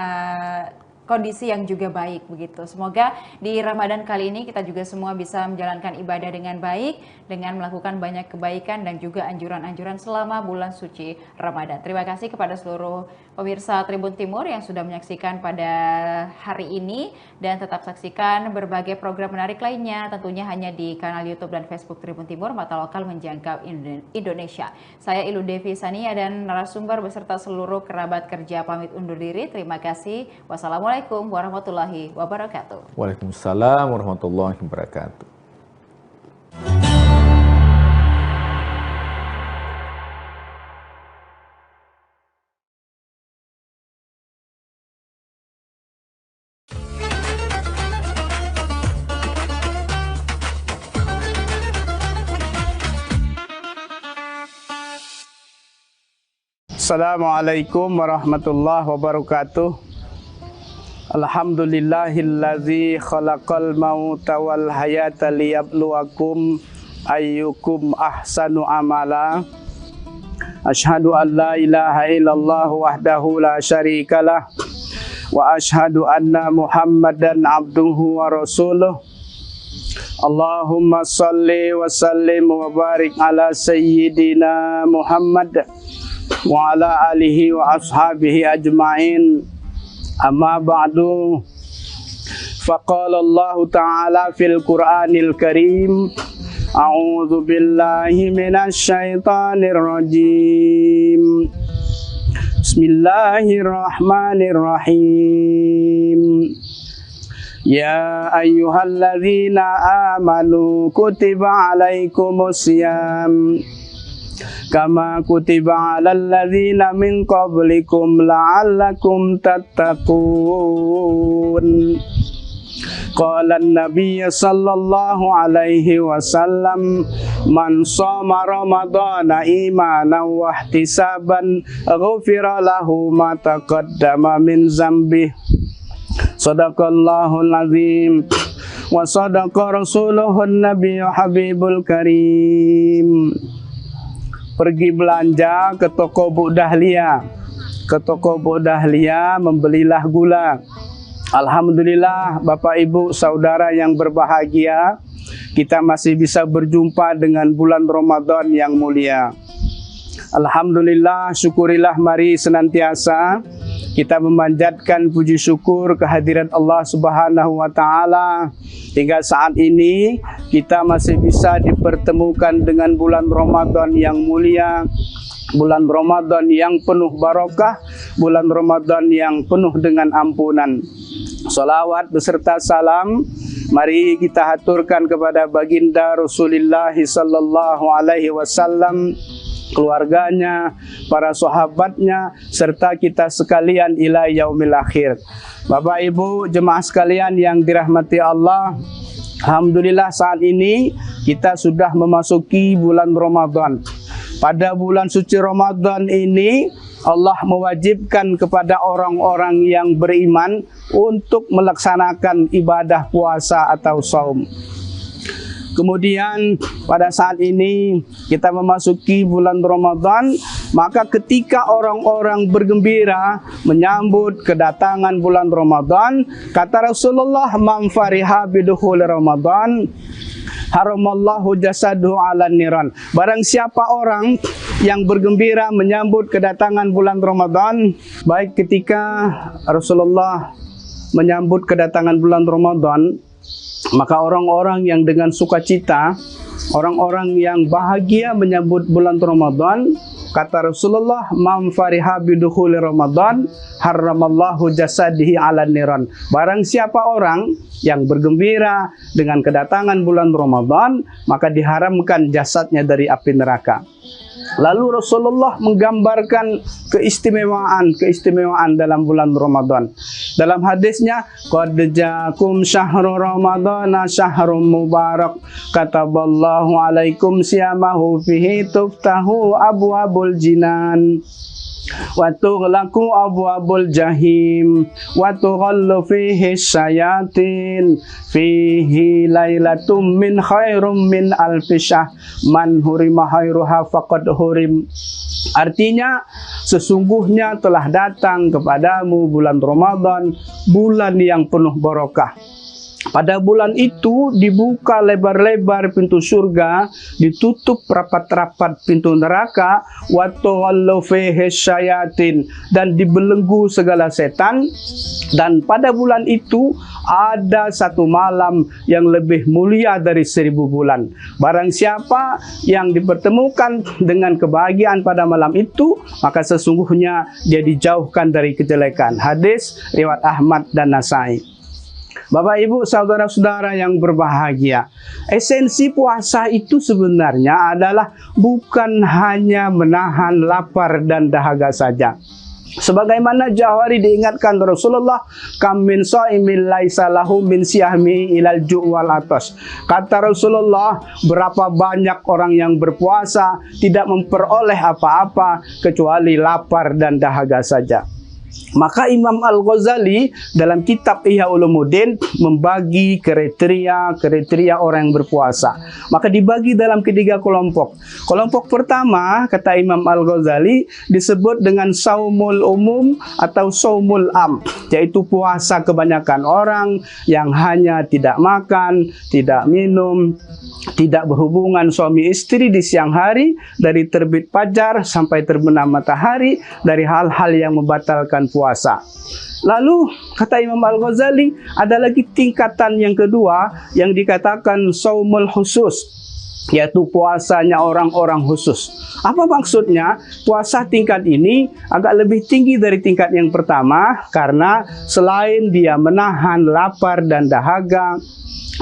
kondisi yang juga baik begitu. Semoga di Ramadan kali ini kita juga semua bisa menjalankan ibadah dengan baik, dengan melakukan banyak kebaikan dan juga anjuran-anjuran selama bulan suci Ramadan. Terima kasih kepada seluruh pemirsa Tribun Timur yang sudah menyaksikan pada hari ini, dan tetap saksikan berbagai program menarik lainnya tentunya hanya di kanal YouTube dan Facebook Tribun Timur, mata lokal menjangkau Indonesia. Saya Ilu Devi Sania dan narasumber beserta seluruh kerabat kerja pamit undur diri. Terima kasih. Wassalamualaikum warahmatullahi wabarakatuh. Waalaikumsalam warahmatullahi wabarakatuh. Assalamualaikum warahmatullahi wabarakatuh. Alhamdulillahillazi khalaqal mauta wal hayata liyabluwakum ayyukum ahsanu amala. Asyhadu an la ilaha illallah wahdahu la syarikalah wa asyhadu anna Muhammadan abduhu wa rasuluh. Allahumma salli wa sallim wa barik ala sayyidina Muhammad wa ala alihi wa ashabihi ajma'in. Amma ba'du. Faqala Allah Ta'ala fil Qur'anil Karim, a'udzu billahi minasy syaithanir rajim. Bismillahirrahmanirrahim. Ya ayyuhalladzina amanu kutiba alaikumusiyam kama kutiba alal ladzina min qablikum la'allakum tattaqun. Qala an-nabiy sallallahu alaihi wasallam, man shoma ramadhana imanan wa ihtisaban ghufira lahu ma taqaddama min dzambihi. Shadaqallahul azim wa sadaqa rasuluhun nabiyyu habibul karim. Pergi belanja ke toko Bu Dahlia. Ke toko Bu Dahlia membelilah gula. Alhamdulillah Bapak Ibu Saudara yang berbahagia, kita masih bisa berjumpa dengan bulan Ramadan yang mulia. Alhamdulillah, syukurilah mari senantiasa kita memanjatkan puji syukur kehadirat Allah Subhanahu wa Ta'ala. Hingga saat ini kita masih bisa dipertemukan dengan bulan Ramadan yang mulia, bulan Ramadan yang penuh barokah, bulan Ramadan yang penuh dengan ampunan. Salawat beserta salam mari kita haturkan kepada baginda Rasulullah sallallahu alaihi wasallam, keluarganya, para sahabatnya, serta kita sekalian ila yaumil akhir. Bapak Ibu jemaah sekalian yang dirahmati Allah, alhamdulillah saat ini kita sudah memasuki bulan Ramadan. Pada bulan suci Ramadan ini Allah mewajibkan kepada orang-orang yang beriman untuk melaksanakan ibadah puasa atau saum. Kemudian pada saat ini kita memasuki bulan Ramadan, maka ketika orang-orang bergembira menyambut kedatangan bulan Ramadan, kata Rasulullah, man fariha bidukhul Ramadan haramallahu jasadu ala niran. Barang siapa orang yang bergembira menyambut kedatangan bulan Ramadan, baik ketika Rasulullah menyambut kedatangan bulan Ramadan, Maka orang-orang yang dengan sukacita, orang-orang yang bahagia menyambut bulan Ramadan, kata Rasulullah, "Man fariha bidukhuli Ramadan, harramallahu jasadihi 'alan niran." Barang siapa orang yang bergembira dengan kedatangan bulan Ramadan, maka diharamkan jasadnya dari api neraka. Lalu Rasulullah menggambarkan keistimewaan dalam bulan Ramadan. Dalam hadisnya, "Qad ja'akum syahrul ramadana syahrun mubarak, kataballahu alaikum siyamahu fihi tuftahu abwabul jinan wa tughlaqu abwabul jahim wa tughallu fihi syayatin fihi lailatum min khairum min alfi syahr man hurima khairuha faqad hurim." Artinya, sesungguhnya telah datang kepadamu bulan Ramadan, bulan yang penuh barokah. Pada bulan itu dibuka lebar-lebar pintu surga, ditutup rapat-rapat pintu neraka, wa tughallu fihi syayatin, dan dibelenggu segala setan. Dan pada bulan itu ada satu malam yang lebih mulia dari 1000 bulan. Barang siapa yang dipertemukan dengan kebahagiaan pada malam itu, maka sesungguhnya dia dijauhkan dari kejelekan. Hadis riwayat Ahmad dan Nasai. Bapak, Ibu, saudara-saudara yang berbahagia, esensi puasa itu sebenarnya adalah bukan hanya menahan lapar dan dahaga saja. Sebagaimana jauh hari diingatkan Rasulullah, "Kam min shaimin laisa lahu min siyami ilal ju' wal atas." Kata Rasulullah, berapa banyak orang yang berpuasa tidak memperoleh apa-apa kecuali lapar dan dahaga saja. Maka Imam Al-Ghazali dalam kitab Ihya Ulumuddin membagi kriteria orang yang berpuasa. Maka dibagi dalam ketiga kelompok. Kelompok pertama, kata Imam Al-Ghazali, disebut dengan saumul umum atau saumul am, yaitu puasa kebanyakan orang yang hanya tidak makan, tidak minum, tidak berhubungan suami istri di siang hari, dari terbit fajar sampai terbenam matahari, dari hal-hal yang membatalkan puasa. Lalu kata Imam Al-Ghazali, ada lagi tingkatan yang kedua yang dikatakan saumul khusus, yaitu puasanya orang-orang khusus. Apa maksudnya? Puasa tingkat ini agak lebih tinggi dari tingkat yang pertama, karena selain dia menahan lapar dan dahaga,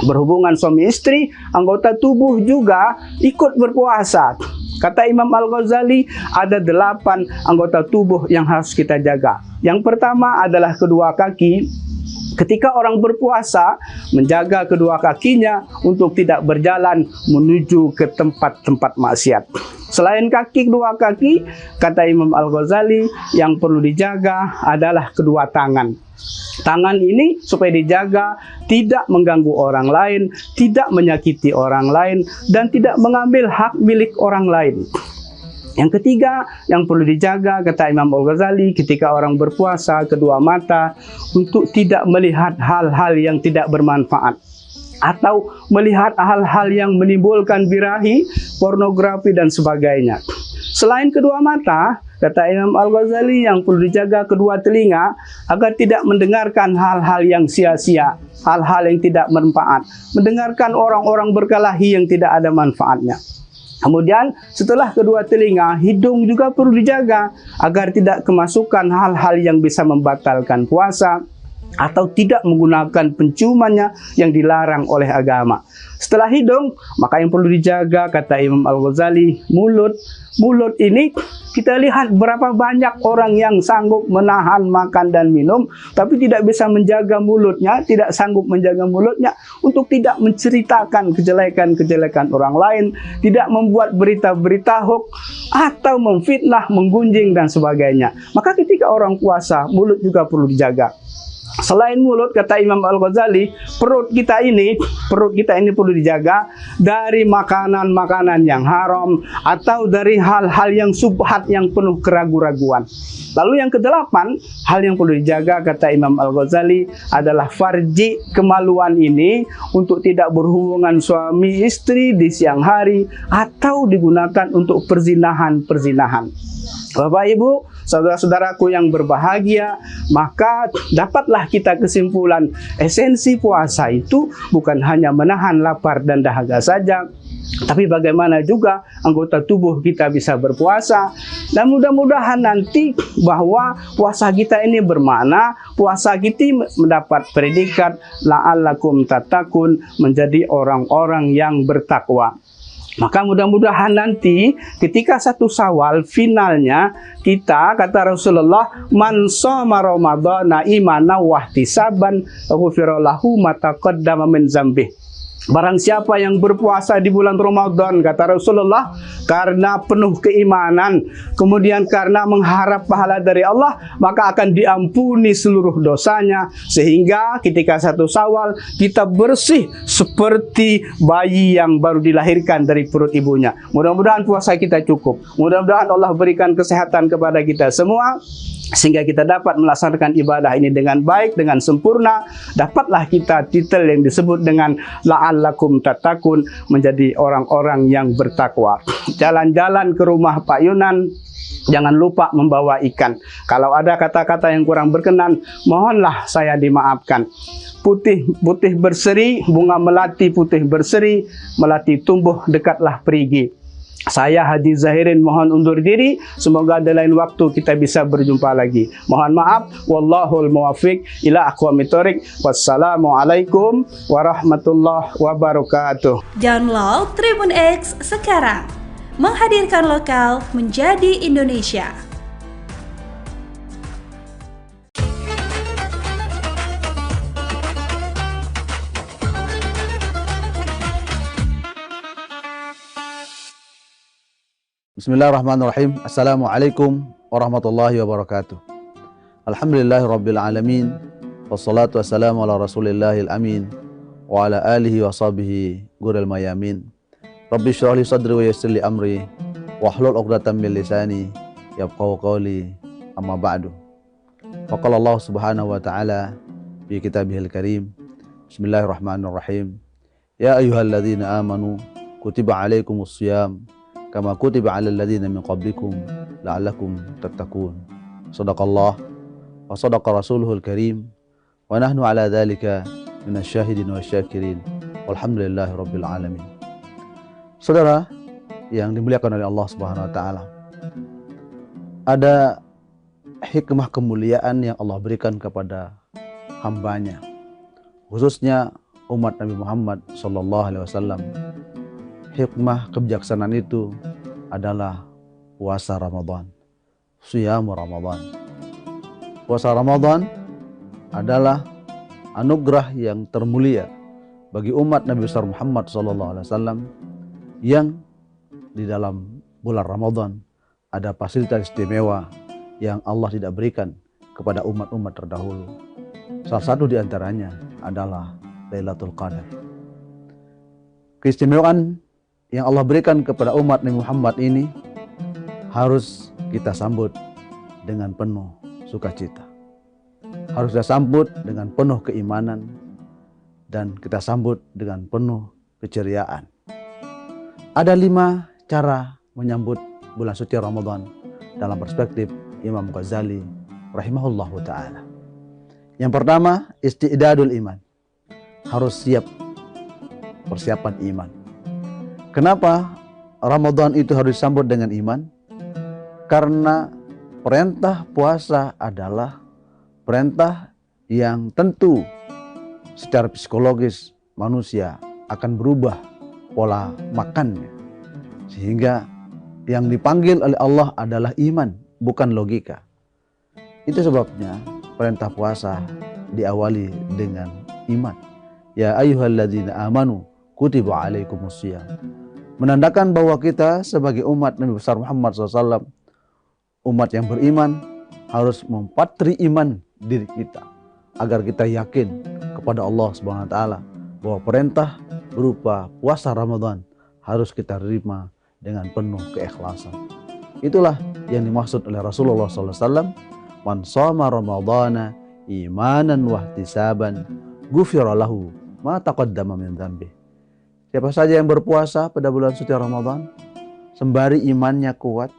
berhubungan suami istri, anggota tubuh juga ikut berpuasa. Kata Imam Al-Ghazali, ada 8 anggota tubuh yang harus kita jaga. Yang pertama adalah kedua kaki. Ketika orang berpuasa, menjaga kedua kakinya untuk tidak berjalan menuju ke tempat-tempat maksiat. Selain kedua kaki, kata Imam Al-Ghazali, yang perlu dijaga adalah kedua tangan. Tangan ini supaya dijaga tidak mengganggu orang lain, tidak menyakiti orang lain, dan tidak mengambil hak milik orang lain. Yang ketiga yang perlu dijaga, kata Imam Al-Ghazali, ketika orang berpuasa, kedua mata, untuk tidak melihat hal-hal yang tidak bermanfaat, atau melihat hal-hal yang menimbulkan birahi, pornografi, dan sebagainya. Selain kedua mata, kata Imam Al-Ghazali, yang perlu dijaga kedua telinga, agar tidak mendengarkan hal-hal yang sia-sia, hal-hal yang tidak bermanfaat, mendengarkan orang-orang berkelahi yang tidak ada manfaatnya. Kemudian setelah kedua telinga, hidung juga perlu dijaga agar tidak kemasukan hal-hal yang bisa membatalkan puasa, atau tidak menggunakan penciumannya yang dilarang oleh agama. Setelah hidung, maka yang perlu dijaga, kata Imam Al-Ghazali, mulut. Mulut ini kita lihat berapa banyak orang yang sanggup menahan makan dan minum, tapi tidak bisa menjaga mulutnya, tidak sanggup menjaga mulutnya untuk tidak menceritakan kejelekan-kejelekan orang lain, tidak membuat berita-berita hoax, atau memfitnah, menggunjing, dan sebagainya. Maka ketika orang puasa, mulut juga perlu dijaga. Selain mulut, kata Imam Al-Ghazali, perut kita ini perlu dijaga dari makanan-makanan yang haram, atau dari hal-hal yang subhat yang penuh keraguan-raguan. Lalu yang kedelapan, hal yang perlu dijaga, kata Imam Al-Ghazali, adalah farji, kemaluan ini, untuk tidak berhubungan suami istri di siang hari, atau digunakan untuk perzinahan-perzinahan. Bapak Ibu, saudara-saudaraku yang berbahagia, maka dapatlah kita kesimpulan esensi puasa itu bukan hanya menahan lapar dan dahaga saja, tapi bagaimana juga anggota tubuh kita bisa berpuasa. Dan mudah-mudahan nanti bahwa puasa kita ini bermakna, puasa kita mendapat predikat la'allakum tattaqun, menjadi orang-orang yang bertakwa. Maka mudah-mudahan nanti ketika 1 Syawal finalnya kita, kata Rasulullah, man shoma ramadhana imanan wa ihtisaban ghufira lahu ma taqaddama min dzambih. Barang siapa yang berpuasa di bulan Ramadan, kata Rasulullah, karena penuh keimanan, kemudian karena mengharap pahala dari Allah, maka akan diampuni seluruh dosanya. Sehingga ketika 1 Syawal kita bersih seperti bayi yang baru dilahirkan dari perut ibunya. Mudah-mudahan puasa kita cukup. Mudah-mudahan Allah berikan kesehatan kepada kita semua, sehingga kita dapat melaksanakan ibadah ini dengan baik, dengan sempurna. Dapatlah kita titel yang disebut dengan la'allakum tattaqun, menjadi orang-orang yang bertakwa. Jalan-jalan ke rumah Pak Yunan, jangan lupa membawa ikan. Kalau ada kata-kata yang kurang berkenan, mohonlah saya dimaafkan. Putih berseri, bunga melati putih berseri, melati tumbuh dekatlah perigi. Saya Haji Zahirin mohon undur diri. Semoga ada lain waktu kita bisa berjumpa lagi. Mohon maaf. Wallahul muwaffiq ila aqwamit thoriq. Wassalamualaikum warahmatullahi wabarakatuh. Download Tribun X sekarang. Menghadirkan lokal menjadi Indonesia. Bismillahirrahmanirrahim. Assalamualaikum warahmatullahi wabarakatuh. Alhamdulillahi rabbil alamin. Wassalatu wassalamu ala rasulillahil amin. Wa ala alihi wa sahbihi guril mayamin. Rabbi syrah li sadri wa yassir li amri. Wahlul uqdatan min lisani yafqahu qawli, amma ba'du. Faqala Allah subhanahu wa ta'ala fi kitabihil karim. Bismillahirrahmanirrahim. Ya ayyuhalladzina amanu kutiba alaikumus shiyam kama kutiba 'alal ladzina min qablikum la'allakum tattaqun. Shadaqallah wa shadaqa rasuluhul karim wa nahnu 'ala dzalika minasyahidin wasyakirin. Walhamdulillahi rabbil alamin. Saudara yang dimuliakan oleh Allah Subhanahu wa taala, ada hikmah kemuliaan yang Allah berikan kepada hambanya, khususnya umat Nabi Muhammad sallallahu alaihi wasallam. Hikmah kebijaksanaan itu adalah puasa Ramadan, Siyamu Ramadan. Puasa Ramadan adalah anugerah yang termulia bagi umat Nabi besar Muhammad SAW, yang di dalam bulan Ramadan ada fasilitas istimewa yang Allah tidak berikan kepada umat-umat terdahulu. Salah satu di antaranya adalah Lailatul Qadar. Keistimewaan yang Allah berikan kepada umat Nabi Muhammad ini harus kita sambut dengan penuh sukacita. Harus kita sambut dengan penuh keimanan dan kita sambut dengan penuh keceriaan. Ada 5 cara menyambut bulan suci Ramadan dalam perspektif Imam Ghazali rahimahullahu ta'ala. Yang pertama, isti'dadul iman. Harus siap persiapan iman. Kenapa Ramadan itu harus disambut dengan iman? Karena perintah puasa adalah perintah yang tentu secara psikologis manusia akan berubah pola makannya. Sehingga yang dipanggil oleh Allah adalah iman, bukan logika. Itu sebabnya perintah puasa diawali dengan iman. Ya ayyuhalladzina amanu kutiba alaikumusiyam. Menandakan bahwa kita sebagai umat Nabi besar Muhammad SAW, umat yang beriman, harus mempatri iman diri kita agar kita yakin kepada Allah Subhanahu wa taala bahwa perintah berupa puasa Ramadan harus kita terima dengan penuh keikhlasan. Itulah yang dimaksud oleh Rasulullah SAW. Man shoma ramadhana imanan wa ihtisaban ghufira lahu ma taqaddama min dzambi. Siapa saja yang berpuasa pada bulan suci Ramadan sembari imannya kuat,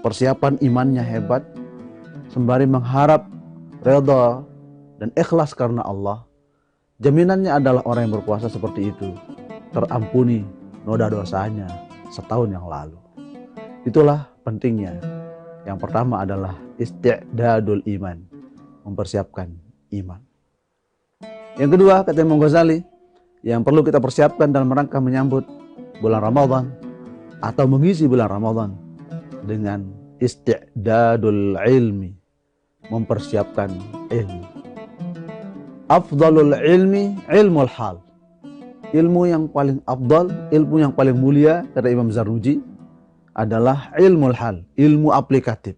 persiapan imannya hebat, sembari mengharap redha dan ikhlas karena Allah, jaminannya adalah orang yang berpuasa seperti itu terampuni noda dosanya setahun yang lalu. Itulah pentingnya. Yang pertama adalah isti'dadul iman, mempersiapkan iman. Yang kedua, kata Imam Ghazali, yang perlu kita persiapkan dalam rangka menyambut bulan Ramadan atau mengisi bulan Ramadan dengan isti'dadul ilmi, mempersiapkan ilmu. Afdalul ilmi ilmul hal. Ilmu yang paling afdal, ilmu yang paling mulia, kata Imam Zarnuji, adalah ilmul hal, ilmu aplikatif.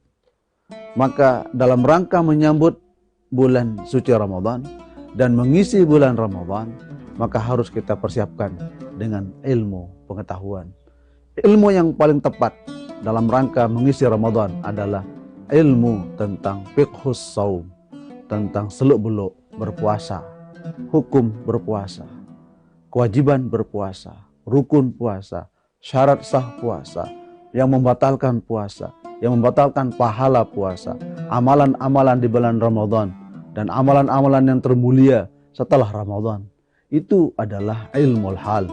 Maka dalam rangka menyambut bulan suci Ramadan dan mengisi bulan Ramadan, maka harus kita persiapkan dengan ilmu pengetahuan. Ilmu yang paling tepat dalam rangka mengisi Ramadan adalah ilmu tentang fiqhus saum, tentang seluk-beluk berpuasa, hukum berpuasa, kewajiban berpuasa, rukun puasa, syarat sah puasa, yang membatalkan puasa, yang membatalkan pahala puasa, amalan-amalan di bulan Ramadan, dan amalan-amalan yang termulia setelah Ramadan. Itu adalah ilmul hal.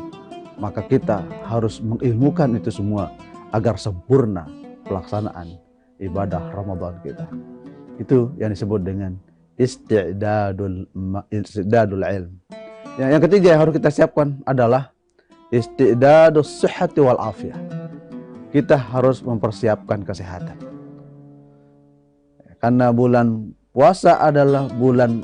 Maka kita harus mengilmukan itu semua agar sempurna pelaksanaan ibadah Ramadan kita. Itu yang disebut dengan isti'dadul ilm. Yang ketiga yang harus kita siapkan adalah isti'dadus sihhati wal afiyah. Kita harus mempersiapkan kesehatan. Karena bulan puasa adalah bulan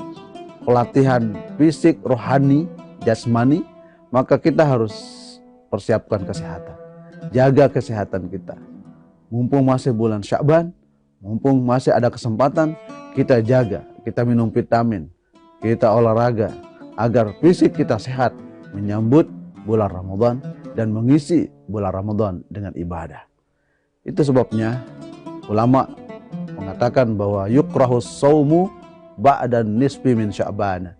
pelatihan fisik, rohani, jasmani, maka kita harus persiapkan kesehatan. Jaga kesehatan kita. Mumpung masih bulan Sya'ban, mumpung masih ada kesempatan, kita jaga, kita minum vitamin, kita olahraga, agar fisik kita sehat menyambut bulan Ramadan dan mengisi bulan Ramadan dengan ibadah. Itu sebabnya ulama mengatakan bahwa yukrahus saumu ba'da nisfi min Sya'ban.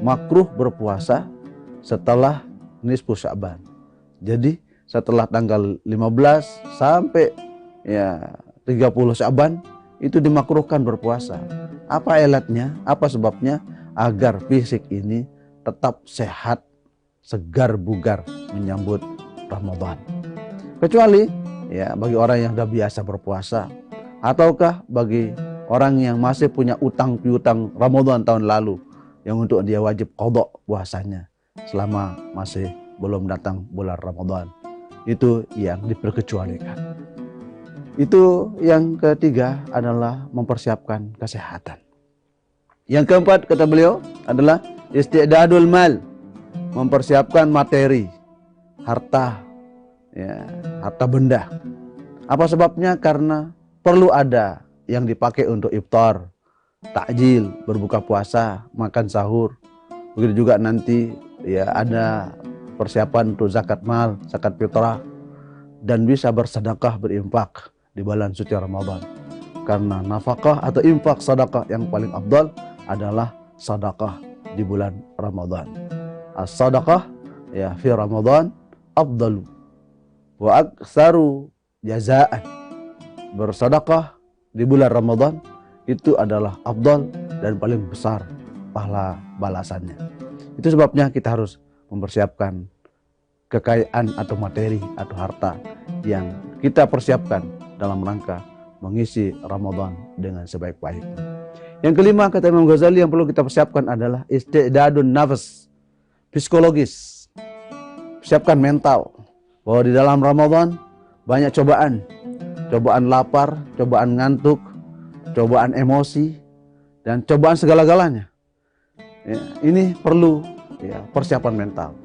Makruh berpuasa setelah nisfu Sya'ban. Jadi setelah tanggal 15 sampai 30 Sya'ban itu dimakruhkan berpuasa. Apa ilatnya? Apa sebabnya? Agar fisik ini tetap sehat, segar bugar menyambut Ramadan. Kecuali bagi orang yang sudah biasa berpuasa, ataukah bagi orang yang masih punya utang piutang Ramadan tahun lalu yang untuk dia wajib qadha puasanya selama masih belum datang bulan Ramadan. Itu yang diperkecualikan. Itu yang ketiga adalah mempersiapkan kesehatan. Yang keempat kata beliau adalah isti'dadul mal, mempersiapkan materi, harta, harta benda. Apa sebabnya? Karena perlu ada yang dipakai untuk iftar, takjil, berbuka puasa, makan sahur. Begitu juga nanti ada persiapan untuk zakat mal, zakat fitrah, dan bisa bersedekah, berinfak di bulan suci Ramadan. Karena nafkah atau infak sedekah yang paling afdal adalah sedekah di bulan Ramadan. As-sadaqah fi Ramadan afdalu wa aktsaru jazaan. Bersedekah di bulan Ramadan itu adalah afdal dan paling besar pahala balasannya. Itu sebabnya kita harus mempersiapkan kekayaan atau materi atau harta yang kita persiapkan dalam rangka mengisi Ramadan dengan sebaik-baiknya. Yang kelima kata Imam Ghazali yang perlu kita persiapkan adalah isti'dadun nafs, psikologis. Persiapkan mental bahwa di dalam Ramadan banyak cobaan. Cobaan lapar, cobaan ngantuk, cobaan emosi, dan cobaan segala-galanya. Ini perlu persiapan mental.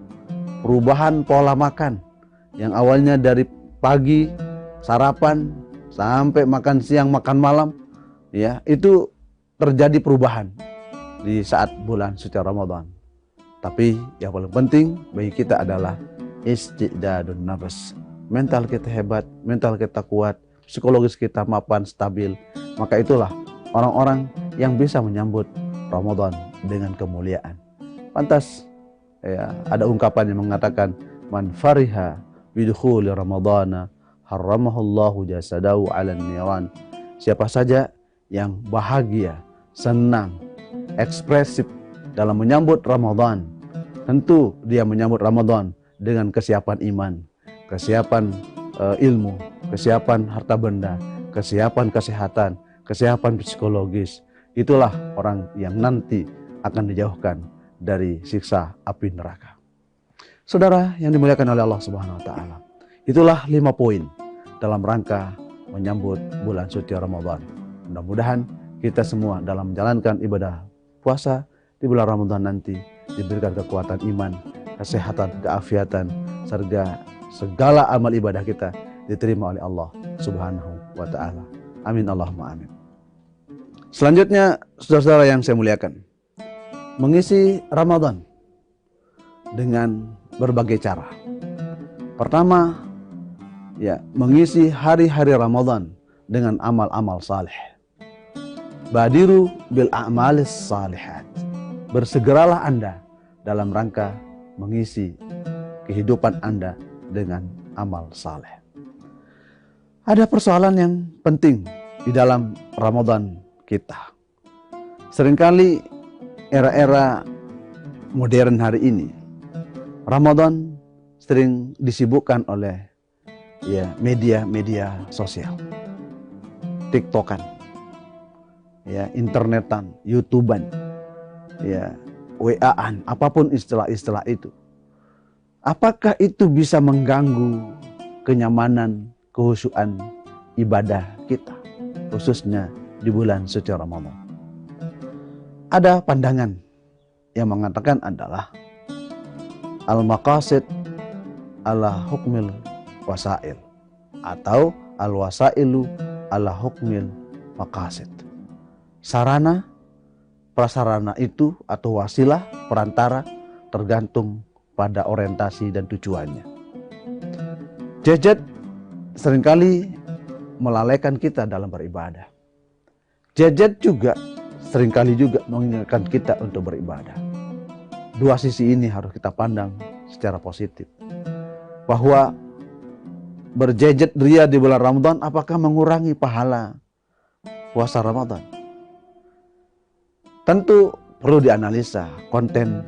Perubahan pola makan yang awalnya dari pagi sarapan sampai makan siang, makan malam, itu terjadi perubahan di saat bulan suci Ramadan. Tapi yang paling penting bagi kita adalah isti'dadun nafs. Mental kita hebat, mental kita kuat, psikologis kita mapan, stabil. Maka itulah orang-orang yang bisa menyambut Ramadan dengan kemuliaan. Pantas ada ungkapan yang mengatakan man fariha bidukhuli ramadana harramahullahu jasadahu 'alan niran. Siapa saja yang bahagia, senang, ekspresif dalam menyambut Ramadan, tentu dia menyambut Ramadan dengan kesiapan iman, kesiapan ilmu, kesiapan harta benda, kesiapan kesehatan, kesiapan psikologis. Itulah orang yang nanti akan dijauhkan dari siksa api neraka. Saudara yang dimuliakan oleh Allah Subhanahu wa taala, itulah 5 poin dalam rangka menyambut bulan suci Ramadan. Mudah-mudahan kita semua dalam menjalankan ibadah puasa di bulan Ramadan nanti diberikan kekuatan iman, kesehatan, keafiatan, serta segala amal ibadah kita diterima oleh Allah Subhanahu wa taala. Amin Allahumma amin. Selanjutnya, saudara-saudara yang saya muliakan, mengisi Ramadan dengan berbagai cara. Pertama, ya, mengisi hari-hari Ramadan dengan amal-amal saleh. Badiru bil a'malis salihat. Bersegeralah Anda dalam rangka mengisi kehidupan Anda dengan amal saleh. Ada persoalan yang penting di dalam Ramadan kita. Seringkali era-era modern hari ini, Ramadan sering disibukkan oleh ya media-media sosial, TikTokan, ya internetan, YouTubean, ya WA-an, apapun istilah-istilah itu. Apakah itu bisa mengganggu kenyamanan, kehusuan ibadah kita, khususnya di bulan suci Ramadan? Ada pandangan yang mengatakan adalah al-maqasid ala hukmil wasail, atau al-wasailu ala hukmil maqasid. Sarana, prasarana itu atau wasilah, perantara, tergantung pada orientasi dan tujuannya. Gadget seringkali melalaikan kita dalam beribadah. Gadget juga seringkali juga mengingatkan kita untuk beribadah. Dua sisi ini harus kita pandang secara positif. Bahwa bergadget ria di bulan Ramadan apakah mengurangi pahala puasa Ramadan? Tentu perlu dianalisa konten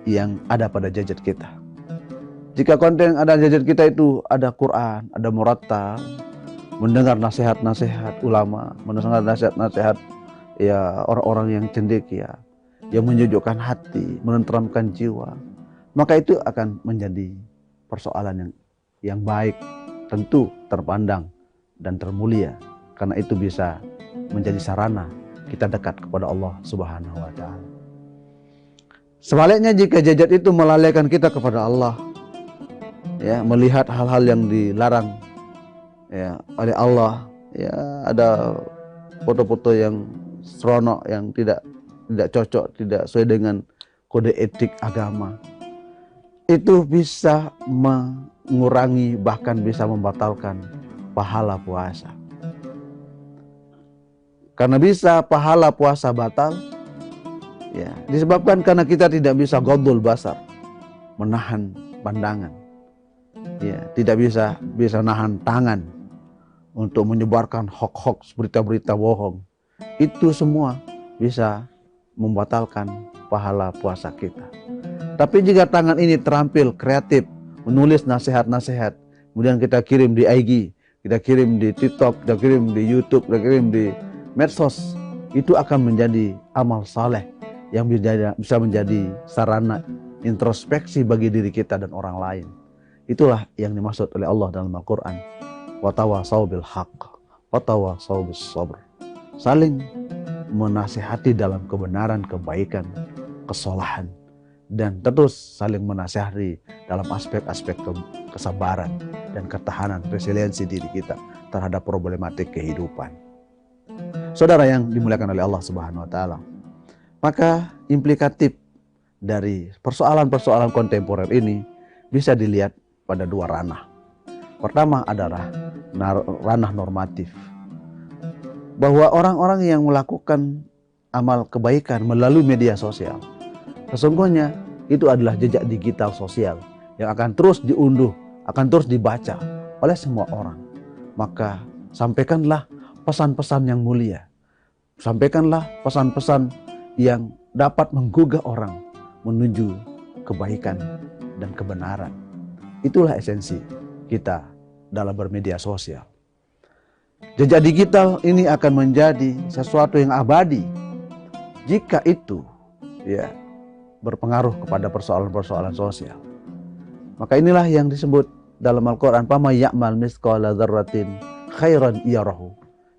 yang ada pada gadget kita. Jika konten ada gadget kita itu ada Quran, ada murattal, mendengar nasihat-nasihat ulama, mendengar nasihat-nasihat ya orang-orang yang cendekia, yang menyejukkan hati, menenteramkan jiwa, maka itu akan menjadi persoalan yang baik, tentu terpandang dan termulia, karena itu bisa menjadi sarana kita dekat kepada Allah Subhanahu wa taala. Sebaliknya, jika gadget itu melalaikan kita kepada Allah, ya, melihat hal-hal yang dilarang ya oleh Allah, ya, ada foto-foto yang seronok yang tidak cocok, tidak sesuai dengan kode etik agama, itu bisa mengurangi, bahkan bisa membatalkan pahala puasa. Karena bisa pahala puasa batal, ya, disebabkan karena kita tidak bisa ghaddul basar, menahan pandangan, ya, tidak bisa nahan tangan untuk menyebarkan hoax-hoax, berita-berita bohong. Itu semua bisa membatalkan pahala puasa kita. Tapi jika tangan ini terampil kreatif, menulis nasihat-nasihat, kemudian kita kirim di IG, kita kirim di TikTok, kita kirim di YouTube, kita kirim di medsos, itu akan menjadi amal saleh yang bisa menjadi sarana introspeksi bagi diri kita dan orang lain. Itulah yang dimaksud oleh Allah dalam Al-Quran. Wa tawassaw bil haqq wa tawassaw bis sabr. Saling menasihati dalam kebenaran, kebaikan, kesalahan, dan terus saling menasihati dalam aspek-aspek kesabaran dan ketahanan, resiliensi diri kita terhadap problematik kehidupan. Saudara yang dimuliakan oleh Allah Subhanahu wa taala, maka implikatif dari persoalan-persoalan kontemporer ini bisa dilihat pada dua ranah. Pertama adalah ranah normatif, bahwa orang-orang yang melakukan amal kebaikan melalui media sosial, sesungguhnya itu adalah jejak digital sosial yang akan terus diunduh, akan terus dibaca oleh semua orang. maka sampaikanlah pesan-pesan yang mulia. Sampaikanlah pesan-pesan yang dapat menggugah orang menuju kebaikan dan kebenaran. Itulah esensi kita dalam bermedia sosial. Jejak digital ini akan menjadi sesuatu yang abadi jika itu berpengaruh kepada persoalan-persoalan sosial. Maka inilah yang disebut dalam Al-Quran, "Fama ya'mal mithqala dzarratin khairan yarahu."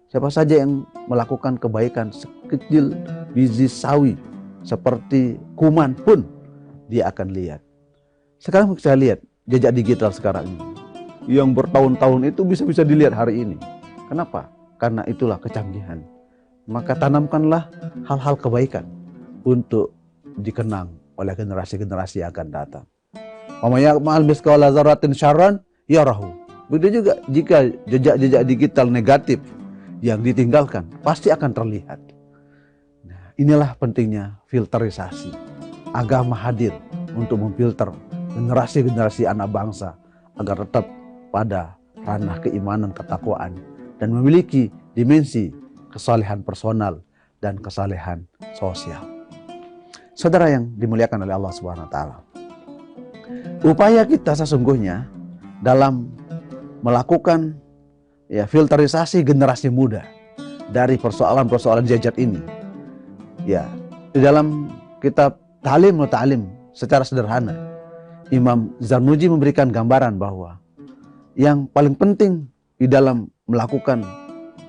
Siapa saja yang melakukan kebaikan sekecil biji sawi seperti kuman pun dia akan lihat. Sekarang kita lihat jejak digital sekarang ini. Yang bertahun-tahun itu bisa dilihat hari ini. Kenapa? Karena itulah kecanggihan. Maka tanamkanlah hal-hal kebaikan untuk dikenang oleh generasi-generasi yang akan datang. Wa may ya'mal mithqala dzarratin syarran yarahu. Begitu juga jika jejak-jejak digital negatif yang ditinggalkan pasti akan terlihat. Nah, inilah pentingnya filterisasi. Agama hadir untuk memfilter generasi-generasi anak bangsa agar tetap pada ranah keimanan, ketakwaan, dan memiliki dimensi kesalehan personal dan kesalehan sosial. Saudara yang dimuliakan oleh Allah Subhanahu wa taala. Upaya kita sesungguhnya dalam melakukan filterisasi generasi muda dari persoalan-persoalan jejak ini. Di dalam kitab Ta'lim wa Ta'lim secara sederhana, Imam Zarnuji memberikan gambaran bahwa yang paling penting di dalam melakukan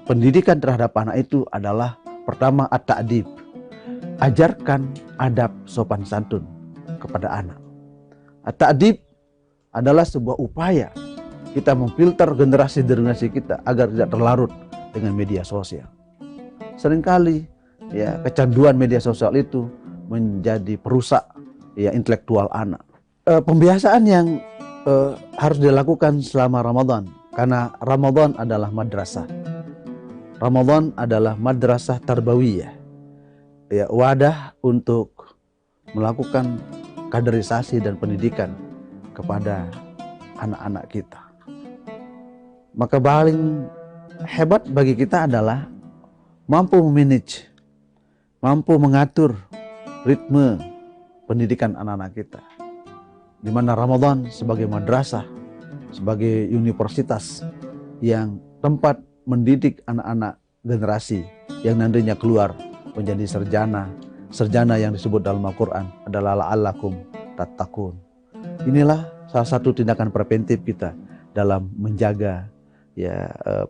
pendidikan terhadap anak itu adalah pertama at-ta'dib. Ajarkan adab sopan santun kepada anak. At-ta'dib adalah sebuah upaya kita memfilter generasi-generasi kita agar tidak terlarut dengan media sosial. Seringkali kecanduan media sosial itu menjadi perusak intelektual anak. Pembiasaan yang harus dilakukan selama Ramadan, karena Ramadan adalah madrasah. Ramadan adalah madrasah tarbawiyah, wadah untuk melakukan kaderisasi dan pendidikan kepada anak-anak kita. Maka paling hebat bagi kita adalah mampu memanage, mampu mengatur ritme pendidikan anak-anak kita. Di mana Ramadan sebagai madrasah, sebagai universitas yang tempat mendidik anak-anak generasi yang nantinya keluar menjadi sarjana yang disebut dalam Al-Quran adalah la'allakum tattaqun. Inilah salah satu tindakan preventif kita dalam menjaga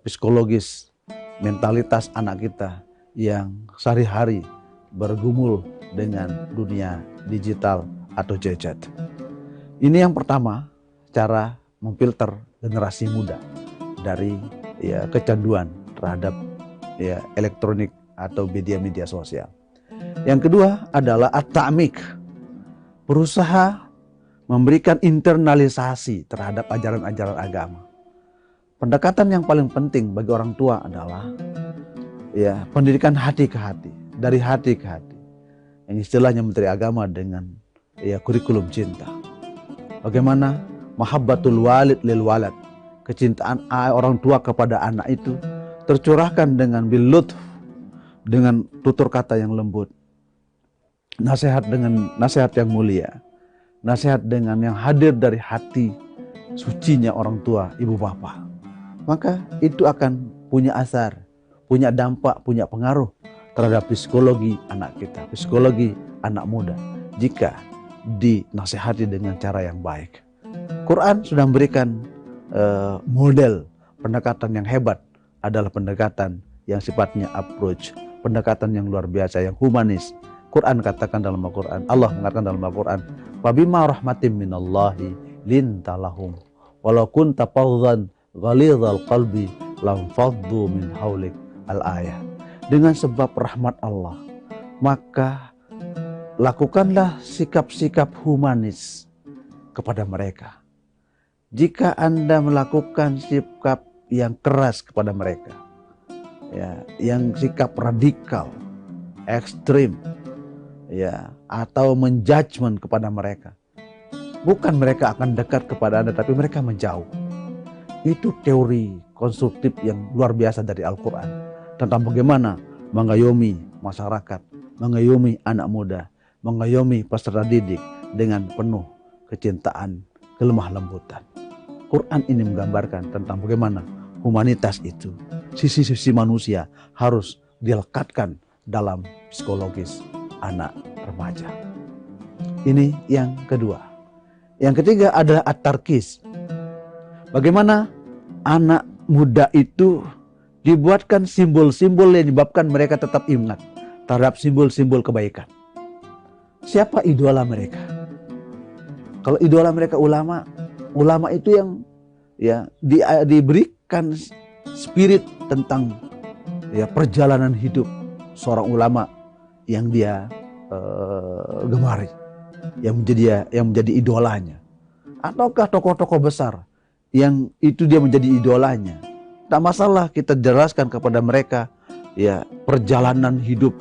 psikologis, mentalitas anak kita yang sehari-hari bergumul dengan dunia digital atau gadget. Ini yang pertama, cara memfilter generasi muda dari kecanduan terhadap elektronik atau media-media sosial. Yang kedua adalah at-ta'mik, berusaha memberikan internalisasi terhadap ajaran-ajaran agama. Pendekatan yang paling penting bagi orang tua adalah pendidikan hati ke hati, dari hati ke hati. Yang istilahnya Menteri Agama dengan kurikulum cinta. Bagaimana mahabbatul walid lil walad, kecintaan orang tua kepada anak itu tercurahkan dengan bil lutf, dengan tutur kata yang lembut, nasihat dengan nasihat yang mulia, nasihat dengan yang hadir dari hati sucinya orang tua ibu bapak. Maka itu akan punya asar, punya dampak, punya pengaruh terhadap psikologi anak kita, psikologi anak muda jika dinasihati dengan cara yang baik. Quran sudah memberikan model pendekatan yang hebat, adalah pendekatan yang sifatnya approach, pendekatan yang luar biasa, yang humanis. Quran katakan dalam Al-Quran, Allah mengatakan dalam Al-Quran, "Fabima rahmatin minallahi linta lahum, walau kunta fadhan ghalidhal qalbi lam faddu min haulik." Al-ayah. Dengan sebab rahmat Allah, maka lakukanlah sikap-sikap humanis kepada mereka. Jika Anda melakukan sikap yang keras kepada mereka, yang sikap radikal, ekstrim, atau menjudgment kepada mereka, bukan mereka akan dekat kepada Anda, tapi mereka menjauh. Itu teori konstruktif yang luar biasa dari Al-Quran tentang bagaimana mengayomi masyarakat, mengayomi anak muda, mengayomi peserta didik dengan penuh kecintaan, kelemah lembutan. Quran ini menggambarkan tentang bagaimana humanitas itu, sisi-sisi manusia harus dilekatkan dalam psikologis anak remaja. Ini yang kedua. Yang ketiga adalah at-tarkis. Bagaimana anak muda itu dibuatkan simbol-simbol yang menyebabkan mereka tetap ingat terhadap simbol-simbol kebaikan. Siapa idola mereka? Kalau idola mereka ulama, ulama itu yang diberikan spirit tentang perjalanan hidup seorang ulama yang dia gemari, yang menjadi idolanya. Ataukah tokoh-tokoh besar yang itu dia menjadi idolanya. Tak masalah kita jelaskan kepada mereka perjalanan hidup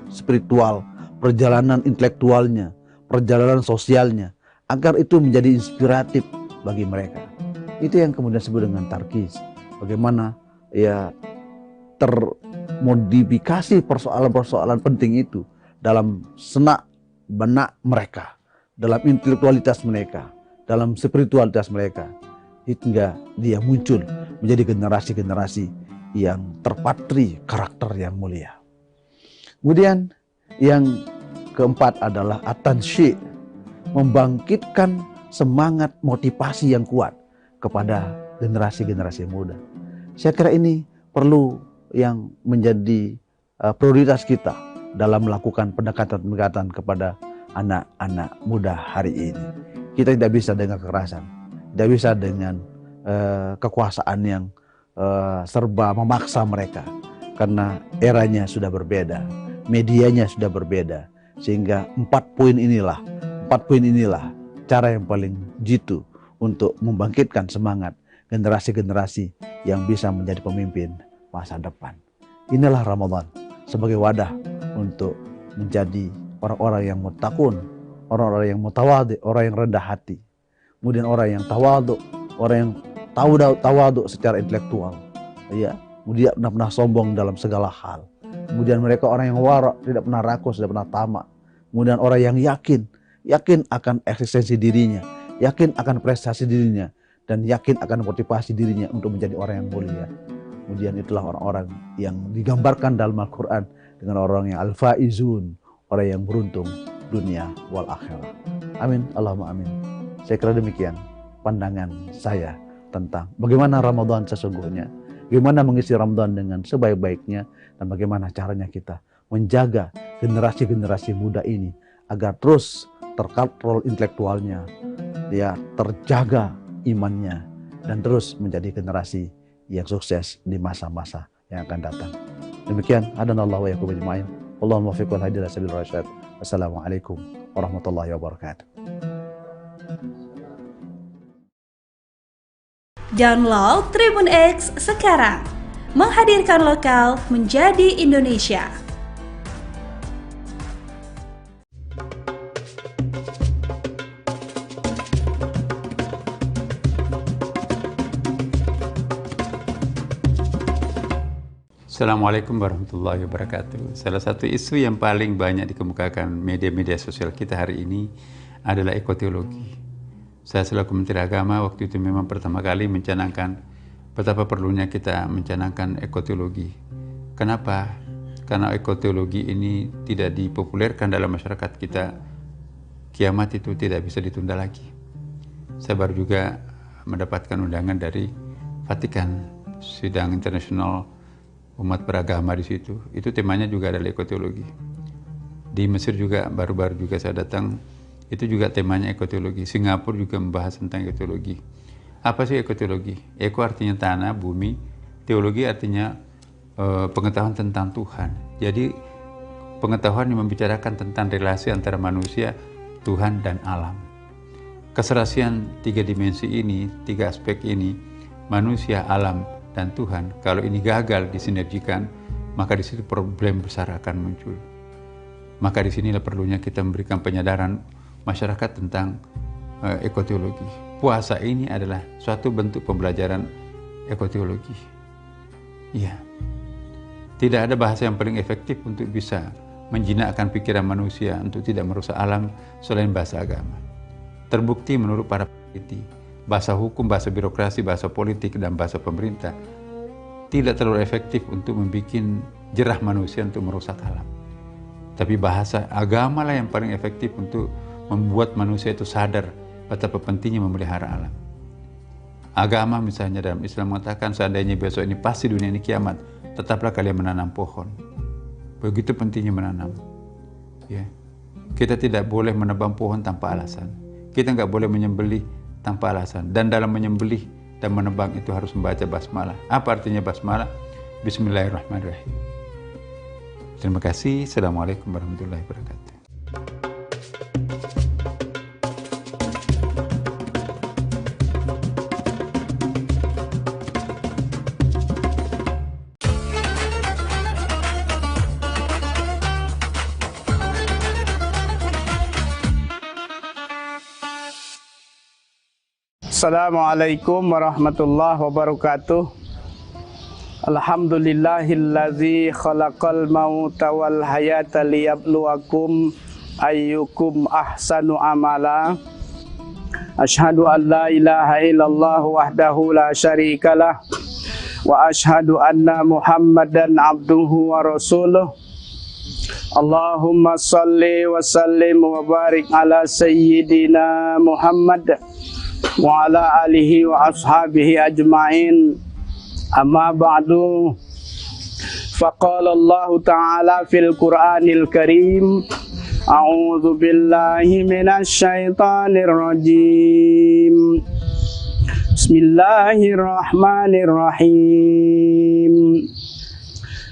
spiritual, perjalanan intelektualnya, perjalanan sosialnya, agar itu menjadi inspiratif bagi mereka. Itu yang kemudian disebut dengan tarkis. Bagaimana termodifikasi persoalan-persoalan penting itu dalam senak benak mereka, dalam intelektualitas mereka, dalam spiritualitas mereka, hingga dia muncul menjadi generasi-generasi yang terpatri karakter yang mulia. Kemudian yang keempat adalah at-tansyi', membangkitkan semangat motivasi yang kuat kepada generasi-generasi muda. Saya kira ini perlu yang menjadi prioritas kita dalam melakukan pendekatan-pendekatan kepada anak-anak muda hari ini. Kita tidak bisa dengan kekerasan, tidak bisa dengan kekuasaan yang serba memaksa mereka, karena eranya sudah berbeda, medianya sudah berbeda, sehingga 4 poin inilah cara yang paling jitu untuk membangkitkan semangat generasi-generasi yang bisa menjadi pemimpin masa depan. Inilah Ramadan sebagai wadah untuk menjadi orang-orang yang muttaqun, orang-orang yang mutawadhi, orang yang rendah hati. Kemudian orang yang tawadhu, orang yang tawadhu secara intelektual. Kemudian tidak pernah sombong dalam segala hal. Kemudian mereka orang yang wara', tidak pernah rakus, tidak pernah tamak. Kemudian orang yang yakin akan eksistensi dirinya, yakin akan prestasi dirinya, dan yakin akan motivasi dirinya untuk menjadi orang yang mulia. Kemudian itulah orang-orang yang digambarkan dalam Al-Quran dengan orang yang al-faizun, orang yang beruntung dunia wal akhirah. Amin, Allahumma amin. Saya kira demikian pandangan saya tentang bagaimana Ramadan sesungguhnya, bagaimana mengisi Ramadan dengan sebaik-baiknya, dan bagaimana caranya kita menjaga generasi-generasi muda ini agar terus terkontrol intelektualnya, terjaga imannya, dan terus menjadi generasi yang sukses di masa-masa yang akan datang. Demikian, hadanallahu wa iyyakum ajma'in. Allahumma waffiq wal hadi ila sabilir rasyad. Wassalamualaikum warahmatullahi wabarakatuh. Download Tribun X sekarang. Menghadirkan lokal menjadi Indonesia. Assalamualaikum warahmatullahi wabarakatuh. Salah satu isu yang paling banyak dikemukakan media-media sosial kita hari ini adalah ekoteologi. Saya selaku Menteri Agama waktu itu memang pertama kali mencanangkan betapa perlunya kita mencanangkan ekoteologi. Kenapa? Karena ekoteologi ini tidak dipopulerkan dalam masyarakat kita, kiamat itu tidak bisa ditunda lagi. Saya baru juga mendapatkan undangan dari Vatikan, sidang internasional umat beragama di situ. Itu temanya juga adalah ekoteologi. Di Mesir juga baru-baru juga saya datang, itu juga temanya ekoteologi. Singapura juga membahas tentang ekoteologi. Apa sih ekoteologi? Eko artinya tanah, bumi. Teologi artinya pengetahuan tentang Tuhan. Jadi pengetahuan yang membicarakan tentang relasi antara manusia, Tuhan, dan alam. Keserasian 3 dimensi ini, 3 aspek ini, manusia, alam, dan Tuhan, kalau ini gagal disinergikan, maka di situ problem besar akan muncul. Maka di sinilah perlunya kita memberikan penyadaran masyarakat tentang ekoteologi. Puasa ini adalah suatu bentuk pembelajaran ekoteologi. Ya, tidak ada bahasa yang paling efektif untuk bisa menjinakkan pikiran manusia untuk tidak merusak alam selain bahasa agama. Terbukti menurut para peneliti, bahasa hukum, bahasa birokrasi, bahasa politik, dan bahasa pemerintah tidak terlalu efektif untuk membuat jerah manusia untuk merusak alam. Tapi bahasa agama lah yang paling efektif untuk membuat manusia itu sadar betapa pentingnya memelihara alam. Agama misalnya dalam Islam mengatakan seandainya besok ini pasti dunia ini kiamat, tetaplah kalian menanam pohon. Begitu pentingnya menanam. Ya. Kita tidak boleh menebang pohon tanpa alasan. Kita nggak boleh menyembelih tanpa alasan. Dan dalam menyembelih dan menebang itu harus membaca basmalah. Apa artinya basmalah? Bismillahirrahmanirrahim. Terima kasih. Assalamualaikum warahmatullahi wabarakatuh. Assalamualaikum warahmatullahi wabarakatuh. Alhamdulillahillazi khalaqal mauta wal hayata liyabluwakum ayyukum ahsanu amala. Asyhadu an la ilaha illallah wahdahu la syarikalah wa asyhadu anna Muhammadan abduhu wa rasuluh. Allahumma salli wa sallim wa barik ala sayyidina Muhammad wa ala alihi wa ashabihi ajma'in. Amma ba'du. Faqala Allah Ta'ala fil Qur'anil Karim, a'udzu billahi minasy syaithanir rajim. Bismillahirrahmanirrahim.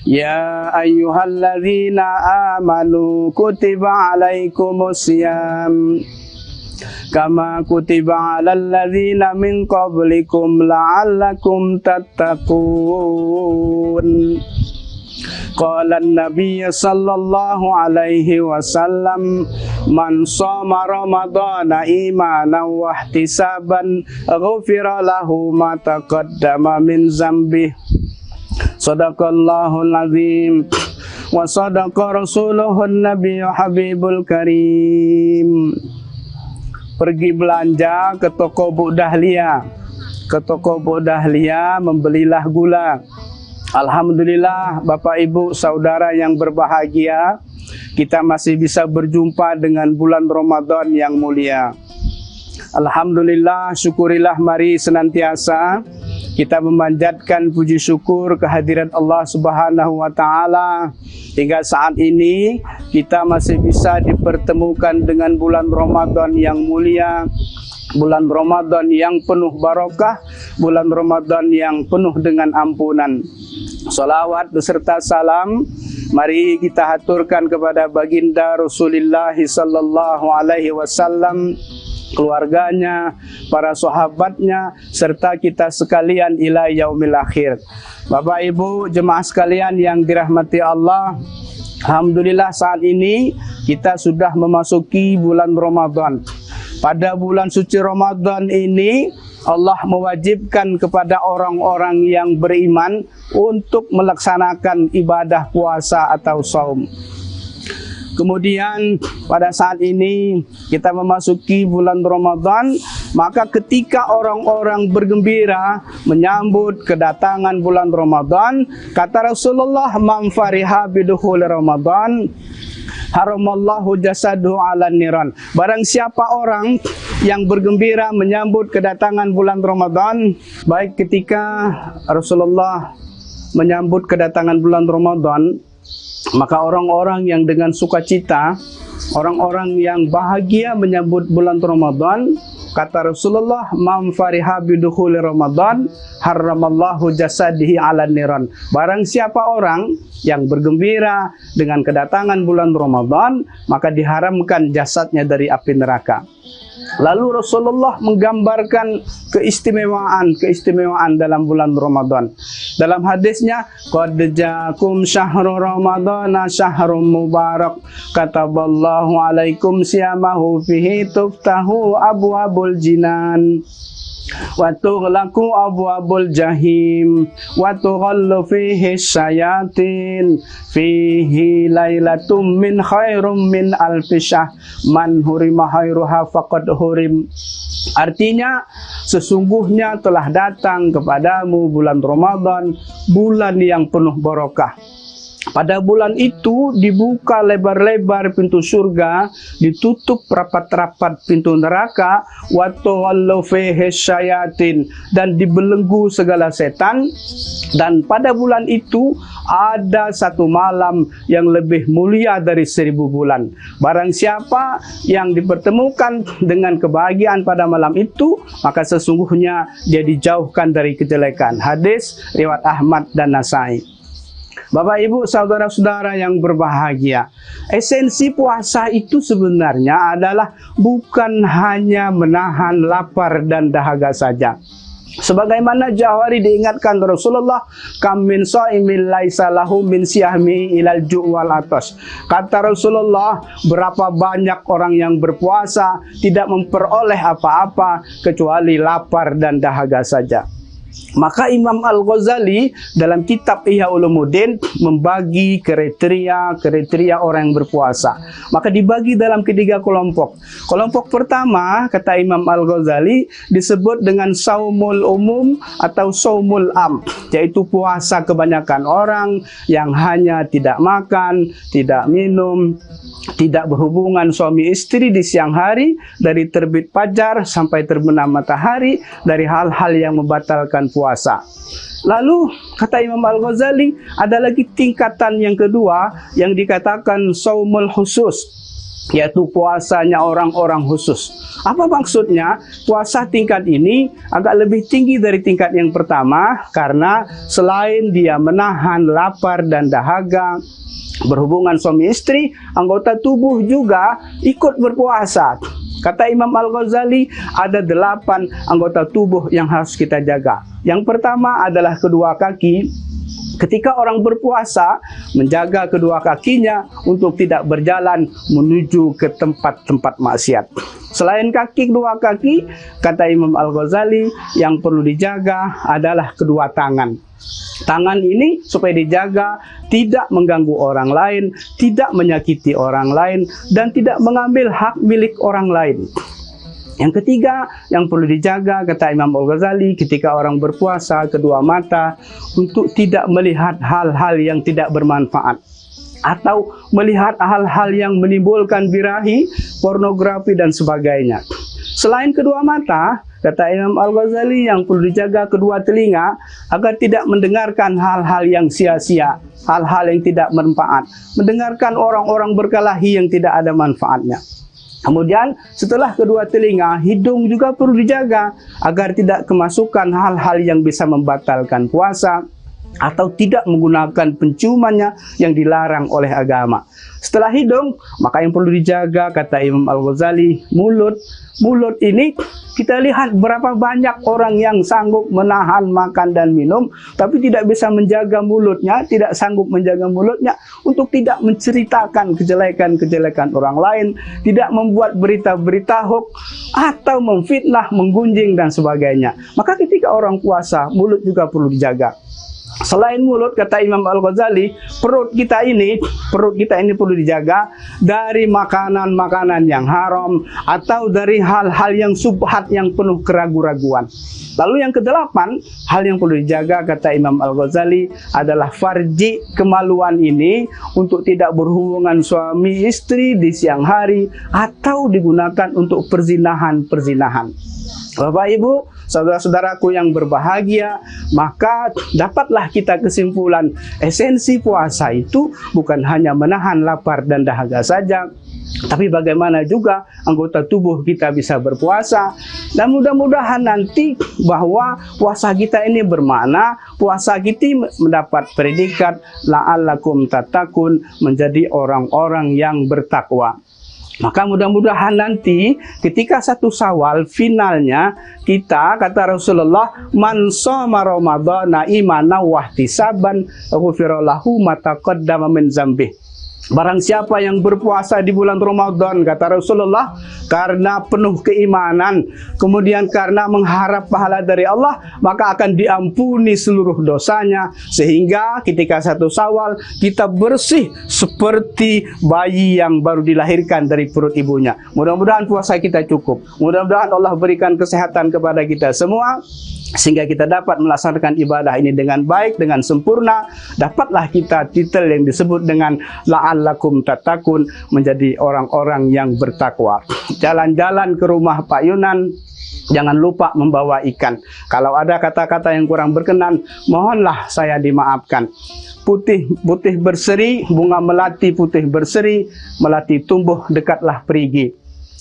Ya ayyuhalladzina amanu kutiba alaikumus syiyam kama kutiba alal ladzina min qablikum la'allakum tattaqun. Qala an-nabiy sallallahu alaihi wasallam, man shoma ramadhana imanan wa ihtisaban ghufira lahu ma taqaddama min dzambihi. Shadaqallahul azim wa sadaqa rasuluhun nabiyyu habibul karim. Pergi belanja ke toko Bu Dahlia. Ke toko Bu Dahlia membelilah gula. Alhamdulillah Bapak Ibu saudara yang berbahagia, kita masih bisa berjumpa dengan bulan Ramadan yang mulia. Alhamdulillah, syukurilah mari senantiasa kita memanjatkan puji syukur kehadirat Allah Subhanahu wa Ta'ala. Hingga saat ini kita masih bisa dipertemukan dengan bulan Ramadan yang mulia, bulan Ramadan yang penuh barokah, bulan Ramadan yang penuh dengan ampunan. Salawat beserta salam mari kita haturkan kepada baginda Rasulullah sallallahu alaihi wasallam, keluarganya, para sahabatnya, serta kita sekalian ila yaumil akhir. Bapak Ibu jemaah sekalian yang dirahmati Allah, alhamdulillah saat ini kita sudah memasuki bulan Ramadan. Pada bulan suci Ramadan ini Allah mewajibkan kepada orang-orang yang beriman untuk melaksanakan ibadah puasa atau saum. Kemudian pada saat ini kita memasuki bulan Ramadan, maka ketika orang-orang bergembira menyambut kedatangan bulan Ramadan, kata Rasulullah, man fariha bidukhul Ramadan haramallahu jasadu ala niran. Barang siapa orang yang bergembira menyambut kedatangan bulan Ramadan, baik ketika Rasulullah menyambut kedatangan bulan Ramadan, maka orang-orang yang dengan sukacita, orang-orang yang bahagia menyambut bulan Ramadan, kata Rasulullah, man fariha bidukhuli Ramadan haramallahu jasadihi ala niran. Barang siapa orang yang bergembira dengan kedatangan bulan Ramadan, maka diharamkan jasadnya dari api neraka. Lalu Rasulullah menggambarkan keistimewaan dalam bulan Ramadan. Dalam hadisnya, qad ja'akum syahrul ramadhana syahrun mubarak kataballahu alaikum siyamahu fihi tuftahu abwabul jinan. wa tughlaqu abwabul jahim wa tughallu fihi syayatin fihi lailatum min khairum min alfisah man hurima khairuha faqad hurim. Artinya, sesungguhnya telah datang kepadamu bulan Ramadan, bulan yang penuh barokah. Pada bulan itu dibuka lebar-lebar pintu surga, ditutup rapat-rapat pintu neraka, wa tughallu fihi syayatin, dan dibelenggu segala setan. Dan pada bulan itu ada satu malam yang lebih mulia dari 1000 bulan. Barang siapa yang dipertemukan dengan kebahagiaan pada malam itu, maka sesungguhnya dia dijauhkan dari kejelekan. Hadis riwayat Ahmad dan Nasai. Bapak Ibu saudara-saudara yang berbahagia, esensi puasa itu sebenarnya adalah bukan hanya menahan lapar dan dahaga saja. Sebagaimana jauh hari diingatkan Rasulullah, kam min shaimin laisa lahu min siyami ilal ju' wal atas. Kata Rasulullah, berapa banyak orang yang berpuasa tidak memperoleh apa-apa kecuali lapar dan dahaga saja. Maka Imam Al-Ghazali dalam kitab Ihya Ulumuddin membagi kriteria orang yang berpuasa. Maka dibagi dalam ketiga kelompok. Kelompok pertama, kata Imam Al-Ghazali, disebut dengan saumul umum atau saumul am, yaitu puasa kebanyakan orang yang hanya tidak makan, tidak minum, tidak berhubungan suami istri di siang hari, dari terbit fajar sampai terbenam matahari, dari hal-hal yang membatalkan puasa. Lalu kata Imam Al-Ghazali, ada lagi tingkatan yang kedua yang dikatakan saumul khusus, yaitu puasanya orang-orang khusus. Apa maksudnya? Puasa tingkat ini agak lebih tinggi dari tingkat yang pertama, karena selain dia menahan lapar dan dahaga, berhubungan suami istri, anggota tubuh juga ikut berpuasa. Kata Imam Al-Ghazali, ada 8 anggota tubuh yang harus kita jaga. Yang pertama adalah kedua kaki. Ketika orang berpuasa, menjaga kedua kakinya untuk tidak berjalan menuju ke tempat-tempat maksiat. Selain kedua kaki, kata Imam Al-Ghazali, yang perlu dijaga adalah kedua tangan. Tangan ini supaya dijaga tidak mengganggu orang lain, tidak menyakiti orang lain, dan tidak mengambil hak milik orang lain. Yang ketiga yang perlu dijaga, kata Imam Al-Ghazali, ketika orang berpuasa, kedua mata, untuk tidak melihat hal-hal yang tidak bermanfaat, atau melihat hal-hal yang menimbulkan birahi, pornografi, dan sebagainya. Selain kedua mata, kata Imam Al-Ghazali, yang perlu dijaga kedua telinga, agar tidak mendengarkan hal-hal yang sia-sia, hal-hal yang tidak bermanfaat, mendengarkan orang-orang berkelahi yang tidak ada manfaatnya. Kemudian setelah kedua telinga, hidung juga perlu dijaga agar tidak kemasukan hal-hal yang bisa membatalkan puasa, atau tidak menggunakan penciumannya yang dilarang oleh agama. Setelah hidung, maka yang perlu dijaga, kata Imam Al-Ghazali, mulut. Mulut ini kita lihat berapa banyak orang yang sanggup menahan makan dan minum, tapi tidak bisa menjaga mulutnya, tidak sanggup menjaga mulutnya untuk tidak menceritakan kejelekan-kejelekan orang lain, tidak membuat berita-berita hoax, atau memfitnah, menggunjing, dan sebagainya. Maka ketika orang puasa, mulut juga perlu dijaga. Selain mulut, kata Imam Al-Ghazali, perut kita ini perlu dijaga dari makanan-makanan yang haram, atau dari hal-hal yang subhat yang penuh keraguan-raguan. Lalu yang kedelapan, hal yang perlu dijaga, kata Imam Al-Ghazali, adalah farji, kemaluan ini, untuk tidak berhubungan suami istri di siang hari, atau digunakan untuk perzinahan. Bapak Ibu, saudara-saudaraku yang berbahagia, maka dapatlah kita kesimpulan, esensi puasa itu bukan hanya menahan lapar dan dahaga saja, tapi bagaimana juga anggota tubuh kita bisa berpuasa. Dan mudah-mudahan nanti bahwa puasa kita ini bermakna, puasa kita mendapat predikat la'allakum tattaqun, menjadi orang-orang yang bertakwa. Maka mudah-mudahan nanti ketika 1 Syawal finalnya kita, kata Rasulullah, man shoma ramadhana imanan wa ihtisaban ghufira lahu ma taqaddama min dzambih. Barang siapa yang berpuasa di bulan Ramadan, kata Rasulullah, karena penuh keimanan, kemudian karena mengharap pahala dari Allah, maka akan diampuni seluruh dosanya, sehingga ketika 1 Syawal kita bersih seperti bayi yang baru dilahirkan dari perut ibunya. Mudah-mudahan puasa kita cukup. Mudah-mudahan Allah berikan kesehatan kepada kita semua, sehingga kita dapat melaksanakan ibadah ini dengan baik, dengan sempurna. Dapatlah kita titel yang disebut dengan la'allakum tattaqun, menjadi orang-orang yang bertakwa. Jalan-jalan ke rumah Pak Yunan, jangan lupa membawa ikan. Kalau ada kata-kata yang kurang berkenan, mohonlah saya dimaafkan. Putih berseri, bunga melati putih berseri, melati tumbuh dekatlah perigi.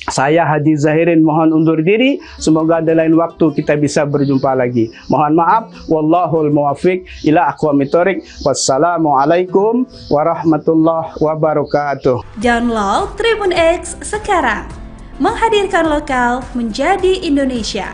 Saya Haji Zahirin mohon undur diri. Semoga ada lain waktu kita bisa berjumpa lagi. Mohon maaf. Wallahul muwaffiq ila aqwamit thoriq. Wassalamualaikum warahmatullahi wabarakatuh. Download Tribun X sekarang. Menghadirkan lokal menjadi Indonesia.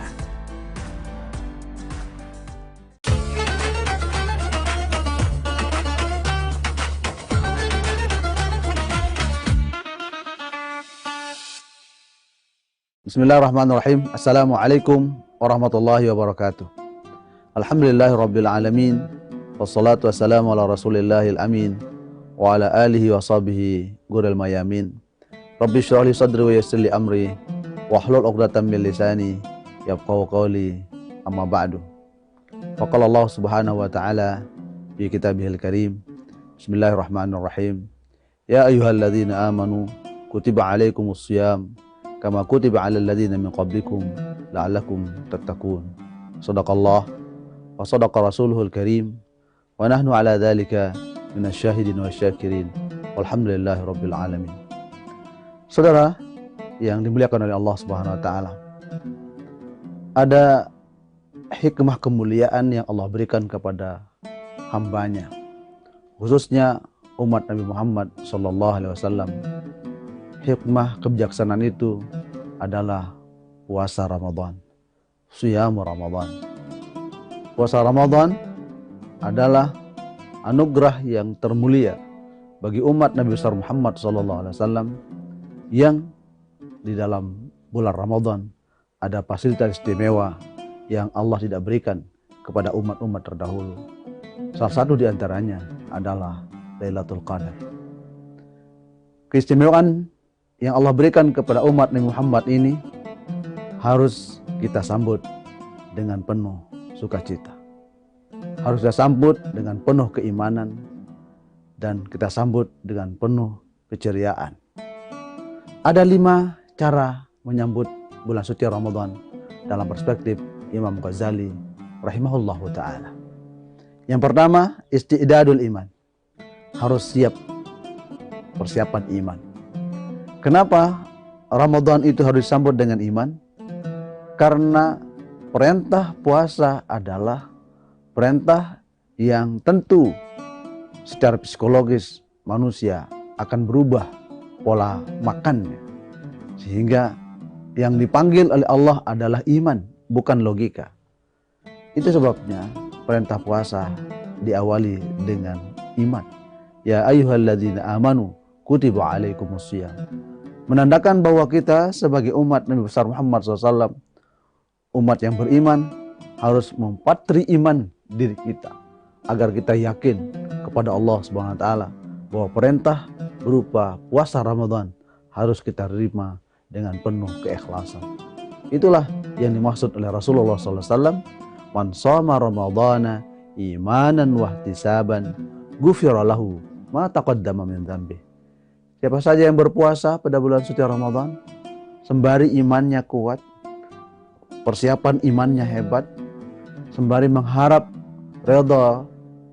Bismillahirrahmanirrahim. Assalamualaikum warahmatullahi wabarakatuh. Alhamdulillahirabbil alamin. Wassalatu wassalamu ala Rasulillahil amin wa ala alihi wa sahbihi ghuril mayamin. Rabbi shrah li sadri wa yassir li amri wahlul 'uqdatam min lisani yafqahu qawli. Amma ba'du. Faqala Allah Subhanahu wa ta'ala fi kitabihil karim. Bismillahirrahmanirrahim. Ya ayyuhalladzina amanu kutiba 'alaikumus shiyam kama kutiba 'alal ladzina min qablikum la'allakum tattaqun. Shadaqallah wa shadaqa rasuluhul karim wa nahnu 'ala dzalika minasyahidin wasyakirin. Walhamdulillahirabbil alamin. Saudara yang dimuliakan oleh Allah Subhanahu wa taala, ada hikmah kemuliaan yang Allah berikan kepada hambanya, khususnya umat Nabi Muhammad sallallahu alaihi wasallam. Hikmah kebijaksanaan itu adalah puasa Ramadan, Shiyam Ramadan. Puasa Ramadan adalah anugerah yang termulia bagi umat Nabi besar Muhammad SAW, yang di dalam bulan Ramadan ada fasilitas istimewa yang Allah tidak berikan kepada umat-umat terdahulu. Salah satu di antaranya adalah Lailatul Qadar. Keistimewaan yang Allah berikan kepada umat Nabi Muhammad ini harus kita sambut dengan penuh sukacita. Harus kita sambut dengan penuh keimanan dan kita sambut dengan penuh keceriaan. Ada 5 cara menyambut bulan suci Ramadan dalam perspektif Imam Ghazali rahimahullahu ta'ala. Yang pertama, isti'dadul iman. Harus siap persiapan iman. Kenapa Ramadan itu harus disambut dengan iman? Karena perintah puasa adalah perintah yang tentu secara psikologis manusia akan berubah pola makannya. Sehingga yang dipanggil oleh Allah adalah iman, bukan logika. Itu sebabnya perintah puasa diawali dengan iman. Ya ayyuhalladzina amanu kutiba alaikumus shiyam. Menandakan bahwa kita sebagai umat Nabi besar Muhammad SAW, umat yang beriman, harus mempatri iman diri kita agar kita yakin kepada Allah Subhanahu wa taala bahwa perintah berupa puasa Ramadan harus kita terima dengan penuh keikhlasan. Itulah yang dimaksud oleh Rasulullah SAW. Man shoma Ramadana imanan wahtisaban ghufira lahu ma taqaddama min dzambi. Siapa saja yang berpuasa pada bulan suci Ramadan, sembari imannya kuat, persiapan imannya hebat, sembari mengharap redha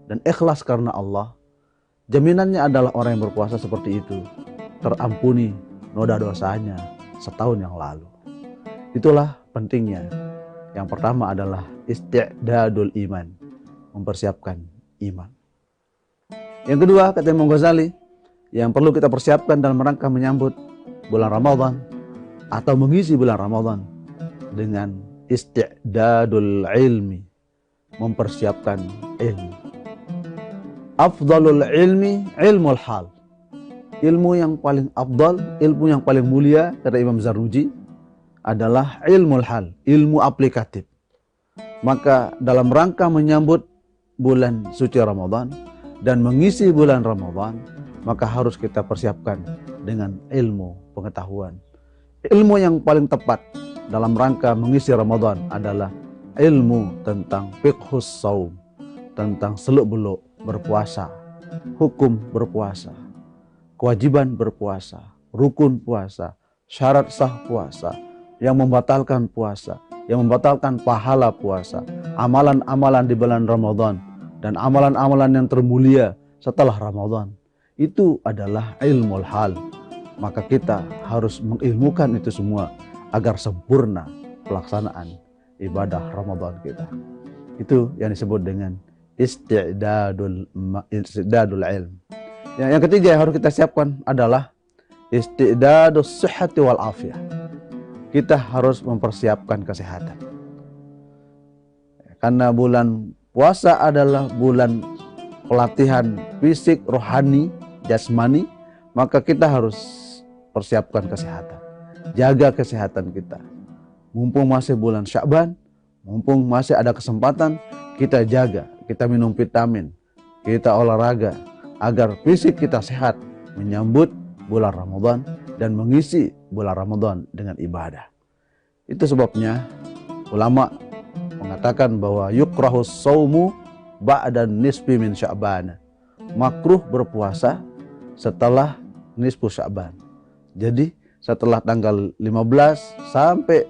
dan ikhlas karena Allah, jaminannya adalah orang yang berpuasa seperti itu terampuni noda dosanya setahun yang lalu. Itulah pentingnya. Yang pertama adalah isti'dadul iman, mempersiapkan iman. Yang kedua, kata Imam Ghazali, yang perlu kita persiapkan dalam rangka menyambut bulan Ramadan atau mengisi bulan Ramadan dengan isti'dadul ilmi, mempersiapkan ilmu. Afdalul ilmi ilmul hal. ilmu yang paling afdal, ilmu yang paling mulia kata Imam Zarnuji adalah ilmul hal, ilmu aplikatif. Maka dalam rangka menyambut bulan suci Ramadan dan mengisi bulan Ramadan, maka harus kita persiapkan dengan ilmu pengetahuan. Ilmu yang paling tepat dalam rangka mengisi Ramadan adalah ilmu tentang fiqhus saum, tentang seluk-beluk berpuasa, hukum berpuasa, kewajiban berpuasa, rukun puasa, syarat sah puasa, yang membatalkan puasa, yang membatalkan pahala puasa, amalan-amalan di bulan Ramadan, dan amalan-amalan yang termulia setelah Ramadan. Itu adalah ilmul hal. Maka kita harus mengilmukan itu semua agar sempurna pelaksanaan ibadah Ramadan kita. Itu yang disebut dengan istidadul ilm. Yang ketiga yang harus kita siapkan adalah istidadus sihhati wal afiyah. Kita harus mempersiapkan kesehatan. Karena bulan puasa adalah bulan pelatihan fisik, rohani, jasmani, maka kita harus persiapkan kesehatan. Jaga kesehatan kita. Mumpung masih bulan Sya'ban, mumpung masih ada kesempatan, kita jaga, kita minum vitamin, kita olahraga, agar fisik kita sehat menyambut bulan Ramadan dan mengisi bulan Ramadan dengan ibadah. Itu sebabnya ulama mengatakan bahwa yukrahus saumu ba'da nisfi min Sya'ban. Makruh berpuasa setelah nisfu Sya'ban. Jadi setelah tanggal 15 sampai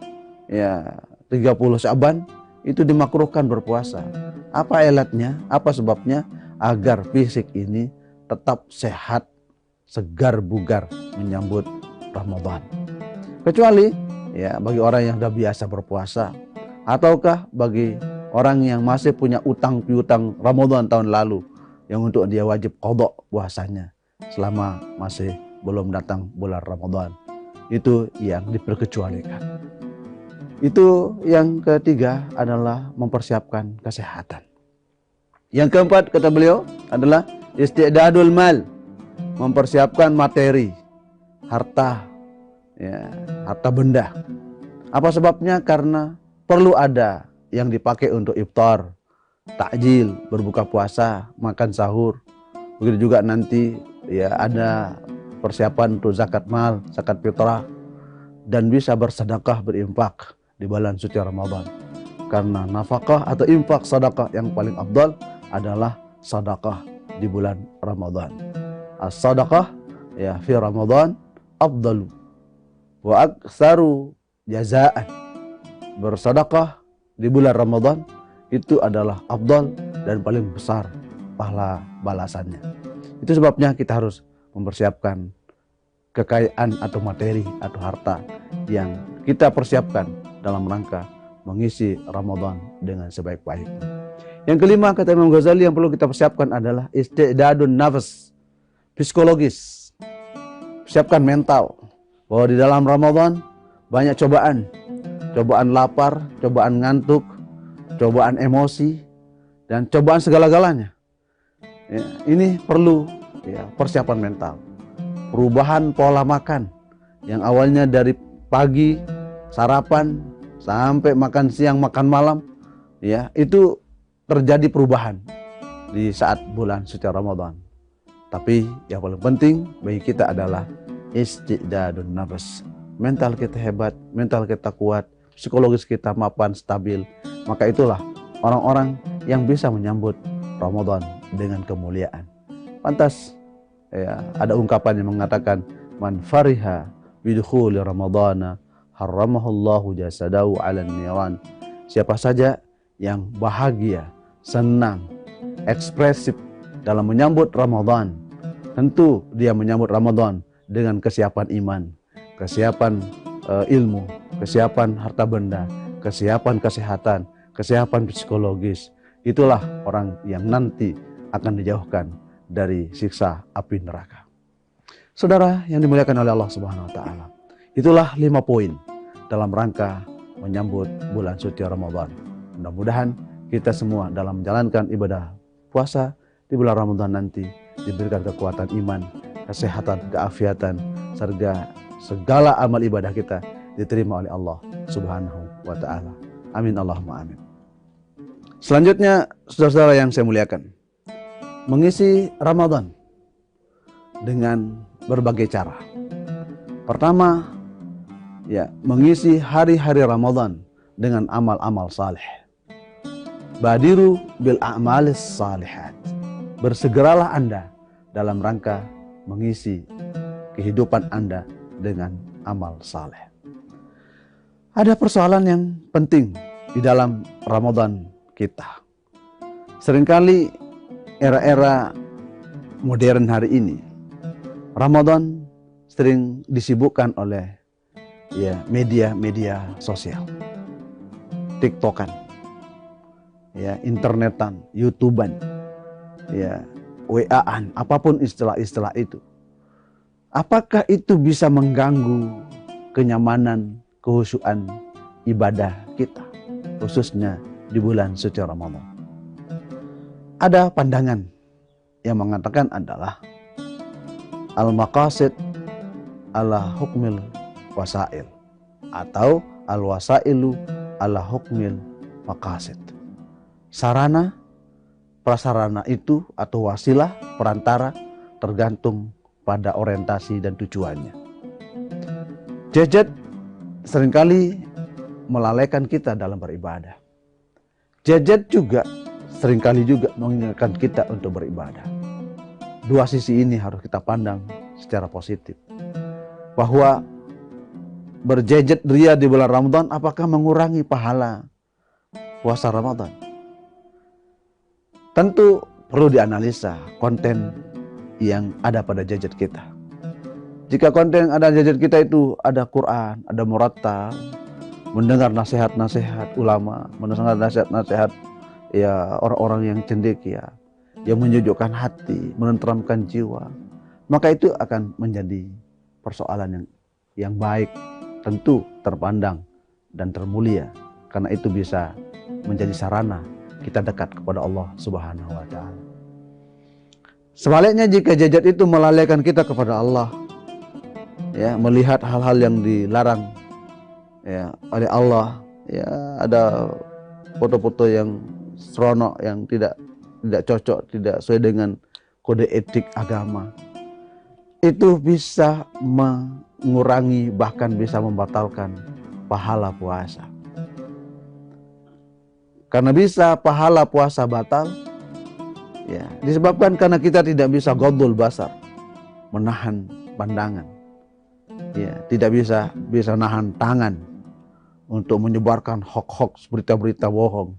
30 Sya'ban itu dimakruhkan berpuasa. Apa ilatnya? Apa sebabnya? Agar fisik ini tetap sehat, segar bugar menyambut Ramadan. Kecuali bagi orang yang sudah biasa berpuasa, ataukah bagi orang yang masih punya utang piutang Ramadan tahun lalu yang untuk dia wajib qadha puasanya selama masih belum datang bulan Ramadan. Itu yang diperkecualikan. Itu yang ketiga adalah mempersiapkan kesehatan. Yang keempat kata beliau adalah istidadul mal, mempersiapkan materi, harta, harta benda. Apa sebabnya? Karena perlu ada yang dipakai untuk iftar, takjil, berbuka puasa, makan sahur. Begitu juga nanti ada persiapan untuk zakat mal, zakat fitrah, dan bisa bersedekah, berinfak di bulan suci Ramadan. Karena nafkah atau infak sedekah yang paling afdal adalah sedekah di bulan Ramadan. As-sadaqah fi Ramadan afdalu wa aktsaru jazaan. Bersedekah di bulan Ramadan itu adalah afdal dan paling besar pahala balasannya. Itu sebabnya kita harus mempersiapkan kekayaan atau materi atau harta yang kita persiapkan dalam rangka mengisi Ramadan dengan sebaik-baiknya. Yang kelima kata Imam Ghazali yang perlu kita persiapkan adalah istidadun nafs, psikologis. Siapkan mental bahwa di dalam Ramadan banyak cobaan. Cobaan lapar, cobaan ngantuk, cobaan emosi, dan cobaan segala-galanya. Ini perlu persiapan mental. Perubahan pola makan yang awalnya dari pagi sarapan sampai makan siang, makan malam, itu terjadi perubahan di saat bulan suci Ramadan. Tapi yang paling penting bagi kita adalah istidadun nafs. Mental kita hebat, mental kita kuat, psikologis kita mapan, stabil. Maka itulah orang-orang yang bisa menyambut Ramadan dengan kemuliaan. Pantas ada ungkapan yang mengatakan man fariha bidukhuli ramadhana harramahullahu jasadahu 'alan niran. Siapa saja yang bahagia, senang, ekspresif dalam menyambut Ramadan, tentu dia menyambut Ramadan dengan kesiapan iman, kesiapan ilmu, kesiapan harta benda, kesiapan kesehatan, kesiapan psikologis. Itulah orang yang nanti akan dijauhkan dari siksa api neraka. Saudara yang dimuliakan oleh Allah Subhanahu wa taala. Itulah 5 poin dalam rangka menyambut bulan suci Ramadan. Mudah-mudahan kita semua dalam menjalankan ibadah puasa di bulan Ramadan nanti diberikan kekuatan iman kesehatan, keafiatan, serta segala amal ibadah kita diterima oleh Allah Subhanahu wa ta'ala. Amin Allahumma amin. Selanjutnya, saudara-saudara yang saya muliakan, mengisi Ramadan dengan berbagai cara. Pertama, ya, mengisi hari-hari Ramadan dengan amal-amal saleh. Badiru bil a'malis salihat. Bersegeralah Anda dalam rangka mengisi kehidupan Anda dengan amal saleh. Ada persoalan yang penting di dalam Ramadan kita. Seringkali era-era modern hari ini, Ramadan sering disibukkan oleh ya media-media sosial, TikTokan, ya internetan, YouTubean, ya WA-an, apapun istilah-istilah itu. Apakah itu bisa mengganggu kenyamanan, kehusuan ibadah kita, khususnya di bulan suci Ramadan? Ada pandangan yang mengatakan adalah al-maqasid ala hukmil wasail, atau al-wasailu ala hukmil maqasid. Sarana, prasarana itu atau wasilah, perantara, tergantung pada orientasi dan tujuannya. Gadget seringkali melalaikan kita dalam beribadah. Gadget juga seringkali juga mengingatkan kita untuk beribadah. Dua sisi ini harus kita pandang secara positif. Bahwa bergadget ria di bulan Ramadan apakah mengurangi pahala puasa Ramadan? Tentu perlu dianalisa konten yang ada pada gadget kita. Jika konten yang ada gadget kita itu ada Quran, ada murattal, mendengar nasihat-nasihat ulama, mendengar nasihat-nasihat ya orang-orang yang cendekia, yang menyejukkan hati, menenteramkan jiwa, maka itu akan menjadi persoalan yang baik, tentu terpandang dan termulia, karena itu bisa menjadi sarana kita dekat kepada Allah Subhanahu wa ta'ala. Sebaliknya, jika gadget itu melalaikan kita kepada Allah, ya, melihat hal-hal yang dilarang ya oleh Allah, ya, ada foto-foto yang seronok, yang tidak cocok, tidak sesuai dengan kode etik agama, itu bisa mengurangi, bahkan bisa membatalkan pahala puasa. Karena bisa pahala puasa batal, ya, disebabkan karena kita tidak bisa ghaddul basar, menahan pandangan, ya, tidak bisa nahan tangan untuk menyebarkan hoax, berita-berita bohong.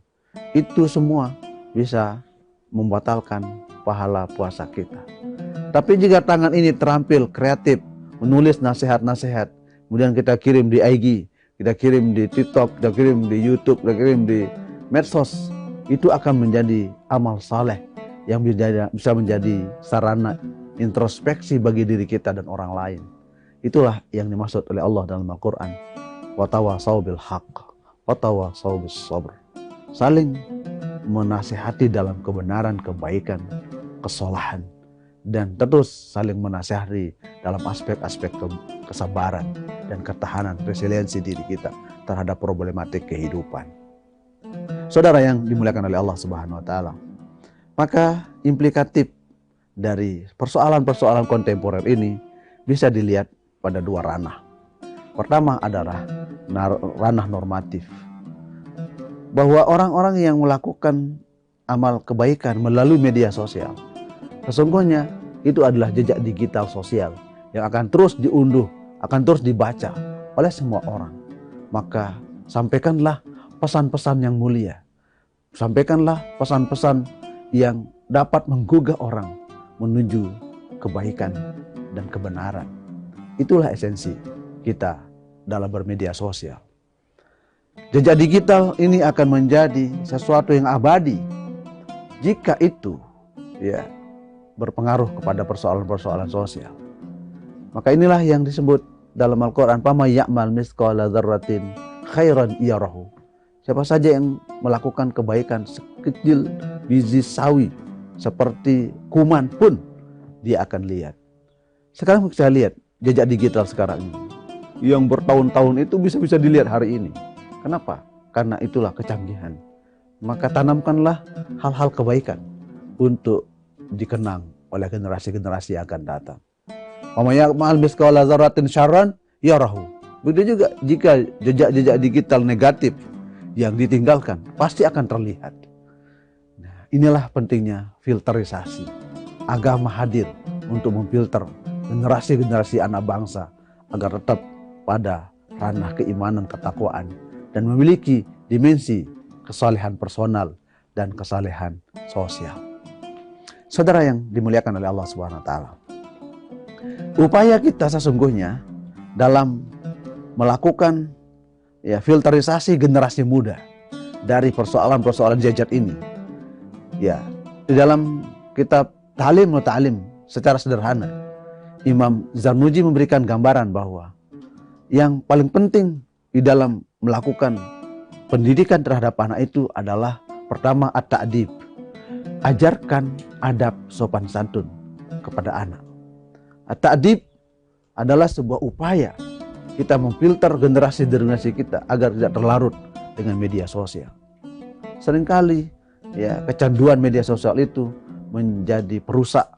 Itu semua bisa membatalkan pahala puasa kita. Tapi jika tangan ini terampil kreatif, menulis nasihat-nasihat, kemudian kita kirim di IG, kita kirim di TikTok, kita kirim di YouTube, kita kirim di medsos, itu akan menjadi amal saleh yang bisa menjadi sarana introspeksi bagi diri kita dan orang lain. Itulah yang dimaksud oleh Allah dalam Al-Quran. Watawasau bil haqq, watawasau bis sabr. Saling menasihati dalam kebenaran, kebaikan, kesalahan, dan terus saling menasihati dalam aspek-aspek kesabaran dan ketahanan, resiliensi diri kita terhadap problematik kehidupan. Saudara yang dimuliakan oleh Allah Subhanahu wa ta'ala, maka implikatif dari persoalan-persoalan kontemporer ini bisa dilihat pada dua ranah. Pertama adalah ranah normatif, bahwa orang-orang yang melakukan amal kebaikan melalui media sosial, sesungguhnya itu adalah jejak digital sosial yang akan terus diunduh, akan terus dibaca oleh semua orang. Maka sampaikanlah pesan-pesan yang mulia, sampaikanlah pesan-pesan yang dapat menggugah orang menuju kebaikan dan kebenaran. Itulah esensi kita dalam bermedia sosial. Jejak digital ini akan menjadi sesuatu yang abadi jika itu ya berpengaruh kepada persoalan-persoalan sosial. Maka inilah yang disebut dalam Al-Quran, "Fama ya'mal mithqala dzarratin khairan yarahu." Siapa saja yang melakukan kebaikan sekecil biji sawi seperti kuman pun dia akan lihat. Sekarang kita lihat jejak digital sekarang ini. Yang bertahun-tahun itu bisa dilihat hari ini. Kenapa? Karena itulah kecanggihan. Maka tanamkanlah hal-hal kebaikan untuk dikenang oleh generasi-generasi yang akan datang. Wa may ya'mal mithqala dzarratin syarran yarahu. Begitu juga jika jejak-jejak digital negatif yang ditinggalkan pasti akan terlihat. Nah, inilah pentingnya filterisasi. Agama hadir untuk memfilter generasi-generasi anak bangsa agar tetap pada ranah keimanan, ketakwaan, dan memiliki dimensi kesalehan personal dan kesalehan sosial. Saudara yang dimuliakan oleh Allah Subhanahu wa taala. Upaya kita sesungguhnya dalam melakukan filterisasi generasi muda dari persoalan-persoalan jejak ini. Ya, di dalam kitab Ta'lim wa Ta'lim secara sederhana, Imam Zarnuji memberikan gambaran bahwa yang paling penting di dalam melakukan pendidikan terhadap anak itu adalah pertama at-ta'dib. Ajarkan adab sopan santun kepada anak. At-ta'dib adalah sebuah upaya kita memfilter generasi-generasi kita agar tidak terlarut dengan media sosial. Seringkali kecanduan media sosial itu menjadi perusak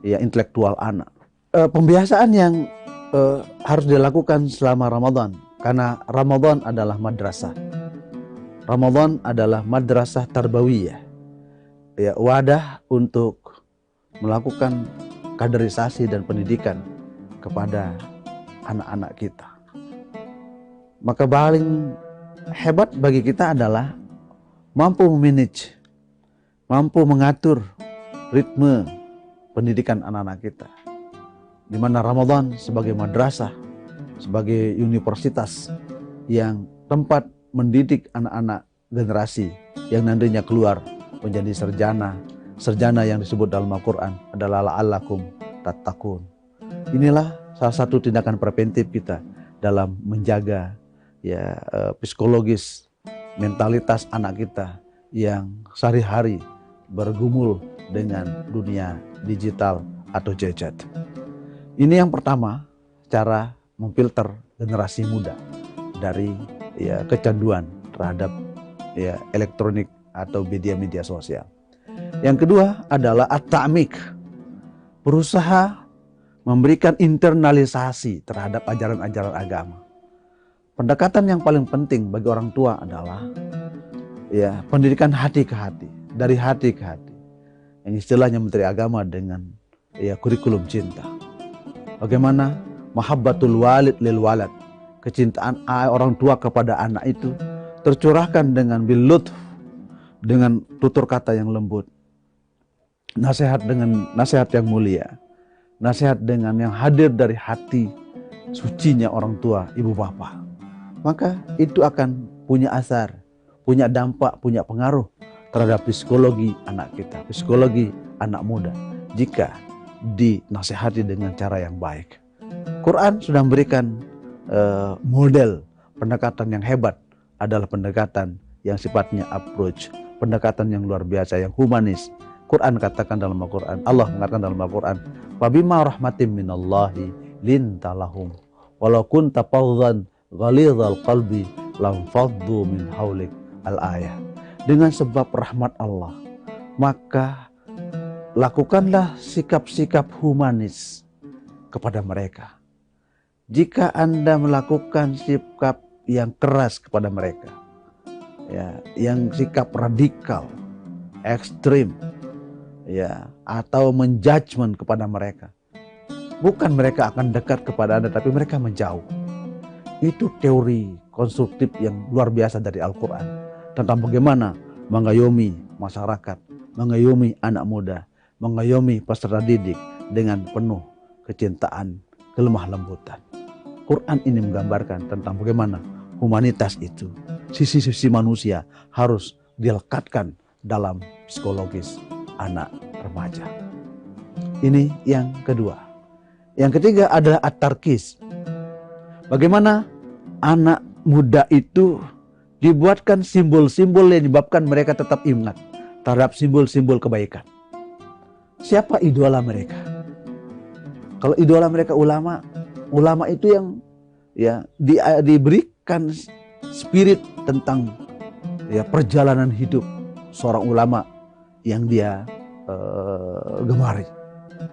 intelektual anak. Pembiasaan yang harus dilakukan selama Ramadan, karena Ramadan adalah madrasah. Ramadan adalah madrasah tarbawiyah. Wadah untuk melakukan kaderisasi dan pendidikan kepada anak-anak kita. Maka paling hebat bagi kita adalah mampu memanage, mampu mengatur ritme pendidikan anak-anak kita. Di mana Ramadan sebagai madrasah, sebagai universitas yang tempat mendidik anak-anak generasi yang nantinya keluar menjadi sarjana yang disebut dalam Al-Quran adalah la'allakum tattaqun. Inilah salah satu tindakan preventif kita dalam menjaga psikologis mentalitas anak kita yang sehari-hari bergumul dengan dunia digital atau gadget. Ini yang pertama, cara memfilter generasi muda dari kecanduan terhadap elektronik atau media-media sosial. Yang kedua adalah at-ta'mik, berusaha memberikan internalisasi terhadap ajaran-ajaran agama. Pendekatan yang paling penting bagi orang tua adalah pendidikan hati ke hati, dari hati ke hati. Yang istilahnya Menteri Agama dengan kurikulum cinta. Bagaimana mahabbatul walid lil walad, kecintaan orang tua kepada anak itu tercurahkan dengan bil lutf, dengan tutur kata yang lembut, nasihat dengan nasihat yang mulia, nasihat dengan yang hadir dari hati sucinya orang tua, ibu bapak. Maka itu akan punya asar, punya dampak, punya pengaruh terhadap psikologi anak kita, psikologi anak muda jika dinasihati dengan cara yang baik. Quran sudah memberikan model pendekatan yang hebat, adalah pendekatan yang sifatnya approach, pendekatan yang luar biasa, yang humanis. Quran katakan dalam Al-Quran, Allah mengatakan dalam Al-Quran, "Fabima rahmatim minallahi linta lahum, walau kunta fadhan ghalidhal qalbi lam faddu min haulik." Al-ayah. Dengan sebab rahmat Allah, maka lakukanlah sikap-sikap humanis kepada mereka. Jika Anda melakukan sikap yang keras kepada mereka, yang sikap radikal, ekstrim, atau menjudgment kepada mereka, bukan mereka akan dekat kepada Anda, tapi mereka menjauh. Itu teori konstruktif yang luar biasa dari Al-Quran tentang bagaimana mengayomi masyarakat, mengayomi anak muda, mengayomi peserta didik dengan penuh kecintaan, kelemah lembutan. Quran ini menggambarkan tentang bagaimana humanitas itu, sisi-sisi manusia harus dilekatkan dalam psikologis anak remaja. Ini yang kedua. Yang ketiga adalah at-tarkis. Bagaimana anak muda itu dibuatkan simbol-simbol yang menyebabkan mereka tetap ingat terhadap simbol-simbol kebaikan. Siapa idola mereka? Kalau idola mereka ulama, ulama itu yang ya diberikan spirit tentang ya perjalanan hidup seorang ulama yang dia gemari,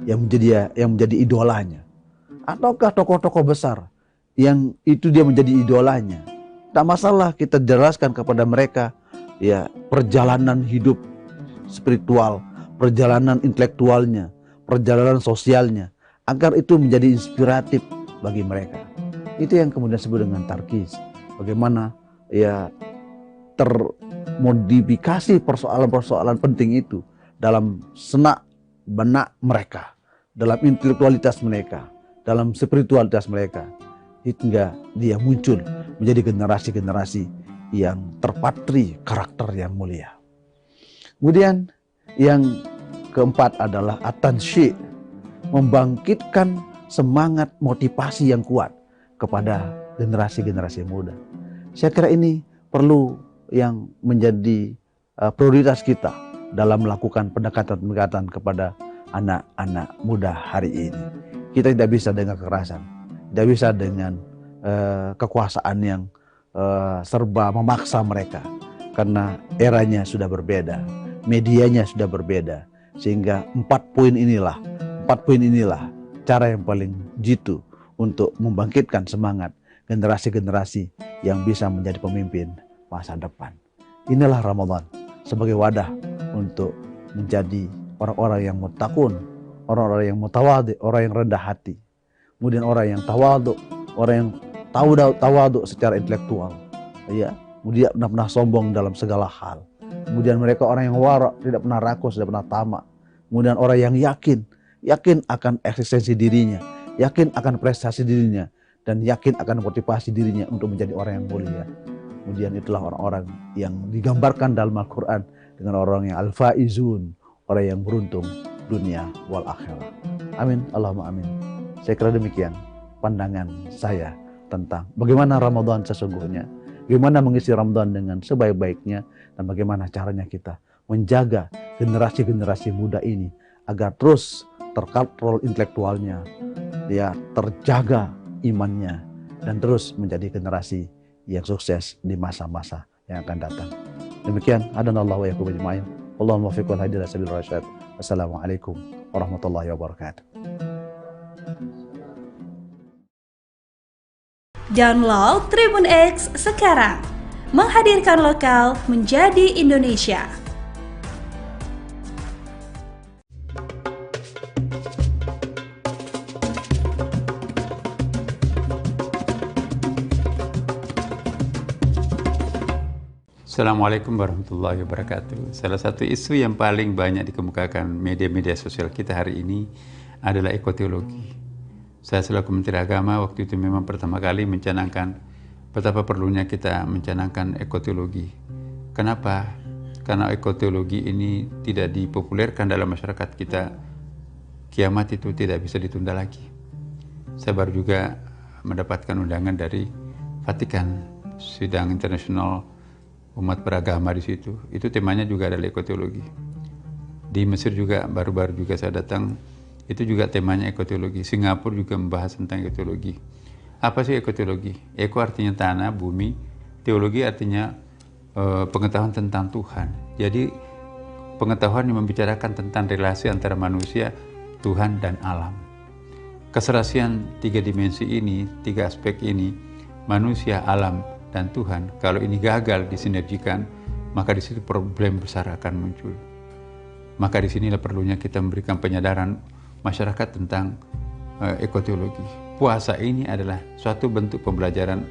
yang menjadi idolanya. Ataukah tokoh-tokoh besar yang itu dia menjadi idolanya. Tak masalah kita jelaskan kepada mereka ya perjalanan hidup spiritual, perjalanan intelektualnya, perjalanan sosialnya, agar itu menjadi inspiratif bagi mereka. Itu yang kemudian disebut dengan tarkis. Bagaimana ya termodifikasi persoalan-persoalan penting itu dalam senak benak mereka, dalam intelektualitas mereka, dalam spiritualitas mereka, hingga dia muncul menjadi generasi-generasi yang terpatri karakter yang mulia. Kemudian yang keempat adalah at-tansyi', membangkitkan semangat motivasi yang kuat kepada generasi-generasi muda. Saya kira ini perlu yang menjadi prioritas kita dalam melakukan pendekatan-pendekatan kepada anak-anak muda hari ini. Kita tidak bisa dengan kekerasan, tidak bisa dengan kekuasaan yang serba memaksa mereka, karena eranya sudah berbeda, medianya sudah berbeda, sehingga 4 poin inilah cara yang paling jitu untuk membangkitkan semangat generasi-generasi yang bisa menjadi pemimpin masa depan. Inilah Ramadan sebagai wadah untuk menjadi orang-orang yang muttaqun, orang-orang yang mutawadhi, orang yang rendah hati. Kemudian orang yang tawadhu, orang yang tawadhu secara intelektual. Ya, kemudian tidak pernah sombong dalam segala hal. Kemudian mereka orang yang wara', tidak pernah rakus, tidak pernah tamak. Kemudian orang yang yakin akan eksistensi dirinya, yakin akan prestasi dirinya, dan yakin akan motivasi dirinya untuk menjadi orang yang mulia. Kemudian itulah orang-orang yang digambarkan dalam Al-Quran dengan orang yang al-faizun, orang yang beruntung dunia wal akhirah. Amin, Allahumma amin. Saya kira demikian pandangan saya tentang bagaimana Ramadan sesungguhnya, bagaimana mengisi Ramadan dengan sebaik-baiknya, dan bagaimana caranya kita menjaga generasi-generasi muda ini agar terus terkontrol intelektualnya, ya terjaga imannya, dan terus menjadi generasi yang sukses di masa-masa yang akan datang. Demikian, hadanallahu wa iyyakum ajma'in. Allahumma waffiq wal hadi ila sabilir rasyad. Wassalamualaikum warahmatullahi wabarakatuh. Download Tribun X sekarang, menghadirkan lokal menjadi Indonesia. Assalamualaikum warahmatullahi wabarakatuh. Salah satu isu yang paling banyak dikemukakan media-media sosial kita hari ini adalah ekoteologi. Saya selaku Menteri Agama waktu itu memang pertama kali mencanangkan betapa perlunya kita mencanangkan ekoteologi. Kenapa? Karena ekoteologi ini tidak dipopulerkan dalam masyarakat kita. Kiamat itu tidak bisa ditunda lagi. Saya baru juga mendapatkan undangan dari Vatikan, sidang internasional umat beragama di situ. Itu temanya juga adalah ekoteologi. Di Mesir juga baru-baru juga saya datang, itu juga temanya ekoteologi. Singapura juga membahas tentang ekoteologi. Apa sih ekoteologi? Eko artinya tanah, bumi. Teologi artinya pengetahuan tentang Tuhan. Jadi pengetahuan yang membicarakan tentang relasi antara manusia, Tuhan, dan alam. Keserasian 3 dimensi ini, 3 aspek ini, manusia, alam, dan Tuhan, kalau ini gagal disinergikan, maka di situ problem besar akan muncul. Maka di sinilah perlunya kita memberikan penyadaran masyarakat tentang ekoteologi. Puasa ini adalah suatu bentuk pembelajaran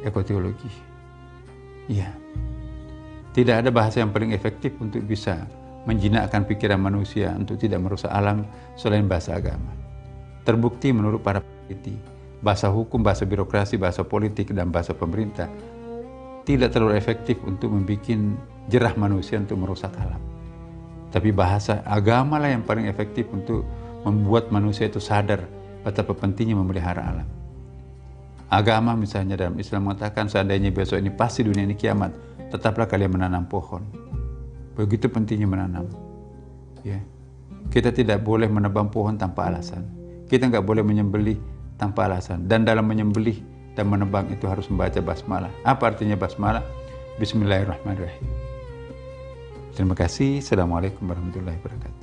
ekoteologi. Iya. Tidak ada bahasa yang paling efektif untuk bisa menjinakkan pikiran manusia untuk tidak merusak alam selain bahasa agama. Terbukti menurut para peneliti, bahasa hukum, bahasa birokrasi, bahasa politik, dan bahasa pemerintah tidak terlalu efektif untuk membuat jerah manusia untuk merusak alam. Tapi bahasa agama lah yang paling efektif untuk membuat manusia itu sadar betapa pentingnya memelihara alam. Agama misalnya dalam Islam mengatakan seandainya besok ini pasti dunia ini kiamat, tetaplah kalian menanam pohon. Begitu pentingnya menanam. Ya. Kita tidak boleh menebang pohon tanpa alasan. Kita nggak boleh menyembelih tanpa alasan. Dan dalam menyembelih dan menebang itu harus membaca basmalah. Apa artinya basmalah? Bismillahirrahmanirrahim. Terima kasih. Assalamualaikum warahmatullahi wabarakatuh.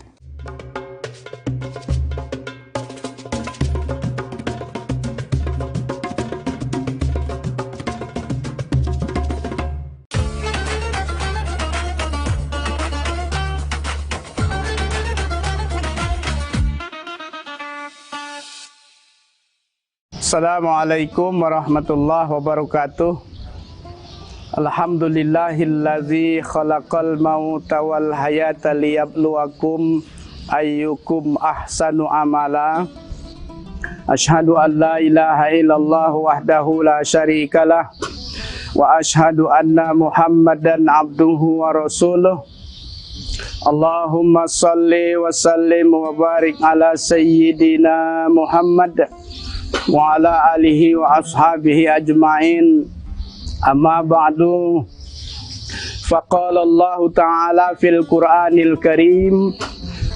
Assalamualaikum warahmatullahi wabarakatuh. Alhamdulillahillazi khalaqal mauta wal hayata liyabluwakum ayyukum ahsanu amala. Asyhadu an la ilaha illallah wahdahu la syarikalah wa asyhadu anna Muhammadan abduhu wa rasuluh. Allahumma salli wa sallim wa barik ala sayyidina Muhammad wa ala alihi wa ashabihi ajma'in. Amma ba'du. Faqala Allah Ta'ala fil Qur'anil Karim,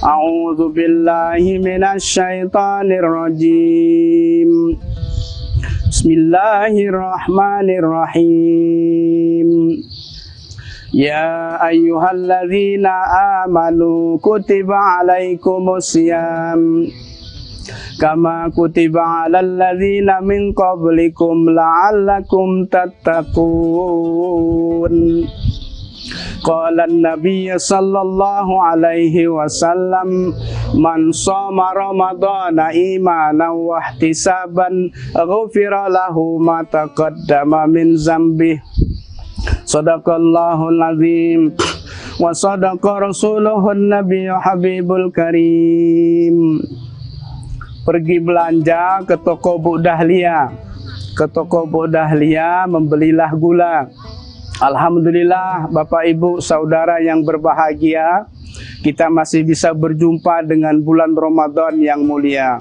a'udzu billahi minasy syaithanir rajim. Bismillahirrahmanirrahim. Ya ayyuhalladzina amanu kutiba alaikumusiyam kama kutiba alal ladzina min qablikum la'allakum tattaqun. Qala an-nabiy sallallahu alaihi wasallam, man shoma ramadhana imanan wa ihtisaban ghufira lahu ma taqaddama min dzambihi. Shadaqallahul azim wa sadaqa rasuluhun nabiyyu habibul karim. Pergi belanja ke toko Bu Dahlia. Ke toko Bu Dahlia membelilah gula. Alhamdulillah Bapak Ibu Saudara yang berbahagia, kita masih bisa berjumpa dengan bulan Ramadan yang mulia.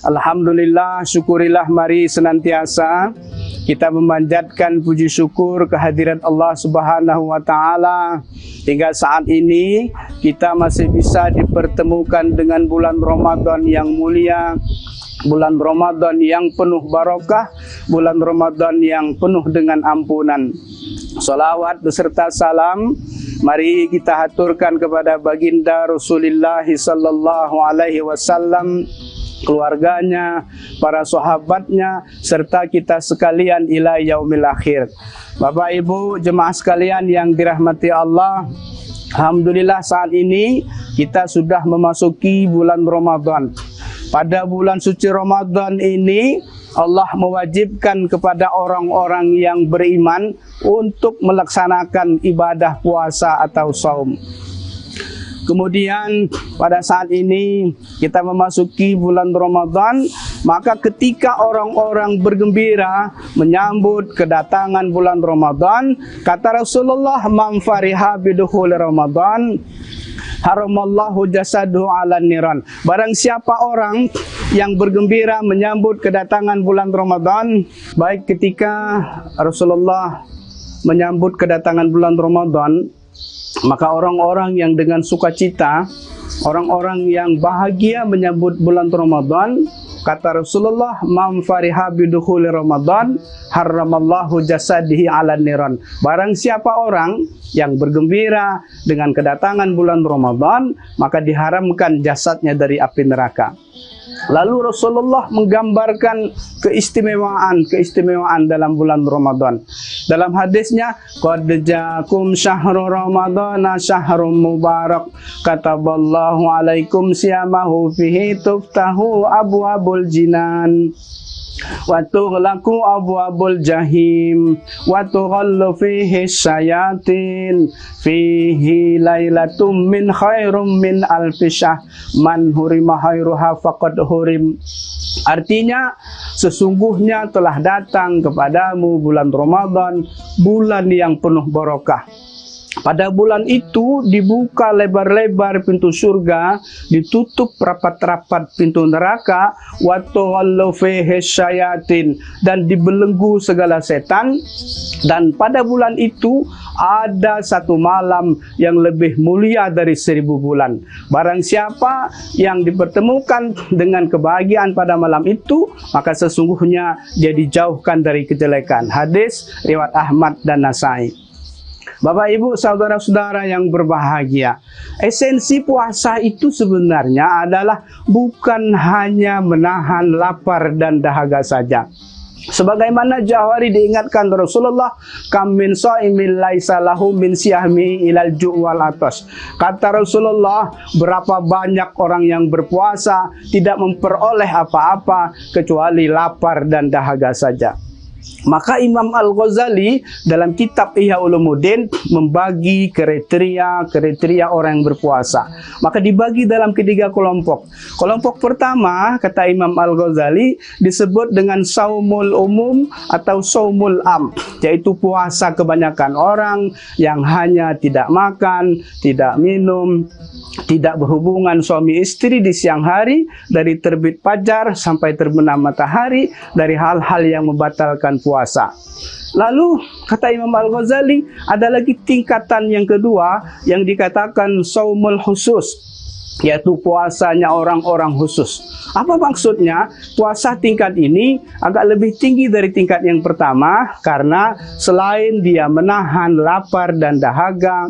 Alhamdulillah, syukurilah mari senantiasa kita memanjatkan puji syukur kehadirat Allah Subhanahu wa Ta'ala. Hingga saat ini kita masih bisa dipertemukan dengan bulan Ramadan yang mulia, bulan Ramadan yang penuh barokah, bulan Ramadan yang penuh dengan ampunan. Salawat beserta salam mari kita haturkan kepada baginda Rasulullah sallallahu alaihi wasallam, keluarganya, para sahabatnya, serta kita sekalian ila yaumil akhir. Bapak Ibu jemaah sekalian yang dirahmati Allah, alhamdulillah saat ini kita sudah memasuki bulan Ramadan. Pada bulan suci Ramadan ini Allah mewajibkan kepada orang-orang yang beriman untuk melaksanakan ibadah puasa atau saum. Kemudian pada saat ini kita memasuki bulan Ramadan, maka ketika orang-orang bergembira menyambut kedatangan bulan Ramadan, kata Rasulullah, man fariha bidukhul Ramadan haramallahu jasadu ala niran. Barang siapa orang yang bergembira menyambut kedatangan bulan Ramadan, baik ketika Rasulullah menyambut kedatangan bulan Ramadan, maka orang-orang yang dengan sukacita, orang-orang yang bahagia menyambut bulan Ramadan, kata Rasulullah, man fariha bidukhuli Ramadan haramallahu jasadihi ala niran. Barang siapa orang yang bergembira dengan kedatangan bulan Ramadan, maka diharamkan jasadnya dari api neraka. Lalu Rasulullah menggambarkan keistimewaan dalam bulan Ramadan. Dalam hadisnya, qad ja'akum syahrul ramadhana syahrun mubarak kataballahu alaikum siyamahu fihi tuftahu abwabul jinan wa tughlaqu abwabul jahim wa tughallu fihi syayatin fihi lailatum min khairum min alfisah man hurima khairuha faqad hurim. Artinya, sesungguhnya telah datang kepadamu bulan Ramadan, bulan yang penuh barokah. Pada bulan itu dibuka lebar-lebar pintu surga, ditutup rapat-rapat pintu neraka, wa tughallu fihi syayatin, dan dibelenggu segala setan. Dan pada bulan itu ada satu malam yang lebih mulia dari 1000 bulan. Barang siapa yang dipertemukan dengan kebahagiaan pada malam itu, maka sesungguhnya dia dijauhkan dari kejelekan. Hadis riwayat Ahmad dan Nasai. Bapak Ibu saudara-saudara yang berbahagia, esensi puasa itu sebenarnya adalah bukan hanya menahan lapar dan dahaga saja. Sebagaimana jauh hari diingatkan Rasulullah, kam min shaimin laisa lahu min siyahmi ilal ju' wal atas. Kata Rasulullah, berapa banyak orang yang berpuasa tidak memperoleh apa-apa kecuali lapar dan dahaga saja. Maka Imam Al-Ghazali dalam kitab Ihya Ulumuddin membagi kriteria orang yang berpuasa. Maka dibagi dalam ketiga kelompok. Kelompok pertama, kata Imam Al-Ghazali, disebut dengan saumul umum atau saumul am, yaitu puasa kebanyakan orang yang hanya tidak makan, tidak minum, tidak berhubungan suami istri di siang hari, dari terbit fajar sampai terbenam matahari, dari hal-hal yang membatalkan puasa. Lalu kata Imam Al-Ghazali, ada lagi tingkatan yang kedua yang dikatakan saumul khusus, yaitu puasanya orang-orang khusus. Apa maksudnya? Puasa tingkat ini agak lebih tinggi dari tingkat yang pertama, karena selain dia menahan lapar dan dahaga,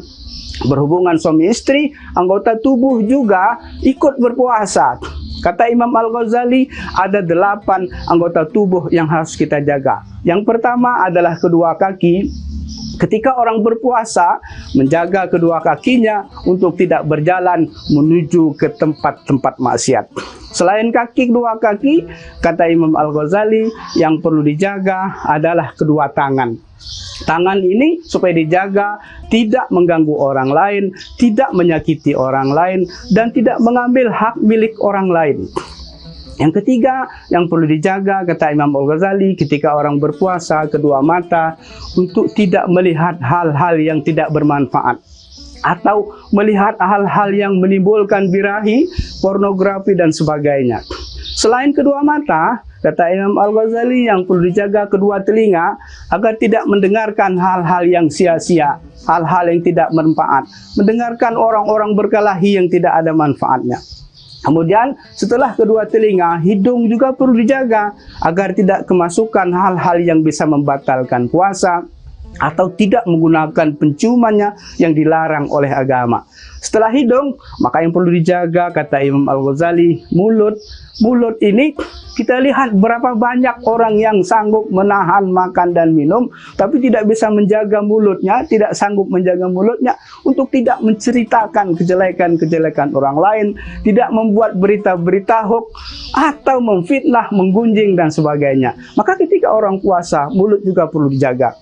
berhubungan suami istri, anggota tubuh juga ikut berpuasa. Kata Imam Al-Ghazali, ada 8 anggota tubuh yang harus kita jaga. Yang pertama adalah kedua kaki. Ketika orang berpuasa, menjaga kedua kakinya untuk tidak berjalan menuju ke tempat-tempat maksiat. Selain kedua kaki, kata Imam Al-Ghazali, yang perlu dijaga adalah kedua tangan. Tangan ini supaya dijaga tidak mengganggu orang lain, tidak menyakiti orang lain, dan tidak mengambil hak milik orang lain. Yang ketiga yang perlu dijaga, kata Imam Al-Ghazali, ketika orang berpuasa, kedua mata, untuk tidak melihat hal-hal yang tidak bermanfaat atau melihat hal-hal yang menimbulkan birahi, pornografi, dan sebagainya. Selain kedua mata, kata Imam Al-Ghazali, yang perlu dijaga kedua telinga agar tidak mendengarkan hal-hal yang sia-sia, hal-hal yang tidak bermanfaat, mendengarkan orang-orang berkelahi yang tidak ada manfaatnya. Kemudian setelah kedua telinga, hidung juga perlu dijaga agar tidak kemasukan hal-hal yang bisa membatalkan puasa atau tidak menggunakan penciumannya yang dilarang oleh agama. Setelah hidung, maka yang perlu dijaga, kata Imam Al-Ghazali, mulut. Mulut ini kita lihat berapa banyak orang yang sanggup menahan makan dan minum, tapi tidak bisa menjaga mulutnya, tidak sanggup menjaga mulutnya untuk tidak menceritakan kejelekan-kejelekan orang lain, tidak membuat berita-berita hoax atau memfitnah, menggunjing, dan sebagainya. Maka ketika orang puasa, mulut juga perlu dijaga.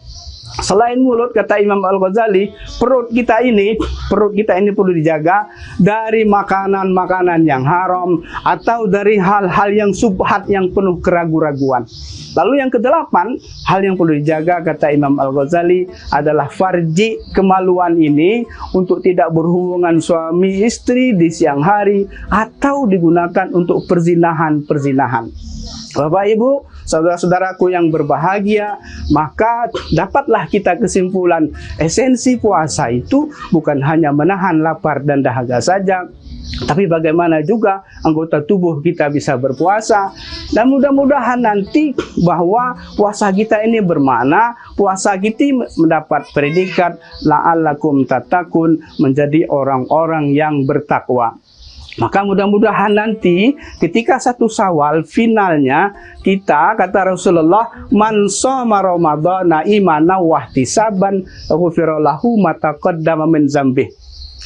Selain mulut, kata Imam Al-Ghazali, perut kita ini perlu dijaga dari makanan-makanan yang haram atau dari hal-hal yang subhat yang penuh keraguan-raguan. Lalu yang kedelapan, hal yang perlu dijaga, kata Imam Al-Ghazali, adalah farji, kemaluan ini, untuk tidak berhubungan suami istri di siang hari atau digunakan untuk perzinahan. Bapak Ibu, saudara-saudaraku yang berbahagia, maka dapatlah kita kesimpulan, esensi puasa itu bukan hanya menahan lapar dan dahaga saja, tapi bagaimana juga anggota tubuh kita bisa berpuasa. Dan mudah-mudahan nanti bahwa puasa kita ini bermakna, puasa kita mendapat predikat la'allakum tattaqun, menjadi orang-orang yang bertakwa. Maka mudah-mudahan nanti ketika 1 Syawal finalnya kita, kata Rasulullah, man shoma ramadhana imanan wa ihtisaban ghufira lahu ma taqaddama min dzambih.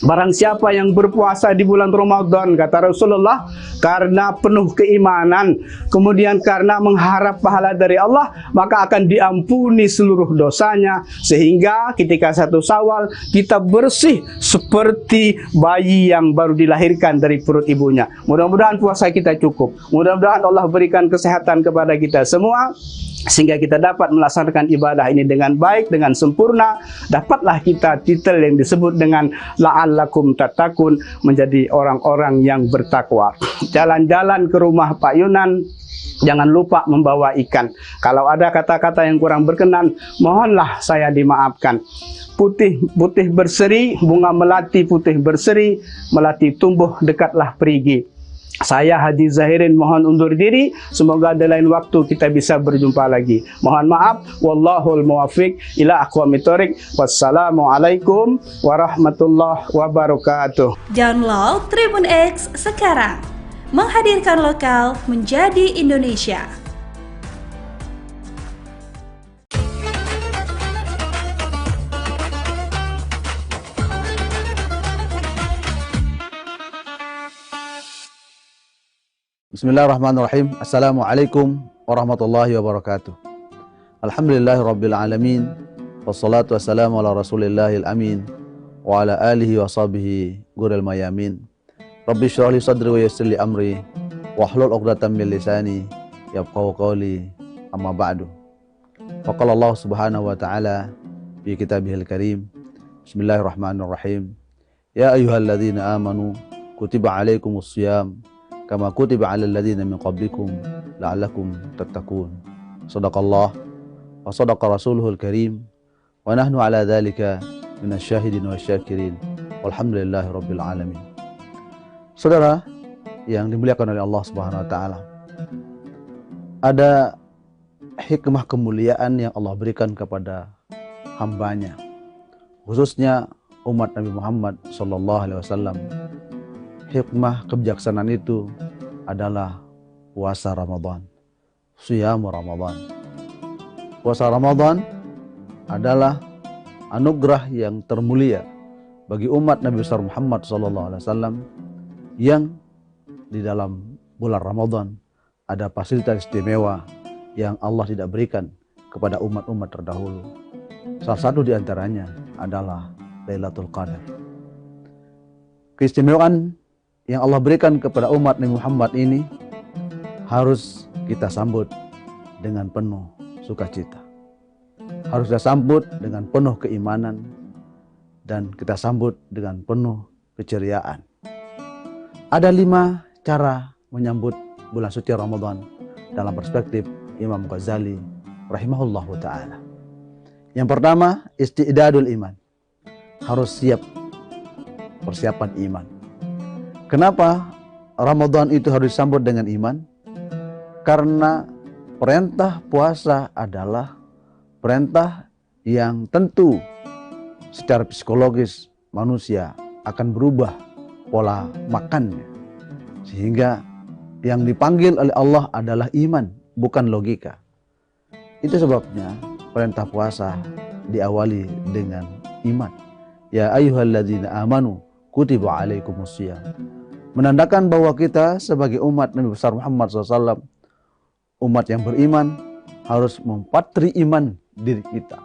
Barang siapa yang berpuasa di bulan Ramadan, kata Rasulullah, karena penuh keimanan, kemudian karena mengharap pahala dari Allah, maka akan diampuni seluruh dosanya, sehingga ketika 1 Syawal kita bersih seperti bayi yang baru dilahirkan dari perut ibunya. Mudah-mudahan puasa kita cukup. Mudah-mudahan Allah berikan kesehatan kepada kita semua. sehingga kita dapat melaksanakan ibadah ini dengan baik, dengan sempurna. Dapatlah kita titel yang disebut dengan la'allakum tattaqun, menjadi orang-orang yang bertakwa. Jalan-jalan ke rumah Pak Yunan, jangan lupa membawa ikan. Kalau ada kata-kata yang kurang berkenan, mohonlah saya dimaafkan. Putih berseri, bunga melati putih berseri, melati tumbuh dekatlah perigi. Saya Haji Zahirin mohon undur diri. Semoga ada lain waktu kita bisa berjumpa lagi. Mohon maaf. Wallahul muwaffiq ila aqwamit thoriq. Wassalamualaikum warahmatullahi wabarakatuh. Download Tribun X sekarang. Menghadirkan lokal menjadi Indonesia. Bismillahirrahmanirrahim. Assalamualaikum warahmatullahi wabarakatuh. Alhamdulillahi rabbil alamin. Wassalatu wassalamu ala rasulillahil amin. Wa ala alihi wa sahbihi guril mayamin. Rabbi syrah li sadri wa yassir li amri. Wahlul uqdatan min lisani yafqahu qawli, amma ba'du. Faqala Allah subhanahu wa ta'ala fi kitabihil karim. Bismillahirrahmanirrahim. Ya ayyuhalladzina amanu kutiba alaikumus shiyam kama kutiba 'alal ladzina min qablikum la'allakum tattaqun. Shadaqallah wa shadaqa rasuluhul karim wa nahnu 'ala dzalika minasyahidin wasyakirin. Walhamdulillahi rabbil alamin. Saudara yang dimuliakan oleh Allah Subhanahu wa taala, ada hikmah kemuliaan yang Allah berikan kepada hambanya, khususnya umat Nabi Muhammad sallallahu alaihi wasallam. Hikmah kebijaksanaan itu adalah puasa Ramadan, Siyamu Ramadan. Puasa Ramadan adalah anugerah yang termulia bagi umat Nabi besar Muhammad SAW, yang di dalam bulan Ramadan ada fasilitas istimewa yang Allah tidak berikan kepada umat-umat terdahulu. Salah satu di antaranya adalah Lailatul Qadar. Keistimewaan yang Allah berikan kepada umat Nabi Muhammad ini harus kita sambut dengan penuh sukacita. Harus kita sambut dengan penuh keimanan dan kita sambut dengan penuh keceriaan. Ada 5 cara menyambut bulan suci Ramadan dalam perspektif Imam Ghazali rahimahullahu ta'ala. Yang pertama, isti'dadul iman. Harus siap persiapan iman. Kenapa Ramadan itu harus disambut dengan iman? Karena perintah puasa adalah perintah yang tentu secara psikologis manusia akan berubah pola makannya. Sehingga yang dipanggil oleh Allah adalah iman, bukan logika. Itu sebabnya perintah puasa diawali dengan iman. Ya ayyuhalladzina amanu kutiba alaikumusiyam. Menandakan bahwa kita sebagai umat Nabi besar Muhammad SAW, umat yang beriman, harus mempatri iman diri kita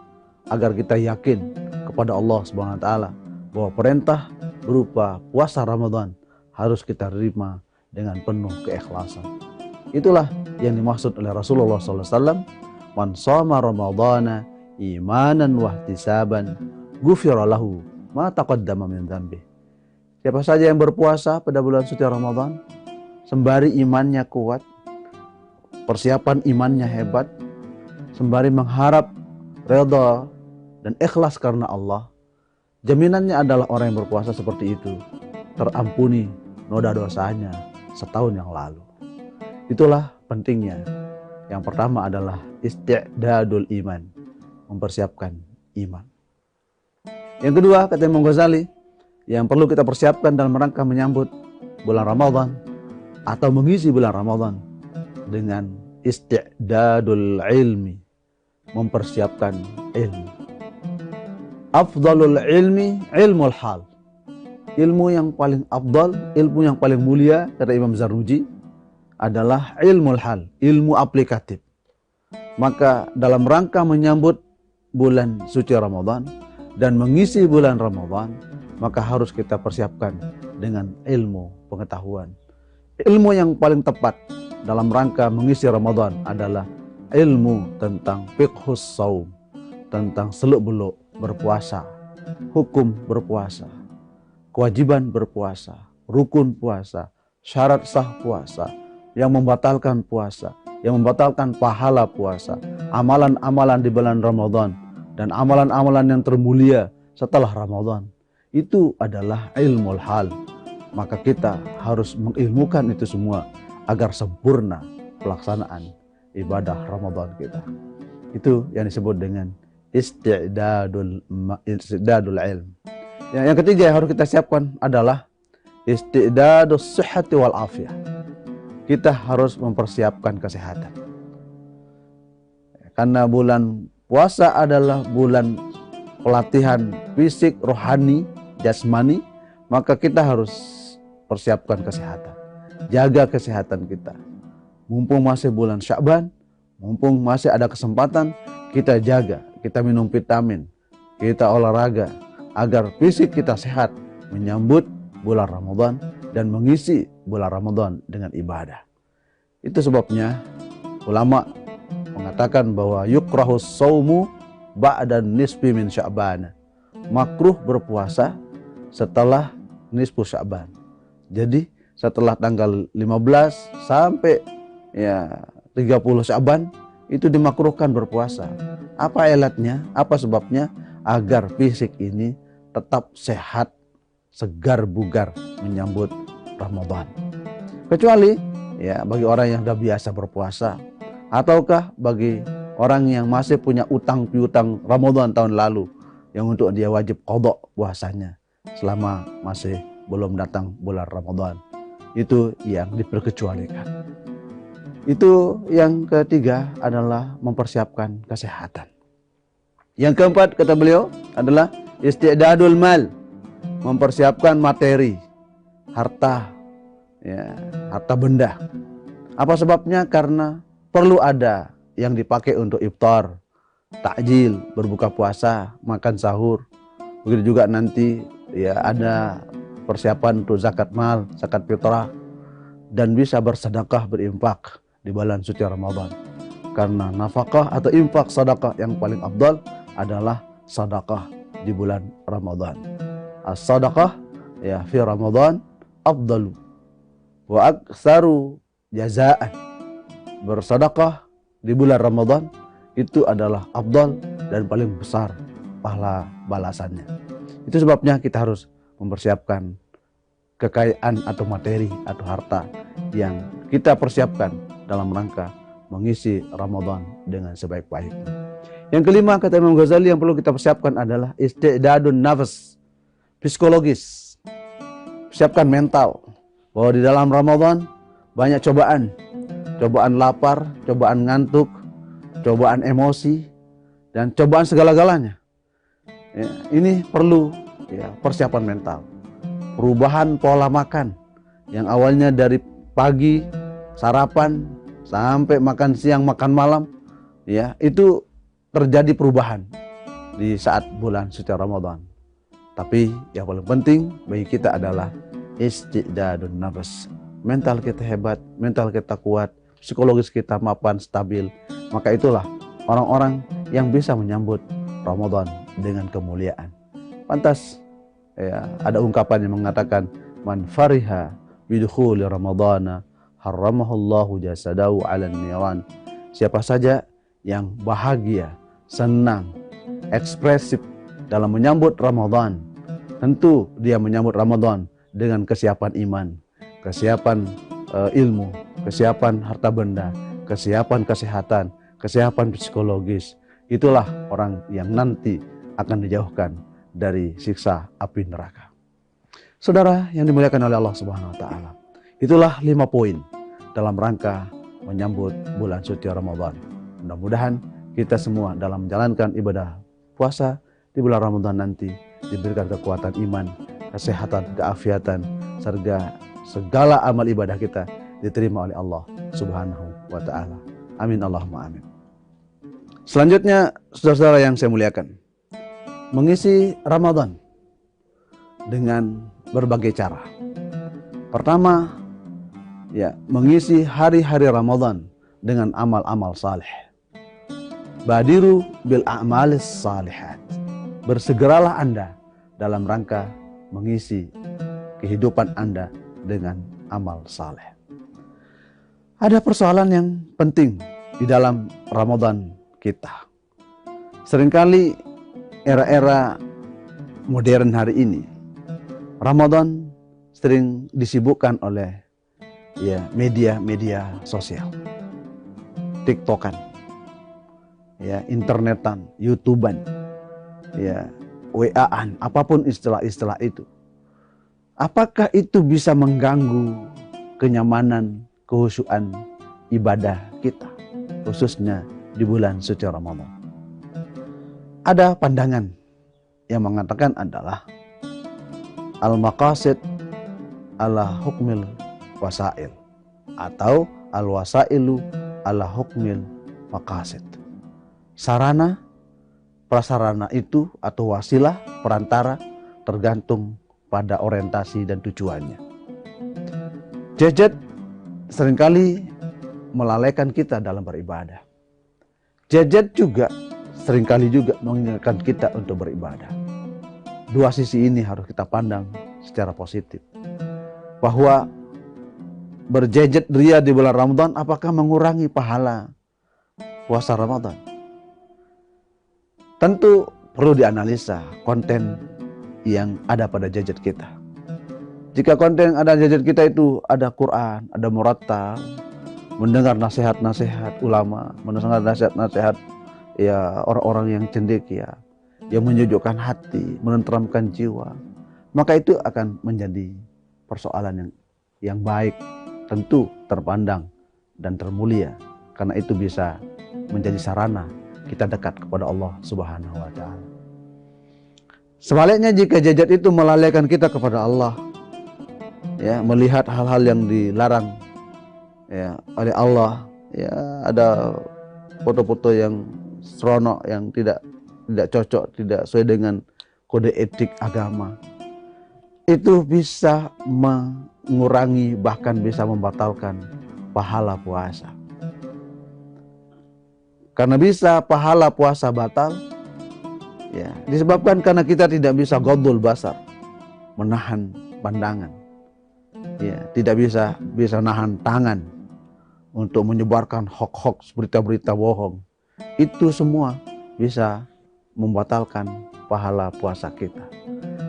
agar kita yakin kepada Allah Subhanahu wa taala bahwa perintah berupa puasa Ramadan harus kita terima dengan penuh keikhlasan. Itulah yang dimaksud oleh Rasulullah SAW. Man shoma ramadhana imanan wahtisaban ghufira lahu ma taqaddama min dzambi. Siapa saja yang berpuasa pada bulan suci Ramadan, sembari imannya kuat, persiapan imannya hebat, sembari mengharap redha dan ikhlas karena Allah, jaminannya adalah orang yang berpuasa seperti itu terampuni noda dosanya setahun yang lalu. Itulah pentingnya. Yang pertama adalah isti'dadul iman, mempersiapkan iman. Yang kedua, kata Imam Ghazali, yang perlu kita persiapkan dalam rangka menyambut bulan Ramadan atau mengisi bulan Ramadan dengan isti'dadul ilmi, mempersiapkan ilmu. Afdalul ilmi ilmul hal. Ilmu yang paling afdal, ilmu yang paling mulia kata Imam Zarnuji adalah ilmul hal, ilmu aplikatif. Maka dalam rangka menyambut bulan suci Ramadan dan mengisi bulan Ramadan, maka harus kita persiapkan dengan ilmu pengetahuan. Ilmu yang paling tepat dalam rangka mengisi Ramadan adalah ilmu tentang fiqhus saum, tentang seluk-beluk berpuasa, hukum berpuasa, kewajiban berpuasa, rukun puasa, syarat sah puasa, yang membatalkan puasa, yang membatalkan pahala puasa, amalan-amalan di bulan Ramadan, dan amalan-amalan yang termulia setelah Ramadan. Itu adalah ilmul hal. Maka kita harus mengilmukan itu semua agar sempurna pelaksanaan ibadah Ramadan kita. Itu yang disebut dengan istidadul ilm. Yang ketiga yang harus kita siapkan adalah istidadus sihhati wal afiyah. Kita harus mempersiapkan kesehatan. Karena bulan puasa adalah bulan pelatihan fisik, rohani, jasmani, maka kita harus persiapkan kesehatan. Jaga kesehatan kita. Mumpung masih bulan Sya'ban, mumpung masih ada kesempatan, kita jaga, kita minum vitamin, kita olahraga, agar fisik kita sehat menyambut bulan Ramadan dan mengisi bulan Ramadan dengan ibadah. Itu sebabnya ulama mengatakan bahwa yukrahus saumu ba'da nisfi min Sya'ban. Makruh berpuasa setelah nisfu Sya'ban. Jadi setelah tanggal 15 sampai 30 Sya'ban itu dimakruhkan berpuasa. Apa ilatnya? Apa sebabnya? Agar fisik ini tetap sehat, segar bugar menyambut Ramadan. Kecuali bagi orang yang sudah biasa berpuasa, ataukah bagi orang yang masih punya utang piutang Ramadan tahun lalu yang untuk dia wajib qadha puasanya selama masih belum datang bulan Ramadan. Itu yang diperkecualikan. Itu yang ketiga adalah mempersiapkan kesehatan. Yang keempat kata beliau adalah istidadul mal, mempersiapkan materi, harta, harta benda. Apa sebabnya? Karena perlu ada yang dipakai untuk iftar, takjil, berbuka puasa, makan sahur. Begitu juga nanti ada persiapan untuk zakat mal, zakat fitrah, dan bisa bersedekah, berimpak di bulan suci Ramadan. Karena nafkah atau infak sedekah yang paling afdal adalah sedekah di bulan Ramadan. As-sadaqah fi Ramadan afdalu wa aktsaru jazaan. Bersedekah di bulan Ramadan itu adalah afdal dan paling besar pahala balasannya. Itu sebabnya kita harus mempersiapkan kekayaan atau materi atau harta yang kita persiapkan dalam rangka mengisi Ramadan dengan sebaik-baiknya. Yang kelima kata Imam Ghazali yang perlu kita persiapkan adalah istidadun nafs, psikologis. Persiapkan mental bahwa di dalam Ramadan banyak cobaan. Cobaan lapar, cobaan ngantuk, cobaan emosi, dan cobaan segala-galanya. Ini perlu persiapan mental. Perubahan pola makan yang awalnya dari pagi sarapan sampai makan siang, makan malam, itu terjadi perubahan di saat bulan suci Ramadan. Tapi yang paling penting bagi kita adalah istidadun nafs. Mental kita hebat, mental kita kuat, psikologis kita mapan, stabil. Maka itulah orang-orang yang bisa menyambut Ramadan dengan kemuliaan. Pantas ada ungkapan yang mengatakan man fariha bidukhuli ramadhana harramahullahu jasadahu 'alan niran. Siapa saja yang bahagia, senang, ekspresif dalam menyambut Ramadan, tentu dia menyambut Ramadan dengan kesiapan iman, kesiapan ilmu, kesiapan harta benda, kesiapan kesehatan, kesiapan psikologis. Itulah orang yang nanti akan dijauhkan dari siksa api neraka. Saudara yang dimuliakan oleh Allah Subhanahu wa taala. Itulah 5 poin dalam rangka menyambut bulan suci Ramadan. Mudah-mudahan kita semua dalam menjalankan ibadah puasa di bulan Ramadan nanti diberikan kekuatan iman, kesehatan, keafiatan, serta segala amal ibadah kita diterima oleh Allah Subhanahu wa taala. Amin Allahumma amin. Selanjutnya, saudara-saudara yang saya muliakan, mengisi Ramadan dengan berbagai cara. Pertama, mengisi hari-hari Ramadan dengan amal-amal saleh. Badiru bil a'malis salihat. Bersegeralah Anda dalam rangka mengisi kehidupan Anda dengan amal saleh. Ada persoalan yang penting di dalam Ramadan kita. Seringkali era-era modern hari ini, Ramadan sering disibukkan oleh media-media sosial, TikTokan, internetan, YouTubean, WA-an, apapun istilah-istilah itu. Apakah itu bisa mengganggu kenyamanan, kehusyuan ibadah kita, khususnya di bulan suci Ramadan? Ada pandangan yang mengatakan adalah al-maqasid ala hukmil wasail, atau al-wasailu ala hukmil maqasid. Sarana, prasarana itu atau wasilah, perantara, tergantung pada orientasi dan tujuannya. Gadget seringkali melalaikan kita dalam beribadah. Gadget juga seringkali juga mengingatkan kita untuk beribadah. Dua sisi ini harus kita pandang secara positif. Bahwa bergadget ria di bulan Ramadan apakah mengurangi pahala puasa Ramadan? Tentu perlu dianalisa konten yang ada pada gadget kita. Jika konten ada gadget kita itu ada Quran, ada murattal, mendengar nasihat-nasihat ulama, mendengar nasihat-nasihat orang-orang yang cendekia, yang menyejukkan hati, menenteramkan jiwa, maka itu akan menjadi persoalan yang baik, tentu terpandang dan termulia, karena itu bisa menjadi sarana kita dekat kepada Allah Subhanahu wa Ta'ala. Sebaliknya, jika gadget itu melalaikan kita kepada Allah, melihat hal-hal yang dilarang oleh Allah, ada foto-foto yang seronok, yang tidak cocok, tidak sesuai dengan kode etik agama, itu bisa mengurangi, bahkan bisa membatalkan pahala puasa. Karena bisa pahala puasa batal, disebabkan karena kita tidak bisa ghaddul basar, menahan pandangan, tidak bisa nahan tangan untuk menyebarkan hoax, berita-berita bohong. Itu semua bisa membatalkan pahala puasa kita.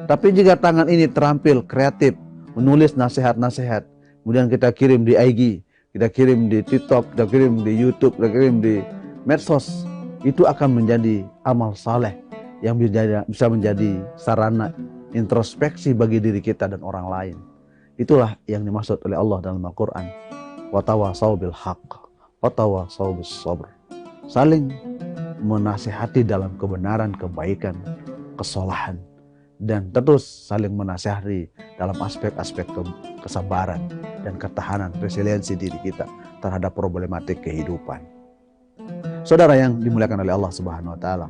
Tapi jika tangan ini terampil kreatif, menulis nasihat-nasihat, kemudian kita kirim di IG, kita kirim di TikTok, kita kirim di YouTube, kita kirim di medsos, itu akan menjadi amal saleh yang bisa menjadi sarana introspeksi bagi diri kita dan orang lain. Itulah yang dimaksud oleh Allah dalam Al-Quran. Wa tawassaw bil haqq wa tawassaw bis sabr. Saling menasihati dalam kebenaran, kebaikan, kesalahan, dan terus saling menasihati dalam aspek-aspek kesabaran dan ketahanan, resiliensi diri kita terhadap problematik kehidupan. Saudara yang dimuliakan oleh Allah Subhanahu wa Ta'ala,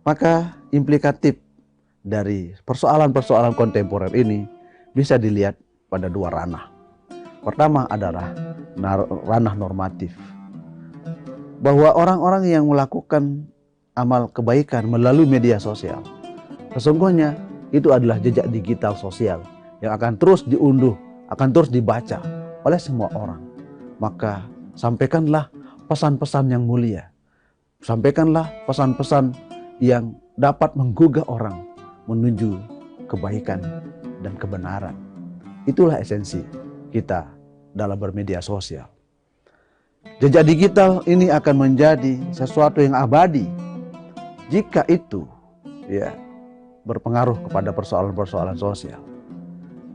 maka implikatif dari persoalan-persoalan kontemporer ini bisa dilihat pada dua ranah. Pertama adalah ranah normatif, bahwa orang-orang yang melakukan amal kebaikan melalui media sosial, sesungguhnya itu adalah jejak digital sosial yang akan terus diunduh, akan terus dibaca oleh semua orang. Maka sampaikanlah pesan-pesan yang mulia, sampaikanlah pesan-pesan yang dapat menggugah orang menuju kebaikan dan kebenaran. Itulah esensi kita dalam bermedia sosial. Jejak digital ini akan menjadi sesuatu yang abadi jika itu berpengaruh kepada persoalan-persoalan sosial.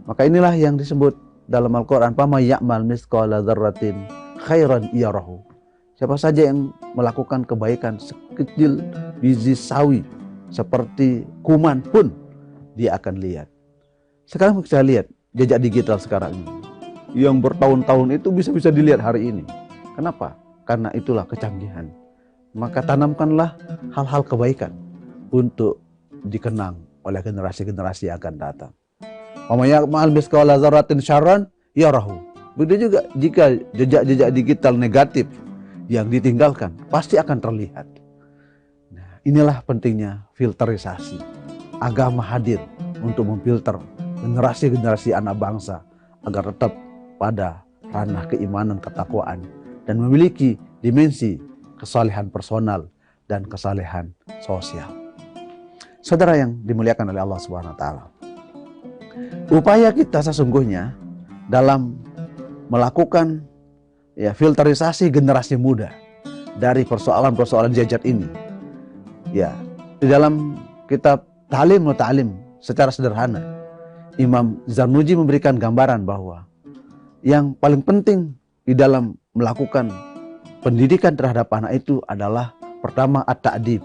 Maka inilah yang disebut dalam Al-Quran, "Faman ya'mal mithqala dzarratin khairan yarahu." Siapa saja yang melakukan kebaikan sekecil biji sawi seperti kuman pun dia akan lihat. Sekarang kita lihat jejak digital sekarang ini yang bertahun-tahun itu bisa dilihat hari ini. Kenapa? Karena itulah kecanggihan. Maka tanamkanlah hal-hal kebaikan untuk dikenang oleh generasi-generasi yang akan datang. Wa may ya'mal mithqala dzarratin syarran yarahu. Begitu juga jika jejak-jejak digital negatif yang ditinggalkan pasti akan terlihat. inilah pentingnya filterisasi. Agama hadir untuk memfilter generasi-generasi anak bangsa agar tetap pada ranah keimanan, ketakwaan, dan memiliki dimensi kesalehan personal dan kesalehan sosial. Saudara yang dimuliakan oleh Allah Subhanahu wa taala. Upaya kita sesungguhnya dalam melakukan filterisasi generasi muda dari persoalan-persoalan jajat ini. Ya, di dalam kitab Ta'lim wa Ta'lim secara sederhana, Imam Zarnuji memberikan gambaran bahwa yang paling penting di dalam melakukan pendidikan terhadap anak itu adalah pertama at-ta'dib.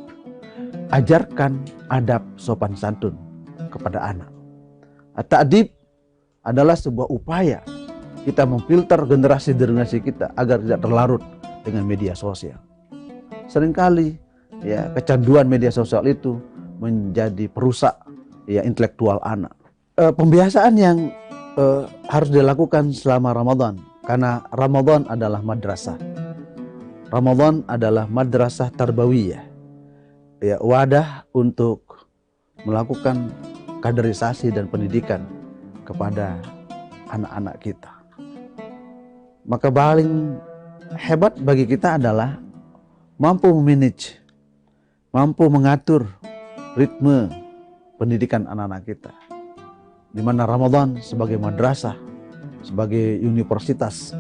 Ajarkan adab sopan santun kepada anak. At-ta'dib adalah sebuah upaya kita memfilter generasi-generasi kita agar tidak terlarut dengan media sosial. Seringkali kecanduan media sosial itu menjadi perusak intelektual anak. Pembiasaan yang harus dilakukan selama Ramadan, karena Ramadan adalah madrasah. Ramadan adalah madrasah tarbawiyah, wadah untuk melakukan kaderisasi dan pendidikan kepada anak-anak kita. Maka paling hebat bagi kita adalah mampu memanage, mampu mengatur ritme pendidikan anak-anak kita. Di mana Ramadan sebagai madrasah, sebagai universitas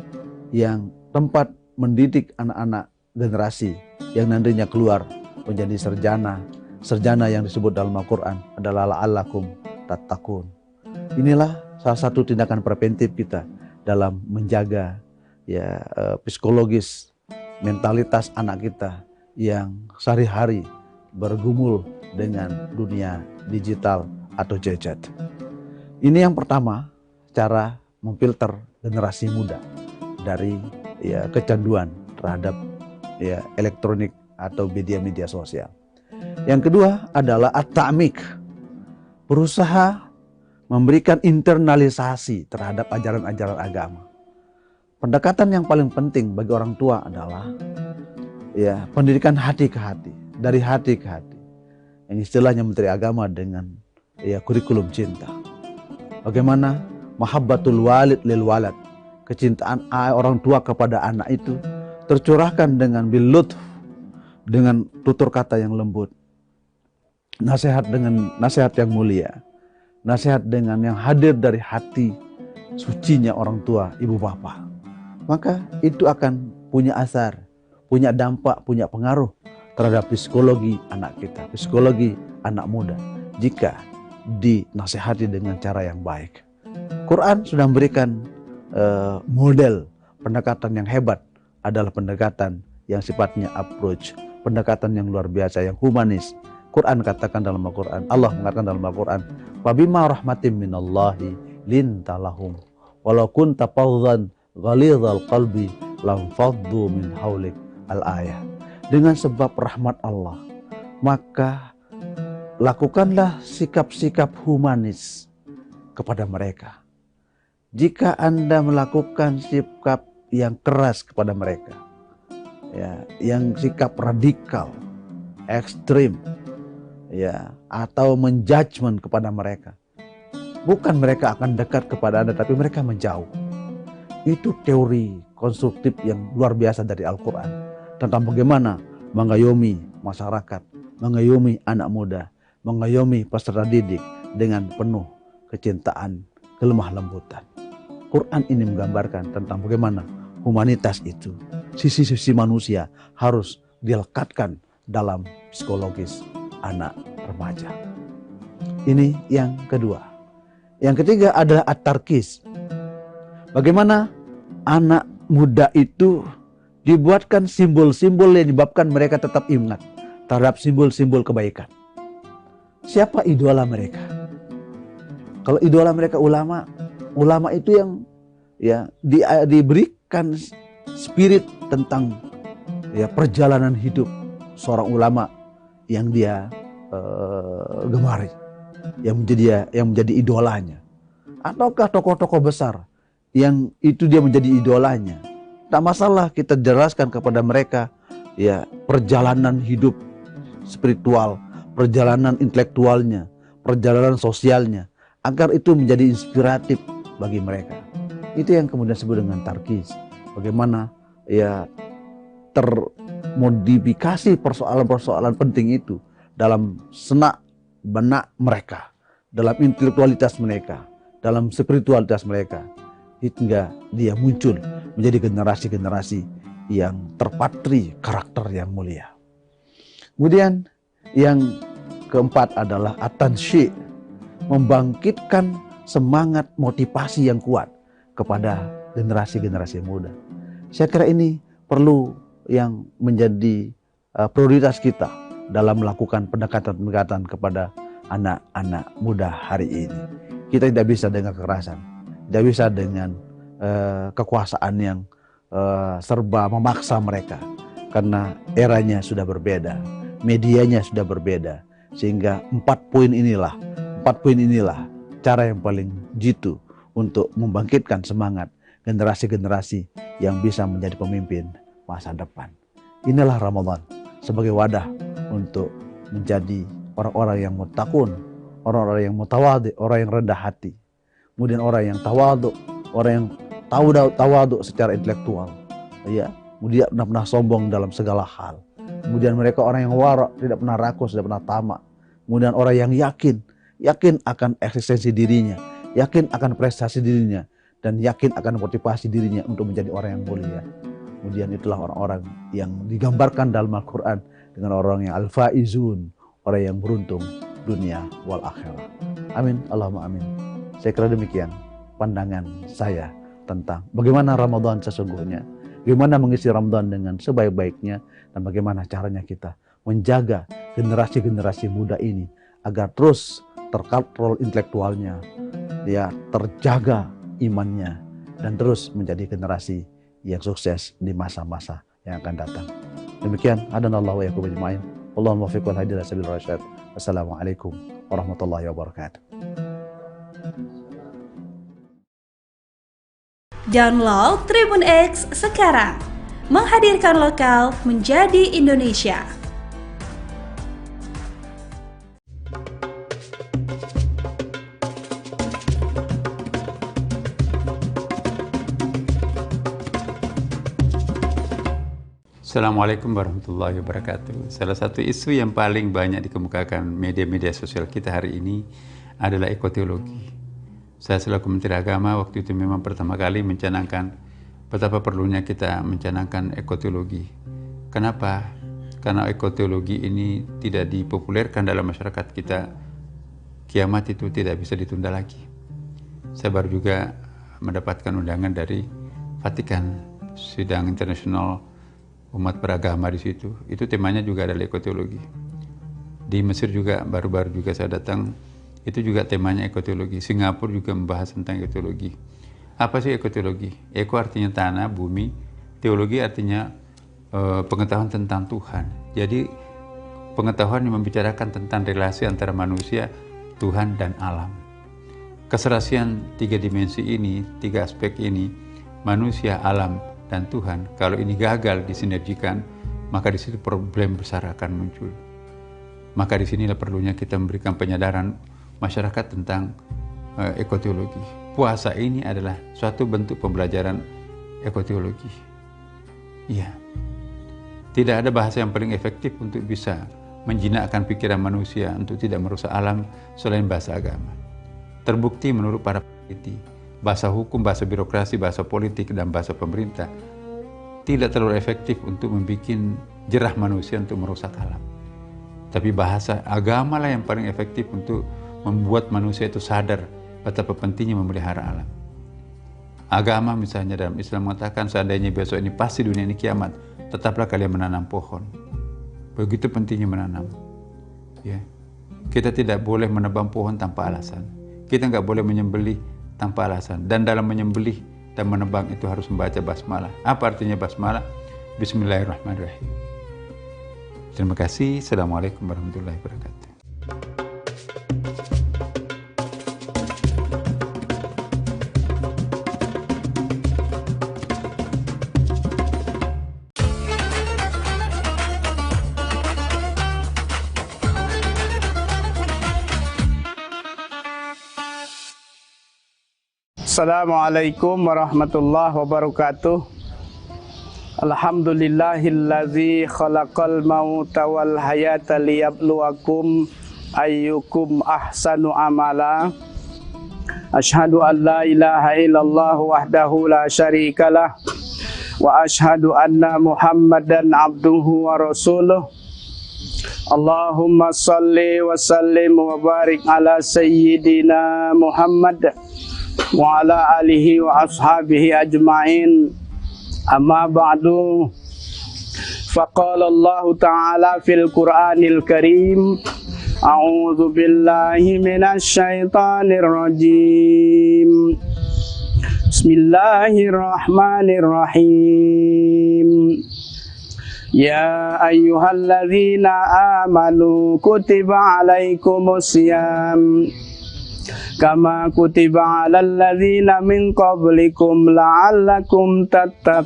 yang tempat mendidik anak-anak generasi yang nantinya keluar menjadi sarjana yang disebut dalam Al-Quran adalah la'allakum tattaqun. Inilah salah satu tindakan preventif kita dalam menjaga psikologis mentalitas anak kita yang sehari-hari bergumul dengan dunia digital atau gadget. Ini yang pertama, cara memfilter generasi muda dari kecanduan terhadap elektronik atau media-media sosial. Yang kedua adalah at-ta'mik, berusaha memberikan internalisasi terhadap ajaran-ajaran agama. Pendekatan yang paling penting bagi orang tua adalah pendidikan hati ke hati, dari hati ke hati. Yang istilahnya Menteri Agama dengan kurikulum cinta. Bagaimana mahabbatul walid lil walad, kecintaan orang tua kepada anak itu tercurahkan dengan bil lutf, dengan tutur kata yang lembut, nasihat dengan nasihat yang mulia, nasihat dengan yang hadir dari hati sucinya orang tua ibu bapak. Maka itu akan punya asar, punya dampak, punya pengaruh terhadap psikologi anak kita, psikologi anak muda jika dinasihati dengan cara yang baik. Quran sudah memberikan model pendekatan yang hebat, adalah pendekatan yang sifatnya approach, pendekatan yang luar biasa, yang humanis. Quran katakan dalam Al-Quran, Allah mengatakan dalam Al-Quran, "Fabima rahmatin minallahi linta lahum, walau kunta faddan ghalidhal qalbi lam faddu min haulik." Al-ayah. Dengan sebab rahmat Allah, maka lakukanlah sikap-sikap humanis kepada mereka. Jika Anda melakukan sikap yang keras kepada mereka, yang sikap radikal, ekstrim, atau menjudgment kepada mereka, bukan mereka akan dekat kepada Anda, tapi mereka menjauh. Itu teori konstruktif yang luar biasa dari Al-Quran tentang bagaimana mengayomi masyarakat, mengayomi anak muda, mengayomi peserta didik dengan penuh kecintaan, kelemah lembutan. Quran ini menggambarkan tentang bagaimana humanitas itu, sisi-sisi manusia harus dilekatkan dalam psikologis anak remaja. Ini yang kedua. Yang ketiga adalah at-tarkis. Bagaimana anak muda itu dibuatkan simbol-simbol yang menyebabkan mereka tetap ingat terhadap simbol-simbol kebaikan. Siapa idola mereka? Kalau idola mereka ulama, ulama itu yang diberikan spirit tentang perjalanan hidup seorang ulama yang dia gemari, yang menjadi idolanya. Ataukah tokoh-tokoh besar yang itu dia menjadi idolanya. Tak masalah kita jelaskan kepada mereka perjalanan hidup spiritual, perjalanan intelektualnya, perjalanan sosialnya, agar itu menjadi inspiratif bagi mereka. Itu yang kemudian disebut dengan tarkis. Bagaimana ya termodifikasi persoalan-persoalan penting itu dalam senak benak mereka, dalam intelektualitas mereka, dalam spiritualitas mereka, hingga dia muncul menjadi generasi-generasi yang terpatri karakter yang mulia. Kemudian yang keempat adalah at-tansyi', membangkitkan semangat motivasi yang kuat kepada generasi-generasi muda. Saya kira ini perlu yang menjadi prioritas kita dalam melakukan pendekatan-pendekatan kepada anak-anak muda hari ini. Kita tidak bisa dengan kekerasan, tidak bisa dengan kekuasaan yang serba memaksa mereka, karena eranya sudah berbeda, medianya sudah berbeda, sehingga 4 poin inilah cara yang paling jitu untuk membangkitkan semangat generasi-generasi yang bisa menjadi pemimpin masa depan. Inilah Ramadan sebagai wadah untuk menjadi orang-orang yang muttaqun, orang-orang yang mutawadhi, orang yang rendah hati. Kemudian orang yang tawadhu, orang yang tawadhu secara intelektual. Ya, kemudian tidak pernah sombong dalam segala hal. Kemudian mereka orang yang wara', tidak pernah rakus, tidak pernah tamak. Kemudian orang yang yakin akan eksistensi dirinya, yakin akan prestasi dirinya, dan yakin akan motivasi dirinya untuk menjadi orang yang mulia. Kemudian itulah orang-orang yang digambarkan dalam Al-Quran dengan orang yang al-faizun, orang yang beruntung dunia wal akhirah. Amin, Allahumma amin. Saya kira demikian pandangan saya tentang bagaimana Ramadan sesungguhnya, bagaimana mengisi Ramadan dengan sebaik-baiknya, dan bagaimana caranya kita menjaga generasi-generasi muda ini agar terus terkontrol intelektualnya, ya, terjaga imannya, dan terus menjadi generasi yang sukses di masa-masa yang akan datang. Demikian, hadanallahu wa iyyakum ajma'in. Allahumma waffiq wal hadi ila sabilir rasyad. Wassalamualaikum warahmatullahi wabarakatuh. Download Tribun X sekarang. Menghadirkan lokal menjadi Indonesia. Assalamualaikum warahmatullahi wabarakatuh. Salah satu isu yang paling banyak dikemukakan media-media sosial kita hari ini adalah ekoteologi. Saya selaku Menteri Agama waktu itu memang pertama kali mencanangkan betapa perlunya kita mencanangkan ekoteologi. Kenapa? Karena ekoteologi ini tidak dipopulerkan dalam masyarakat kita, kiamat itu tidak bisa ditunda lagi. Saya baru juga mendapatkan undangan dari Vatikan, sidang internasional umat beragama di situ. Itu temanya juga adalah ekoteologi. Di Mesir juga baru-baru juga saya datang, itu juga temanya ekoteologi. Singapura juga membahas tentang ekoteologi. Apa sih ekoteologi? Eko artinya tanah, bumi. Teologi artinya pengetahuan tentang Tuhan. Jadi pengetahuan yang membicarakan tentang relasi antara manusia, Tuhan, dan alam. Keserasian 3 dimensi ini, 3 aspek ini, manusia, alam, dan Tuhan, kalau ini gagal disinergikan, maka di situ problem besar akan muncul. Maka di sinilah perlunya kita memberikan penyadaran masyarakat tentang ekoteologi. Puasa ini adalah suatu bentuk pembelajaran ekoteologi. Iya. Tidak ada bahasa yang paling efektif untuk bisa menjinakkan pikiran manusia untuk tidak merusak alam selain bahasa agama. Terbukti menurut para peneliti, bahasa hukum, bahasa birokrasi, bahasa politik, dan bahasa pemerintah tidak terlalu efektif untuk membuat jerah manusia untuk merusak alam. Tapi bahasa agama lah yang paling efektif untuk membuat manusia itu sadar betapa pentingnya memelihara alam. Agama misalnya dalam Islam mengatakan seandainya besok ini pasti dunia ini kiamat, tetaplah kalian menanam pohon. Begitu pentingnya menanam. Ya. Kita tidak boleh menebang pohon tanpa alasan. Kita nggak boleh menyembelih tanpa alasan. Dan dalam menyembelih dan menebang itu harus membaca basmalah. Apa artinya basmalah? Bismillahirrahmanirrahim. Terima kasih. Assalamualaikum warahmatullahi wabarakatuh. Assalamualaikum warahmatullahi wabarakatuh. Alhamdulillahillazi khalaqal mauta wal hayata liyabluwakum ayyukum ahsanu amala. Asyhadu an la ilaha illallah wahdahu la syarikalah wa asyhadu anna Muhammadan abduhu wa rasuluh. Allahumma salli wa sallim wa barik ala sayyidina Muhammad wa ala alihi wa ashabihi ajma'in. Amma ba'du. Faqala Allah Ta'ala fil Qur'anil Karim, a'udzu billahi minasy syaithanir rajim. Bismillahirrahmanirrahim. Ya ayyuhalladzina amanu kutiba alaikumus syiyam kama kutiba alal ladzina min qablikum la'allakum tattaqun.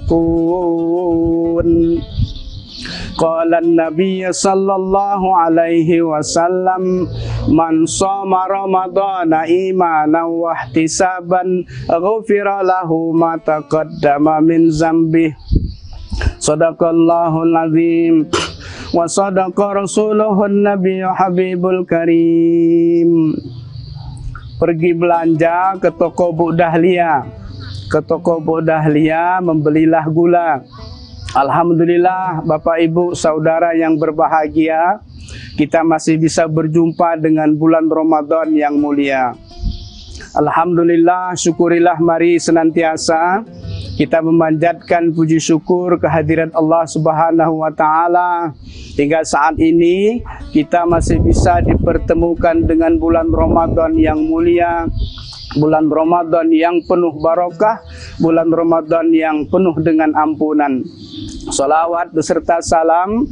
Qala an-nabiy sallallahu alaihi wasallam, man shoma ramadhana imanan wa ihtisaban ghufira lahu ma taqaddama min dzambihi. Sadaqallahul azim wa sadaqa rasuluhun nabiyyu habibul karim. Pergi belanja ke toko Bu Dahlia. Ke toko Bu Dahlia membelilah gula. Alhamdulillah Bapak Ibu saudara yang berbahagia, kita masih bisa berjumpa dengan bulan Ramadan yang mulia. Alhamdulillah, syukurilah mari senantiasa kita memanjatkan puji syukur kehadirat Allah Subhanahu wa Ta'ala. Hingga saat ini kita masih bisa dipertemukan dengan bulan Ramadan yang mulia, bulan Ramadan yang penuh barokah, bulan Ramadan yang penuh dengan ampunan. Salawat beserta salam